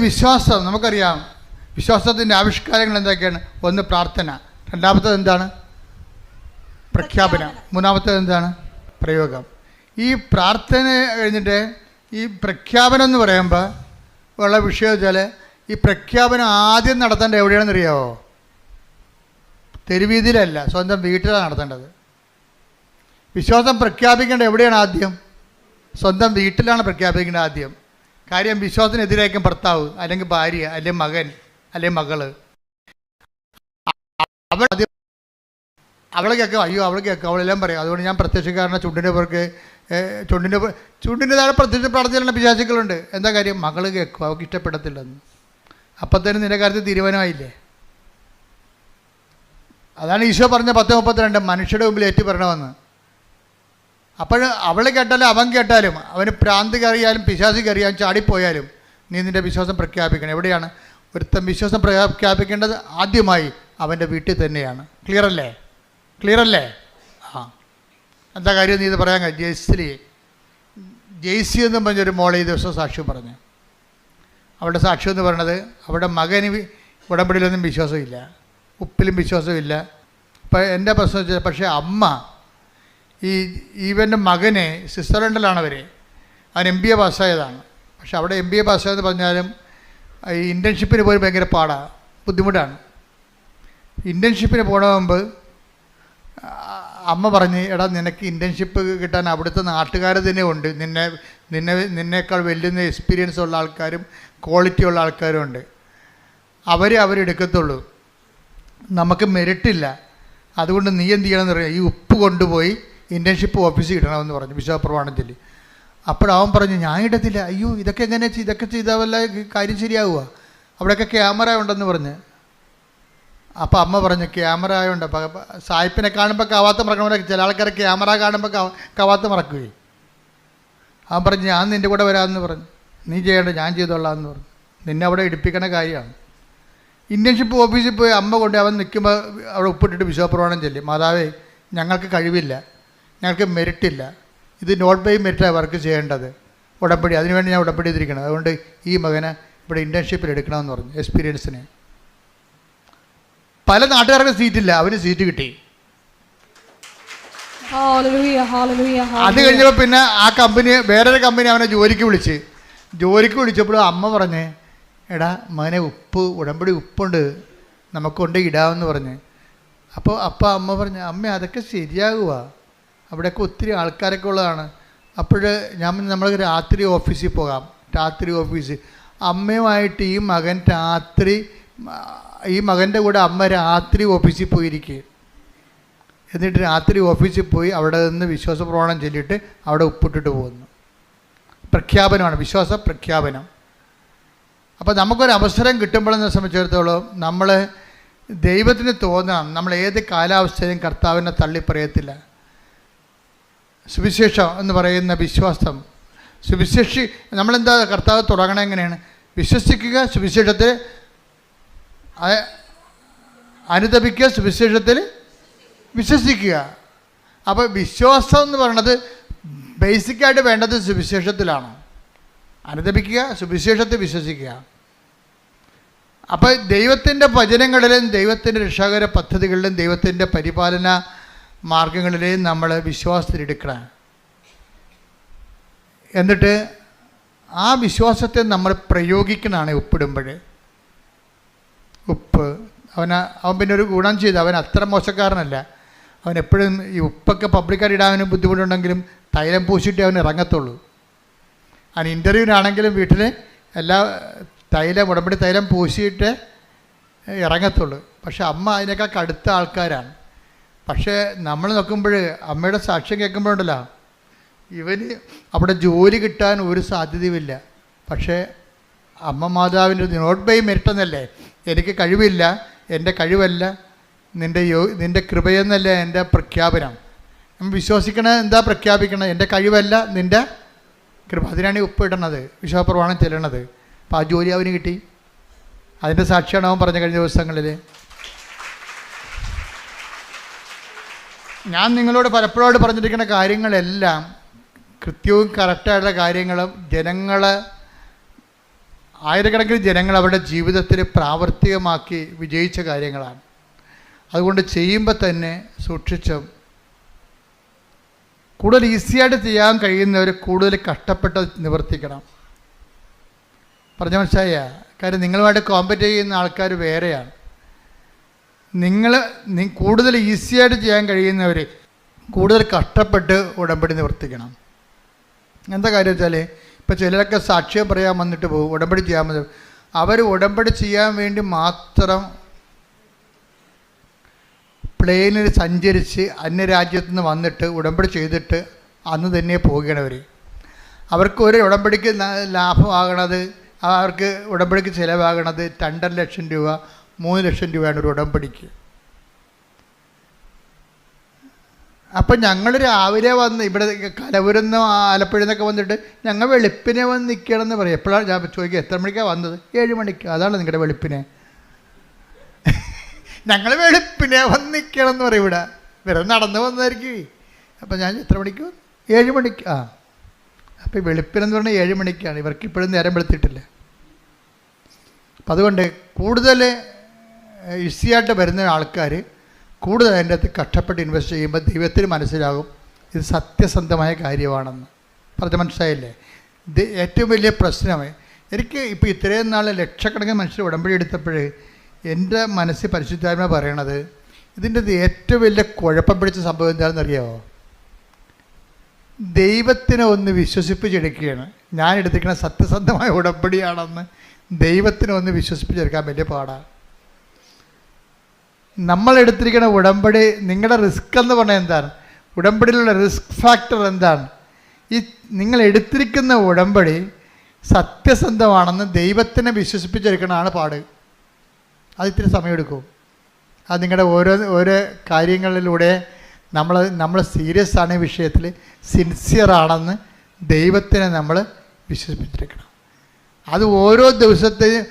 വിശ്വാസം നമുക്കറിയാം. വിശ്വാസത്തിൻ്റെ ആവിഷ്കാരങ്ങൾ എന്തൊക്കെയാണ്? ഒന്ന് പ്രാർത്ഥന, രണ്ടാമത്തേത് എന്താണ്? പ്രഖ്യാപനം, മൂന്നാമത്തേത് എന്താണ്? പ്രയോഗം. ഈ പ്രാർത്ഥന കഴിഞ്ഞിട്ട് ഈ പ്രഖ്യാപനം എന്ന് പറയുമ്പോൾ ഉള്ള വിഷയം വെച്ചാൽ, ഈ പ്രഖ്യാപനം ആദ്യം നടത്തേണ്ടത് എവിടെയാണെന്നറിയാമോ? തെരുവീതിയിലല്ല, സ്വന്തം വീട്ടിലാണ് നടത്തേണ്ടത്. വിശ്വാസം പ്രഖ്യാപിക്കേണ്ടത് എവിടെയാണ്? ആദ്യം സ്വന്തം വീട്ടിലാണ് പ്രഖ്യാപിക്കേണ്ടത് ആദ്യം. കാര്യം വിശ്വാസത്തിനെതിരായിരിക്കും ഭർത്താവ്, അല്ലെങ്കിൽ ഭാര്യ, അല്ലെങ്കിൽ മകൻ, അല്ലെങ്കിൽ മകള്. അവളെ കേൾക്കും, അയ്യോ അവളെ കേൾക്കും, അവളെല്ലാം പറയും. അതുകൊണ്ട് ഞാൻ പ്രത്യക്ഷക്കാരനെ ചുണ്ടിൻ്റെ പേർക്ക് ചുണ്ടിൻ്റെ താഴെ പ്രത്യക്ഷ പ്രാർത്ഥന പിശാചുക്കളുണ്ട്. എന്താ കാര്യം? മകള് കേൾക്കും, അവൾക്ക് ഇഷ്ടപ്പെടത്തില്ലെന്ന്. അപ്പം തന്നെ നിന്റെ കാര്യത്തിൽ തീരുമാനമായില്ലേ? അതാണ് ഈശോ പറഞ്ഞ 10:32 മനുഷ്യരുടെ മുമ്പിൽ ഏറ്റു പറയണമെന്ന്. അപ്പോൾ അവൾ കേട്ടാലും അവൻ കേട്ടാലും, അവന് പ്രാന്ത് കയറിയാലും പിശാച് കയറിയാലും ചാടിപ്പോയാലും നീ നിൻ്റെ വിശ്വാസം പ്രഖ്യാപിക്കണം. എവിടെയാണ്? ഒരുത്തൻ വിശ്വാസം പ്രഖ്യാപിക്കേണ്ടത് ആദ്യമായി അവൻ്റെ വീട്ടിൽ തന്നെയാണ്. ക്ലിയർ അല്ലേ? ആ, എന്താ കാര്യം? നീ ഇത് പറയാൻ ജെയ്സി എന്നും പറഞ്ഞൊരു മോളെ ഈ ദിവസം സാക്ഷ്യം പറഞ്ഞു. അവളുടെ സാക്ഷ്യം എന്ന് പറയുന്നത്, അവളുടെ മകന് ഉടമ്പടിയിലൊന്നും വിശ്വാസമില്ല, ഉപ്പിലും വിശ്വാസമില്ല. അപ്പം എൻ്റെ പ്രശ്നം വെച്ചാൽ, പക്ഷേ അമ്മ ഇവൻ്റെ മകനെ സ്വിറ്റ്സർലൻഡിലാണ് അവൻ MBA പാസ്സായതാണ്. പക്ഷെ അവിടെ MBA പാസ്സായെന്ന് പറഞ്ഞാലും ഈ ഇൻറ്റേൺഷിപ്പിന് പോയി ഭയങ്കര പാടാണ്, ബുദ്ധിമുട്ടാണ്. ഇൻറ്റേൺഷിപ്പിന് പോണ മുമ്പ് അമ്മ പറഞ്ഞ്, എടാ നിനക്ക് ഇൻറ്റേൺഷിപ്പ് കിട്ടാൻ അവിടുത്തെ നാട്ടുകാർ തന്നെ ഉണ്ട്, നിന്നേക്കാൾ വലിയ എക്സ്പീരിയൻസ് ഉള്ള ആൾക്കാരും ക്വാളിറ്റി ഉള്ള ആൾക്കാരും ഉണ്ട്, അവരെടുക്കത്തുള്ളൂ, നമുക്ക് മെറിറ്റില്ല, അതുകൊണ്ട് നീ എന്ത് ചെയ്യണമെന്ന് പറയാം, ഈ ഉപ്പ് കൊണ്ടുപോയി ഇൻറ്റേൺഷിപ്പ് ഓഫീസിൽ ഇടണമെന്ന് പറഞ്ഞു വിശ്വാസപ്രമാണം ചൊല്ലി. അപ്പോഴവൻ പറഞ്ഞു, ഞാൻ ഇടത്തില്ല. അയ്യോ ഇതൊക്കെ ഇതൊക്കെ ചെയ്താൽ വല്ല കാര്യം ശരിയാവുക, അവിടെയൊക്കെ ക്യാമറ ഉണ്ടെന്ന് പറഞ്ഞ്. അപ്പോൾ അമ്മ പറഞ്ഞു, ക്യാമറ ആയതുകൊണ്ട് സായിപ്പിനെ കാണുമ്പോൾ കവാത്ത് മറക്കണ, ചില ആൾക്കാരെ ക്യാമറ കാണുമ്പോൾ കവാത്ത് മറക്കുകയും. അവൻ പറഞ്ഞു, ഞാൻ നിൻ്റെ കൂടെ വരാമെന്ന് പറഞ്ഞു. നീ ചെയ്യേണ്ട, ഞാൻ ചെയ്തോളാം എന്ന് പറഞ്ഞു. നിന്നെ അവിടെ ഇടിപ്പിക്കണ കാര്യമാണ്. ഇൻറ്റേൺഷിപ്പ് ഓഫീസിൽ പോയി അമ്മ കൊണ്ട് അവൻ നിൽക്കുമ്പോൾ അവിടെ ഉപ്പിട്ടിട്ട് വിശ്വാസപ്രമാണം ചൊല്ലി, മാതാവേ ഞങ്ങൾക്ക് കഴിവില്ല, ഞങ്ങൾക്ക് മെറിറ്റില്ല, ഇത് നോട്ട് ബൈ മെറിറ്റാണ് വർക്ക് ചെയ്യേണ്ടത്, ഉടമ്പടി, അതിനുവേണ്ടി ഞാൻ ഉടമ്പടി ചെയ്തിരിക്കണം, അതുകൊണ്ട് ഈ മകനെ ഇവിടെ ഇൻറ്റേൺഷിപ്പിൽ എടുക്കണമെന്ന് പറഞ്ഞു, എക്സ്പീരിയൻസിന്. പല നാട്ടുകാർക്ക് സീറ്റില്ല, അവന് സീറ്റ് കിട്ടി. അത് കഴിഞ്ഞപ്പോൾ പിന്നെ ആ കമ്പനി, വേറൊരു കമ്പനി അവനെ ജോലിക്ക് വിളിച്ചപ്പോഴും അമ്മ പറഞ്ഞേ, എടാ മകനെ ഉടമ്പടി ഉപ്പുണ്ട്, നമുക്ക് കൊണ്ട് ഇടാമെന്ന് പറഞ്ഞ്. അപ്പോൾ അമ്മ പറഞ്ഞു, അമ്മ അതൊക്കെ ശരിയാകുക, അവിടെയൊക്കെ ഒത്തിരി ആൾക്കാരൊക്കെ ഉള്ളതാണ്. അപ്പോൾ നമ്മൾ രാത്രി ഓഫീസിൽ പോകാം, രാത്രി ഓഫീസ് അമ്മയുമായിട്ട് ഈ മകൻ്റെ കൂടെ അമ്മ രാത്രി ഓഫീസിൽ പോയിരിക്കുക. എന്നിട്ട് രാത്രി ഓഫീസിൽ പോയി അവിടെ നിന്ന് വിശ്വാസപ്രമാണം ചൊല്ലിയിട്ട് അവിടെ ഉപ്പിട്ടിട്ട് പോകുന്നു. പ്രഖ്യാപനമാണ്, വിശ്വാസ പ്രഖ്യാപനം. അപ്പോൾ നമുക്കൊരവസരം കിട്ടുമ്പോഴെന്നെ സംബന്ധിച്ചിടത്തോളം നമ്മൾ ദൈവത്തിന് തോന്നണം, നമ്മൾ ഏത് കാലാവസ്ഥയിലും കർത്താവിനെ തള്ളിപ്പറയത്തില്ല. സുവിശേഷം എന്ന് പറയുന്ന വിശ്വാസം, നമ്മളെന്താ കർത്താവ് തുടങ്ങണം എങ്ങനെയാണ്? വിശ്വസിക്കുക, സുവിശേഷത്തിൽ അനുതപിക്കുക, സുവിശേഷത്തിൽ വിശ്വസിക്കുക. അപ്പോൾ വിശ്വാസം എന്ന് പറയുന്നത് ബേസിക്കായിട്ട് വേണ്ടത് സുവിശേഷത്തിലാണ്. അനുതപിക്കുക, സുവിശേഷത്തിൽ വിശ്വസിക്കുക. അപ്പോൾ ദൈവത്തിൻ്റെ വചനങ്ങളിലും ദൈവത്തിൻ്റെ രക്ഷാകര പദ്ധതികളിലും ദൈവത്തിൻ്റെ പരിപാലന മാർഗങ്ങളിലെയും നമ്മൾ വിശ്വാസത്തിലെടുക്കണം. എന്നിട്ട് ആ വിശ്വാസത്തെ നമ്മൾ പ്രയോഗിക്കണമാണ് ഉപ്പിടുമ്പോൾ. ഉപ്പ് അവൻ പിന്നെ ഒരു ഗുണം ചെയ്തു, അവൻ അത്ര മോശക്കാരനല്ല. അവൻ എപ്പോഴും ഈ ഉപ്പൊക്കെ പബ്ലിക്കായിട്ട് ഇടാനും ബുദ്ധിമുട്ടുണ്ടെങ്കിലും തൈലം പൂശിയിട്ടേ അവൻ ഇറങ്ങത്തുള്ളൂ. അവൻ ഇൻ്റർവ്യൂവിനാണെങ്കിലും വീട്ടിൽ എല്ലാ ഉടമ്പടി തൈലം പൂശിയിട്ട് ഇറങ്ങത്തുള്ളൂ. പക്ഷെ അമ്മ അതിനേക്കാൾ കടുത്ത ആൾക്കാരാണ്. പക്ഷേ നമ്മൾ നോക്കുമ്പോൾ അമ്മയുടെ സാക്ഷ്യം കേൾക്കുമ്പോഴുണ്ടല്ലോ, ഇവന് അവിടെ ജോലി കിട്ടാൻ ഒരു സാധ്യതയുമില്ല. പക്ഷേ അമ്മ മാതാവിൻ്റെ നോട്ട് ബൈ മെറിറ്റ് എന്നല്ലേ, എനിക്ക് കഴിവില്ല, എൻ്റെ കഴിവല്ല, നിൻ്റെ കൃപയെന്നല്ല എൻ്റെ പ്രഖ്യാപനം. നമ്മൾ വിശ്വസിക്കണത് എന്താ പ്രഖ്യാപിക്കണം? എൻ്റെ കഴിവല്ല, നിൻ്റെ കൃപ. അതിനാണ് ഉപ്പിടണത്, വിശ്വാസപ്രമാണം ചെല്ലണത്. അപ്പോൾ ആ ജോലി അവന് കിട്ടി. അതിൻ്റെ സാക്ഷിയാണ് അവൻ പറഞ്ഞ കഴിഞ്ഞ ദിവസങ്ങളിൽ. ഞാൻ നിങ്ങളോട് പലപ്പോഴും പറഞ്ഞിരിക്കുന്ന കാര്യങ്ങളെല്ലാം കൃത്യവും കറക്റ്റായിട്ടുള്ള കാര്യങ്ങളും ആയിരക്കണക്കിന് ജനങ്ങൾ അവരുടെ ജീവിതത്തിൽ പ്രാവർത്തികമാക്കി വിജയിച്ച കാര്യങ്ങളാണ്. അതുകൊണ്ട് ചെയ്യുമ്പോൾ തന്നെ സൂക്ഷിച്ചും കൂടുതൽ ഈസിയായിട്ട് ചെയ്യാൻ കഴിയുന്നവർ കൂടുതൽ കഷ്ടപ്പെട്ട് നിവർത്തിക്കണം. പറഞ്ഞ മനസ്സിലായ കാര്യം, നിങ്ങളുമായിട്ട് കോമ്പറ്റ് ചെയ്യുന്ന ആൾക്കാർ വേറെയാണ്. കൂടുതൽ ഈസിയായിട്ട് ചെയ്യാൻ കഴിയുന്നവർ കൂടുതൽ കഷ്ടപ്പെട്ട് ഉടമ്പടി നിവർത്തിക്കണം. എന്താ കാര്യം വെച്ചാൽ, ഇപ്പോൾ ചിലരൊക്കെ സാക്ഷ്യം പറയാൻ വന്നിട്ട് പോകും, ഉടമ്പടി ചെയ്യാൻ വന്നു. അവർ ഉടമ്പടി ചെയ്യാൻ വേണ്ടി മാത്രം പ്ലെയിനിൽ സഞ്ചരിച്ച് അന്യരാജ്യത്തു നിന്ന് വന്നിട്ട് ഉടമ്പടി ചെയ്തിട്ട് അന്ന് തന്നെ പോകണവർ. അവർക്ക് ഒരു ഉടമ്പടിക്ക് ലാഭമാകണത്, അവർക്ക് ഉടമ്പടിക്ക് ചിലവാകണത് 2.5 ലക്ഷം രൂപ 3 ലക്ഷം രൂപയാണ് ഒരു ഉടമ്പടിക്ക്. അപ്പം ഞങ്ങൾ രാവിലെ വന്ന് ഇവിടെ കലവൂരിന്ന് ആലപ്പുഴയിൽ നിന്നൊക്കെ വന്നിട്ട് ഞങ്ങൾ വെളുപ്പിനെ വന്ന് നിൽക്കണമെന്ന് പറയും. എപ്പോഴാണ് ഞാൻ ചോദിക്കുക, എത്ര മണിക്കാണ് വന്നത്? 7 മണിക്ക്. അതാണ് നിങ്ങളുടെ വെളുപ്പിനെ. ഞങ്ങൾ വെളുപ്പിനെ വന്ന് നിൽക്കണം എന്ന് പറയും. ഇവിടെ വെറുതെ നടന്ന് വന്നതായിരിക്കും. അപ്പം ഞാൻ എത്ര മണിക്ക്? 7 മണിക്ക്. അപ്പോൾ ഈ വെളുപ്പിനെന്ന് പറഞ്ഞാൽ 7 മണിക്കാണ്. ഇവർക്ക് ഇപ്പോഴും നേരം വെളുത്തിട്ടില്ല. അപ്പം അതുകൊണ്ട് കൂടുതൽ ഈസിയായിട്ട് വരുന്ന ആൾക്കാർ കൂടുതൽ അതിൻ്റെ അകത്ത് കഷ്ടപ്പെട്ട് ഇൻവെസ്റ്റ് ചെയ്യുമ്പോൾ ദൈവത്തിന് മനസ്സിലാകും ഇത് സത്യസന്ധമായ കാര്യമാണെന്ന്. പറഞ്ഞ മനസ്സിലായില്ലേ? ഏറ്റവും വലിയ പ്രശ്നം എനിക്ക് ഇപ്പോൾ ഇത്രയും നാൾ ലക്ഷക്കണക്കിന് മനുഷ്യർ ഉടമ്പടി എടുത്തപ്പോൾ എൻ്റെ മനസ്സിൽ പരിശുദ്ധാത്മ പറയണത് ഇതിൻ്റെ ഏറ്റവും വലിയ കുഴപ്പം പിടിച്ച സംഭവം എന്താണെന്നറിയാമോ? ദൈവത്തിനെ ഒന്ന് വിശ്വസിപ്പിച്ചെടുക്കുകയാണ്. ഞാൻ എടുത്തിരിക്കുന്ന സത്യസന്ധമായ ഉടമ്പടിയാണെന്ന് ദൈവത്തിനെ ഒന്ന് വിശ്വസിപ്പിച്ചെടുക്കാൻ വലിയ പാടാണ്. നമ്മൾ എടുത്തിരിക്കുന്ന ഉടമ്പടി, നിങ്ങളുടെ റിസ്ക് എന്ന് പറഞ്ഞാൽ എന്താണ്? ഉടമ്പടിയിലുള്ള റിസ്ക് ഫാക്ടർ എന്താണ്? ഈ നിങ്ങൾ എടുത്തിരിക്കുന്ന ഉടമ്പടി സത്യസന്ധമാണെന്ന് ദൈവത്തിനെ വിശ്വസിപ്പിച്ചെടുക്കണതാണ് പാട്. അത് ഇത്തിരി സമയമെടുക്കും. അത് നിങ്ങളുടെ ഓരോ കാര്യങ്ങളിലൂടെ നമ്മൾ സീരിയസ് ആണ് ഈ വിഷയത്തിൽ, സിൻസിയറാണെന്ന് ദൈവത്തിനെ നമ്മൾ വിശ്വസിപ്പിച്ചെടുക്കണം. അത് ഓരോ ദിവസത്തെയും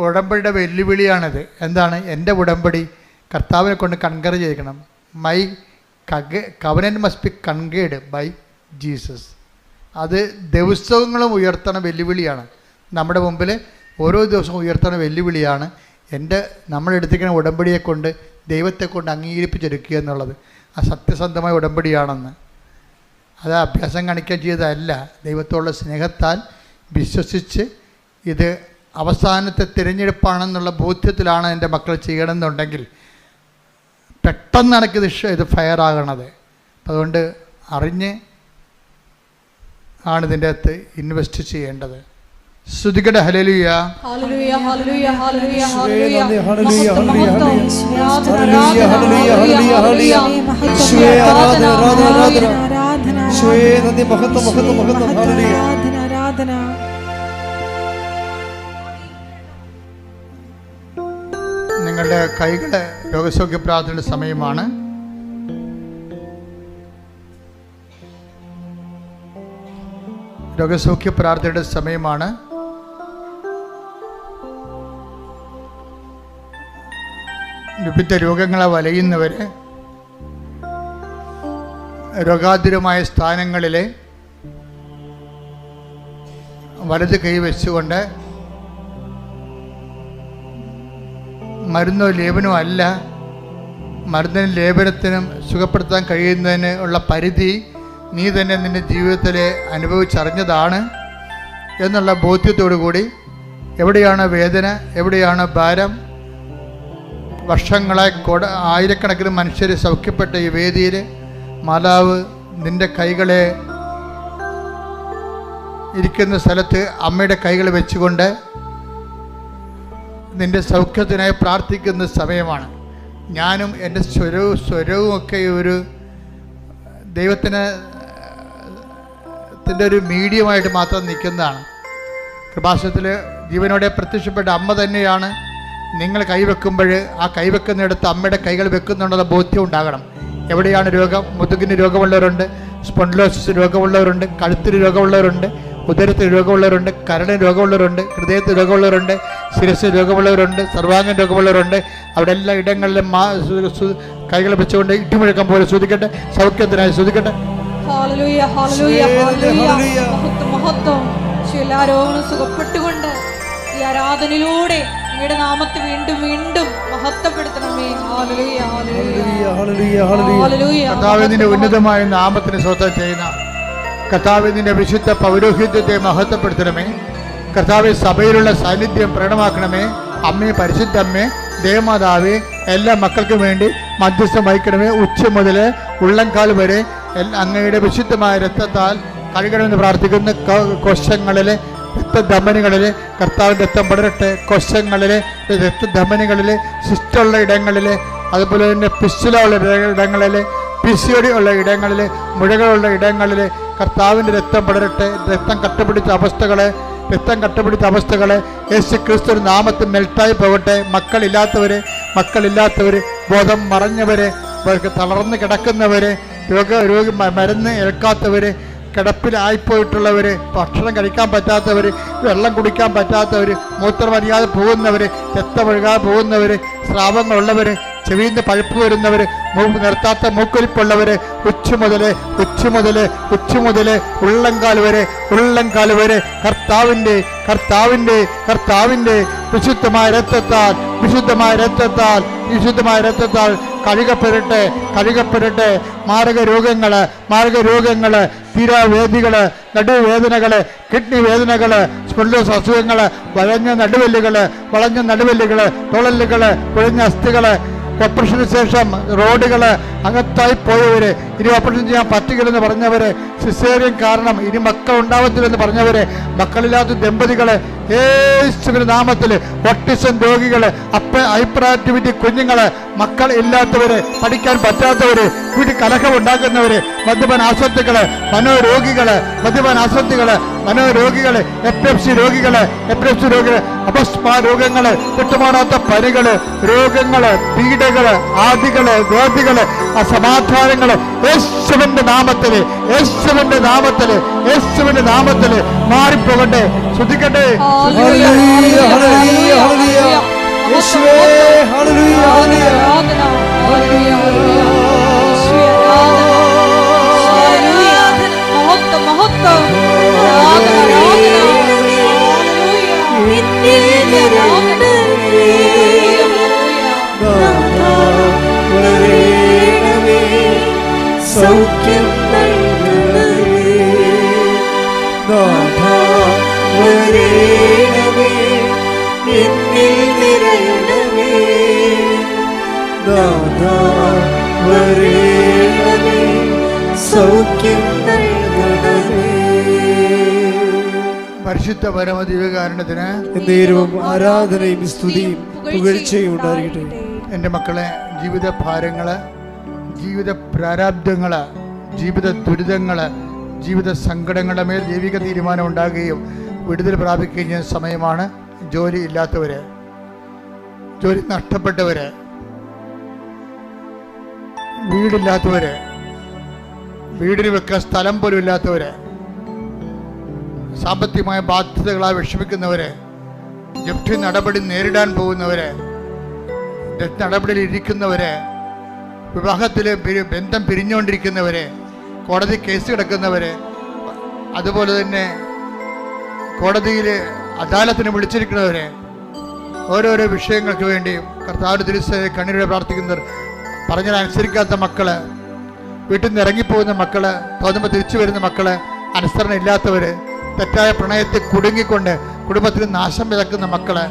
ഉടമ്പടിയുടെ വെല്ലുവിളിയാണിത്. എന്താണ്? എൻ്റെ ഉടമ്പടി കർത്താവിനെ കൊണ്ട് കൺകർ ചെയ്യിക്കണം. My covenant must be conquered by Jesus. അത് ദിവസങ്ങളും ഉയർത്തണ വെല്ലുവിളിയാണ്. നമ്മുടെ മുമ്പിൽ ഓരോ ദിവസവും ഉയർത്തണ വെല്ലുവിളിയാണ് നമ്മളെടുത്തിരിക്കുന്ന ഉടമ്പടിയെ കൊണ്ട് ദൈവത്തെ കൊണ്ട് അംഗീകരിപ്പിച്ചെടുക്കുക എന്നുള്ളത്. ആ സത്യസന്ധമായ ഉടമ്പടിയാണെന്ന്. അത് അഭ്യാസം കാണിക്കാൻ ചെയ്തതല്ല, ദൈവത്തോടുള്ള സ്നേഹത്താൽ വിശ്വസിച്ച് ഇത് അവസാനത്തെ തിരഞ്ഞെടുപ്പാണെന്നുള്ള ബോധ്യത്തിലാണ് എൻ്റെ മക്കൾ ചെയ്യണമെന്നുണ്ടെങ്കിൽ പെട്ടെന്ന് ഇത് ഫയർ ആകണത്. അതുകൊണ്ട് അറിഞ്ഞ് ആണ് ഇതിൻ്റെ അകത്ത് ഇൻവെസ്റ്റ് ചെയ്യേണ്ടത്. സ്തുതിക്കട്ടെ. ഹല്ലേലൂയ, ഹല്ലേലൂയ, ഹല്ലേലൂയ, ഹല്ലേലൂയ, ഹല്ലേലൂയ, ഹല്ലേലൂയ, ഹല്ലേലൂയ, യേശുവേ ആരാധന, ആരാധന, ആരാധന. യേശുവേ നന്ദി, മഹത്വം, മഹത്വം, മഹത്വം. ഹല്ലേലൂയ, ആരാധന. നിങ്ങളുടെ കൈകളെ രോഗസൗഖ്യ പ്രാർത്ഥനയുടെ സമയമാണ്. രോഗസൗഖ്യ പ്രാർത്ഥനയുടെ സമയമാണ്. വിവിധ രോഗങ്ങളെ വലയുന്നവർ രോഗാതുരമായ സ്ഥാനങ്ങളിൽ വലത് കൈ വെച്ചുകൊണ്ട് മരുന്നോ ലേപനമോ അല്ല, മരുന്നിനും ലേപനത്തിനും സുഖപ്പെടുത്താൻ കഴിയുന്നതിന് ഉള്ള പരിധി നീ തന്നെ നിൻ്റെ ജീവിതത്തിൽ അനുഭവിച്ചറിഞ്ഞതാണ് എന്നുള്ള ബോധ്യത്തോടു കൂടി എവിടെയാണ് വേദന, എവിടെയാണ് ഭാരം, വർഷങ്ങളായി ആയിരക്കണക്കിന് മനുഷ്യർ സൗഖ്യപ്പെട്ട ഈ വേദിയിൽ മാതാവ് നിൻ്റെ കൈകളെ ഇരിക്കുന്ന സ്ഥലത്ത് അമ്മയുടെ കൈകൾ വെച്ചുകൊണ്ട് നിൻ്റെ സൗഖ്യത്തിനായി പ്രാർത്ഥിക്കുന്ന സമയമാണ്. ഞാനും എൻ്റെ സ്വരവും ഒക്കെ ഒരു ദൈവത്തിൻ്റെ ഒരു മീഡിയമായിട്ട് മാത്രം നിൽക്കുന്നതാണ്. കൃപാസനത്തിൽ ജീവനോടെ പ്രത്യക്ഷപ്പെട്ട അമ്മ തന്നെയാണ്. നിങ്ങൾ കൈവെക്കുമ്പോൾ ആ കൈവെക്കുന്നിടത്ത് അമ്മയുടെ കൈകൾ വെക്കുന്നുണ്ടെന്ന ബോധ്യം ഉണ്ടാകണം. എവിടെയാണ് രോഗം? മുതുകിന് രോഗമുള്ളവരുണ്ട്, സ്പോണ്ടിലോസിസ് രോഗമുള്ളവരുണ്ട്, കഴുത്തിന് രോഗമുള്ളവരുണ്ട്, ഉദരത്തിന് രോഗമുള്ളവരുണ്ട്, കരളിന് രോഗമുള്ളവരുണ്ട്, ഹൃദയത്തിന് രോഗമുള്ളവരുണ്ട്, ശിരസിന് രോഗമുള്ളവരുണ്ട്, സർവാംഗം രോഗമുള്ളവരുണ്ട്. അവിടെ എല്ലാ ഇടങ്ങളിലും കൈകൾ വെച്ചുകൊണ്ട് ഇട്ടുമുഴക്കം പോലെ ശ്രദ്ധിക്കട്ടെ, സൗഖ്യത്തിനായി ശ്രദ്ധിക്കട്ടെ. ഹല്ലേലൂയ, ഹല്ലേലൂയ, ഹല്ലേലൂയ, മഹത്വം, മഹത്വം. എല്ലാ രോഗങ്ങളും സുഖപ്പെട്ടുകൊണ്ട് ഈ ആരാധനയിലൂടെ അങ്ങയുടെ നാമത്തെ വീണ്ടും വീണ്ടും മഹത്വപ്പെടുത്തണമേ. ഹല്ലേലൂയ, ഹല്ലേലൂയ, ഹല്ലേലൂയ, ഹല്ലേലൂയ. കർത്താവിന്റെ ഉന്നതമായ നാമത്തിന് സ്വന്തം ചെയ്യുന്ന കർത്താവിന്റെ വിശുദ്ധ പൗരോഹിത്യത്തെ മഹത്വപ്പെടുത്തണമേ. കർത്താവ് സഭയിലുള്ള സാന്നിധ്യം പ്രകടമാക്കണമേ. അമ്മേ, പരിശുദ്ധ അമ്മേ, ദേവമാതാവേ, എല്ലാ മക്കൾക്കും വേണ്ടി മധ്യസ്ഥം വഹിക്കണമേ. ഉച്ച മുതൽ ഉള്ളംകാൽ വരെ അങ്ങയുടെ വിശുദ്ധമായ രക്തത്താൽ കഴുകണമെന്ന് പ്രാർത്ഥിക്കുന്ന കോശങ്ങളിലെ രക്തധമനികളിൽ കർത്താവിൻ്റെ രക്തം പടരട്ടെ. കോശങ്ങളിലെ രക്തധമനികളിൽ സിസ്റ്റുള്ള ഇടങ്ങളിൽ, അതുപോലെ തന്നെ പിസ്റ്റുലുള്ള ഇടങ്ങളിൽ, PCOD ഉള്ള ഇടങ്ങളിൽ, മുഴകളുള്ള ഇടങ്ങളിൽ കർത്താവിൻ്റെ രക്തം പടരട്ടെ. രക്തം കട്ടപിടിച്ച അവസ്ഥകളെ യേശു ക്രിസ്തു നാമത്തിൽ മെൽട്ടായി പോകട്ടെ. മക്കളില്ലാത്തവർ, ബോധം മറഞ്ഞവർ, തളർന്ന് കിടക്കുന്നവർ, മരുന്ന് ഏൽക്കാത്തവർ, കിടപ്പിലായിപ്പോയിട്ടുള്ളവർ, ഭക്ഷണം കഴിക്കാൻ പറ്റാത്തവർ, വെള്ളം കുടിക്കാൻ പറ്റാത്തവർ, മൂത്രമറിയാതെ പോകുന്നവർ, രക്തമൊഴുകാതെ പോകുന്നവർ, സ്രാവങ്ങളുള്ളവർ, ചെവിയിൽ പഴുപ്പ് വരുന്നവർ, നിർത്താത്ത മൂക്കൊലിപ്പുള്ളവർ, ഉച്ച മുതൽ ഉള്ളംകാൽ വരെ കർത്താവിൻ്റെ വിശുദ്ധമായ രക്തത്താൽ കഴുകപ്പെടട്ടെ. മാരകരോഗങ്ങള്, തീരാവേദികള്, നടുവേദനകള്, കിഡ്നി വേദനകള്, സ്പൊണ്ടിലോസിസ് അസുഖങ്ങള്, വളഞ്ഞ നടുവല്ലുകള്, തുളലുകള്, കുഴഞ്ഞ അസ്ഥികള്, ഓപ്പറേഷന് ശേഷം റോഡുകള് അകത്തായി പോയവര്, ഇനി ഓപ്പറേഷൻ ചെയ്യാൻ പറ്റുകയില്ലെന്ന് പറഞ്ഞവര്, സിസേറിയൻ കാരണം ഇനി മക്കൾ ഉണ്ടാവത്തില്ലെന്ന് പറഞ്ഞവര്, മക്കളില്ലാത്ത ദമ്പതികള്, യേശുവിന്റെ നാമത്തില്, ഓട്ടിസം രോഗികള്, ഹൈപ്പർ ആക്ടിവിറ്റി കുഞ്ഞുങ്ങള്, മക്കൾ ഇല്ലാത്തവര്, പഠിക്കാൻ പറ്റാത്തവര്, വീട്ടിൽ കലഹം ഉണ്ടാക്കുന്നവര്, മദ്യപാന ആസക്തികള്, മനോരോഗികള്, എപ്പിലെപ്സി രോഗികള്, അപസ്മാ രോഗങ്ങള്, വിട്ടുമാറാത്ത പനികള്, രോഗങ്ങള്, പീഡകള്, ആദികള്, വ്യാധികള്, അസമാധാനങ്ങള്, യേശുവിന്റെ നാമത്തില് മാറിപ്പോകട്ടെ. ശ്രദ്ധിക്കട്ടെ. സൗഖ്യം വരേണമേ, എന്നിൽ നിറയണമേ, നാഥാ വരേണമേ, സൗഖ്യം നൽകണമേ. പരിശുദ്ധ പരമദിവ്യകാരുണ്യത്തിന് എന്നേരവും ആരാധനയും സ്തുതിയും പുകഴ്ചയും ഉണ്ടായിരിക്കട്ടെ. എൻ്റെ മക്കളെ, ജീവിത ഭാരങ്ങള്, ജീവിത പ്രാരാബ്ദങ്ങള്, ജീവിത ദുരിതങ്ങള്, ജീവിത സങ്കടങ്ങളുടെ മേൽ ദൈവിക തീരുമാനം ഉണ്ടാകുകയും വിടുതൽ പ്രാപിക്കുകയും ചെയ്യുന്ന സമയമാണ്. ജോലി ഇല്ലാത്തവര്, ജോലി നഷ്ടപ്പെട്ടവര്, വീടില്ലാത്തവര്, വീടിന് വെക്കാൻ സ്ഥലം പോലും ഇല്ലാത്തവര്, സാമ്പത്തികമായ ബാധ്യതകളാൽ വിഷമിക്കുന്നവര്, ജപ്തി നടപടി നേരിടാൻ പോകുന്നവര്, നടപടിയിൽ ഇരിക്കുന്നവര്, വിവാഹത്തിലെ ബന്ധം പിരിഞ്ഞുകൊണ്ടിരിക്കുന്നവര്, കോടതി കേസ് കിടക്കുന്നവര്, അതുപോലെ തന്നെ കോടതിയിൽ അദാലത്തിന് വിളിച്ചിരിക്കുന്നവര്, ഓരോരോ വിഷയങ്ങൾക്ക് വേണ്ടിയും കർത്താവിന്റെ തിരുസന്നിധിയിൽ കണ്ണീരോടെ പ്രാർത്ഥിക്കുന്നവർ, പറഞ്ഞാൽ അനുസരിക്കാത്ത മക്കള്, വീട്ടിൽ നിന്ന് ഇറങ്ങിപ്പോകുന്ന മക്കള്, തോന്നുമ്പോൾ തിരിച്ചു വരുന്ന മക്കള്, അനുസരണ ഇല്ലാത്തവര്, തെറ്റായ പ്രണയത്തിൽ കുടുങ്ങിക്കൊണ്ട് കുടുംബത്തിന് നാശം വിതക്കുന്ന മക്കള്,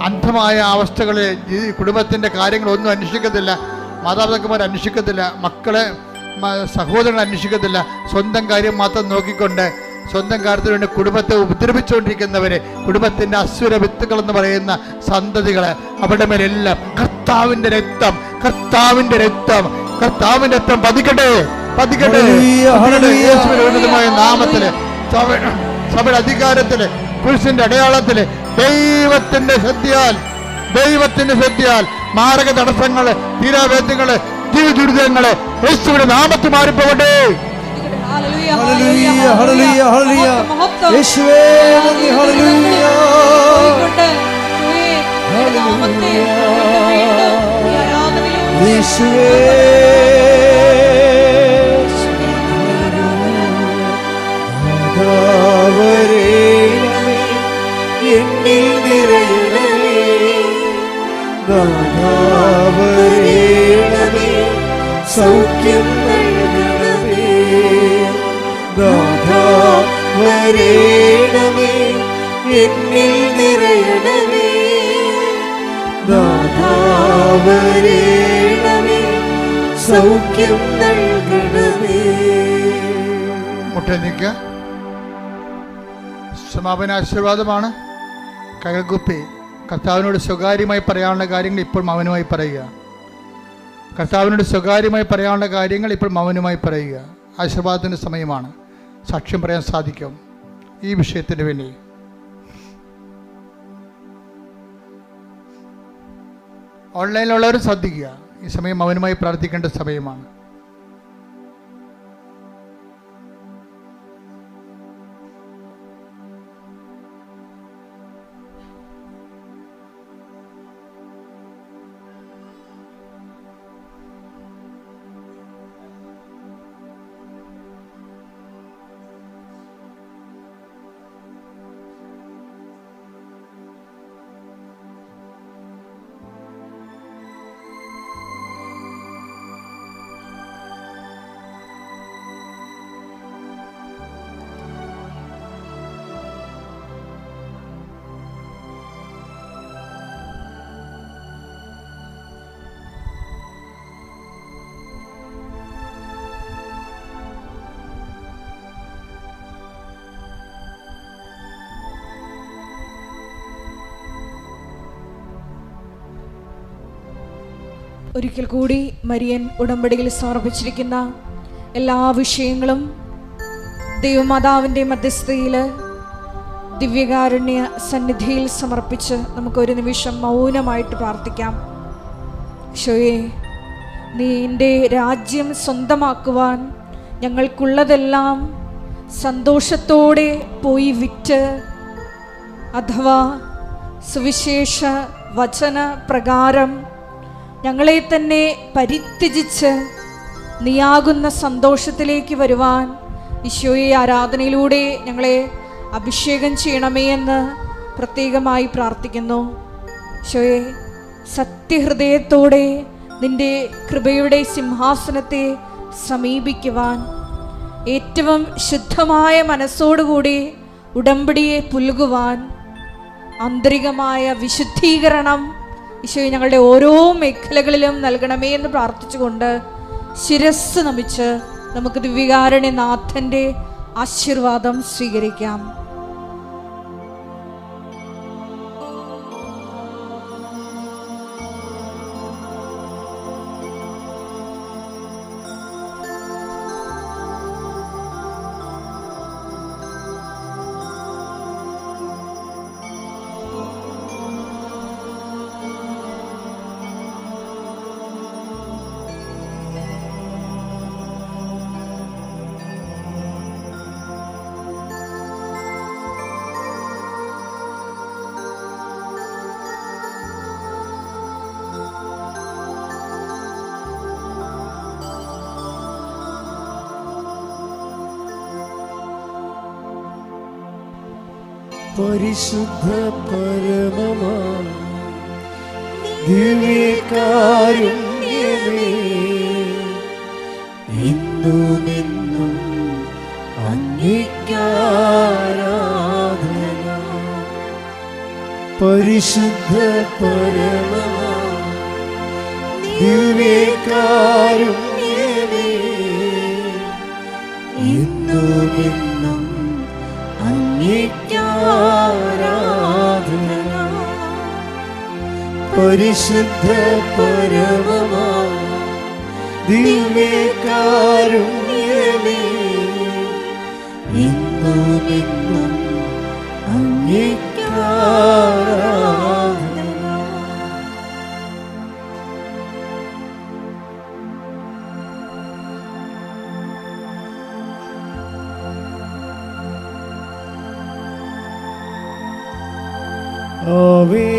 അന്ധമായ അവസ്ഥകളിൽ കുടുംബത്തിൻ്റെ കാര്യങ്ങളൊന്നും അന്വേഷിക്കത്തില്ല, മാതാപിതാക്കന്മാർ അന്വേഷിക്കത്തില്ല, മക്കളെ സഹോദരങ്ങൾ അന്വേഷിക്കത്തില്ല, സ്വന്തം കാര്യം മാത്രം നോക്കിക്കൊണ്ട് സ്വന്തം കാര്യത്തിന് വേണ്ടി കുടുംബത്തെ ഉപദ്രവിച്ചുകൊണ്ടിരിക്കുന്നവര്, കുടുംബത്തിന്റെ അസുര വിത്തുകൾ എന്ന് പറയുന്ന സന്തതികള്, അവരുടെ മേലെല്ലാം കർത്താവിന്റെ രക്തം പതിക്കട്ടെ. യേശുവിന്റെ നാമത്തില്, സഭയുടെ അധികാരത്തില്, പുരുഷന്റെ അടയാളത്തില്, ദൈവത്തിന്റെ ശക്തിയാൽ മാരക തടസ്സങ്ങള്, തീരാവേദ്യങ്ങള്, ദുരിതങ്ങള് യേശുവിന്റെ നാമത്തിൽ മാറിപ്പോകട്ടെ. എന്നിൽ നിറയണമേ, നാഥാ വരേണമേ, സൗഖ്യം നൽകണമേ, നാഥാ വരേണമേ, എന്നിൽ നിറയണമേ, നാഥാ വരേണമേ, സൗഖ്യം നൽകണമേ. മുട്ടനിക്ക സമാപന ആശീർവാദമാണ്. കൈകുപ്പി കർത്താവിനോട് സ്വകാര്യമായി പറയാനുള്ള കാര്യങ്ങൾ ഇപ്പോൾ മൗനമായി പറയുക. ആശീർവാദത്തിൻ്റെ സമയമാണ്. സാക്ഷ്യം പറയാൻ സാധിക്കും ഈ വിഷയത്തിന് വേണ്ടി. ഓൺലൈനിലുള്ളവരും ശ്രദ്ധിക്കുക, ഈ സമയം മൗനമായി പ്രാർത്ഥിക്കേണ്ട സമയമാണ്. ഒരിക്കൽ കൂടി മരിയൻ ഉടമ്പടിയിൽ സമർപ്പിച്ചിരിക്കുന്ന എല്ലാ വിഷയങ്ങളും ദൈവമാതാവിൻ്റെ മധ്യസ്ഥതയിൽ ദിവ്യകാരുണ്യ സന്നിധിയിൽ സമർപ്പിച്ച് നമുക്കൊരു നിമിഷം മൗനമായിട്ട് പ്രാർത്ഥിക്കാം. ഈശോയേ, നിന്റെ രാജ്യം സ്വന്തമാക്കുവാൻ ഞങ്ങൾക്കുള്ളതെല്ലാം സന്തോഷത്തോടെ പോയി വിറ്റ്, അഥവാ സുവിശേഷ വചന പ്രകാരം ഞങ്ങളെ തന്നെ പരിത്യജിച്ച് നീയാകുന്ന സന്തോഷത്തിലേക്ക് വരുവാൻ ഈശോയെ ആരാധനയിലൂടെ ഞങ്ങളെ അഭിഷേകം ചെയ്യണമേ എന്ന് പ്രത്യേകമായി പ്രാർത്ഥിക്കുന്നു. ഈശോയെ, സത്യഹൃദയത്തോടെ നിന്റെ കൃപയുടെ സിംഹാസനത്തെ സമീപിക്കുവാൻ, ഏറ്റവും ശുദ്ധമായ മനസ്സോടുകൂടി ഉടമ്പടിയെ പുൽകുവാൻ, ആന്തരികമായ വിശുദ്ധീകരണം ഈശോയെ ഞങ്ങളുടെ ഓരോ മേഖലകളിലും നൽകണമേ എന്ന് പ്രാർത്ഥിച്ചുകൊണ്ട് ശിരസ്സ് നമിച്ച് നമുക്ക് ദിവ്യകാരുണ്യനാഥൻ്റെ ആശീർവാദം സ്വീകരിക്കാം. പരിശുദ്ധ പരമമാ ദിവ്യകാരുണ്യമേ, ഇന്നുമെന്നും അങ്ങേക്കാരാധന. പരിശുദ്ധ പരമമാ ദിവ്യകാരുണ്യമേ, ഇന്നുമെന്നും അങ്ങേക്കാരാധന. പരിശുദ്ധ പരമമാ ദിവ്യകാരുണ്യമേ, ഇന്നുമെന്നും അങ്ങേക്കാരാധന. ആവേ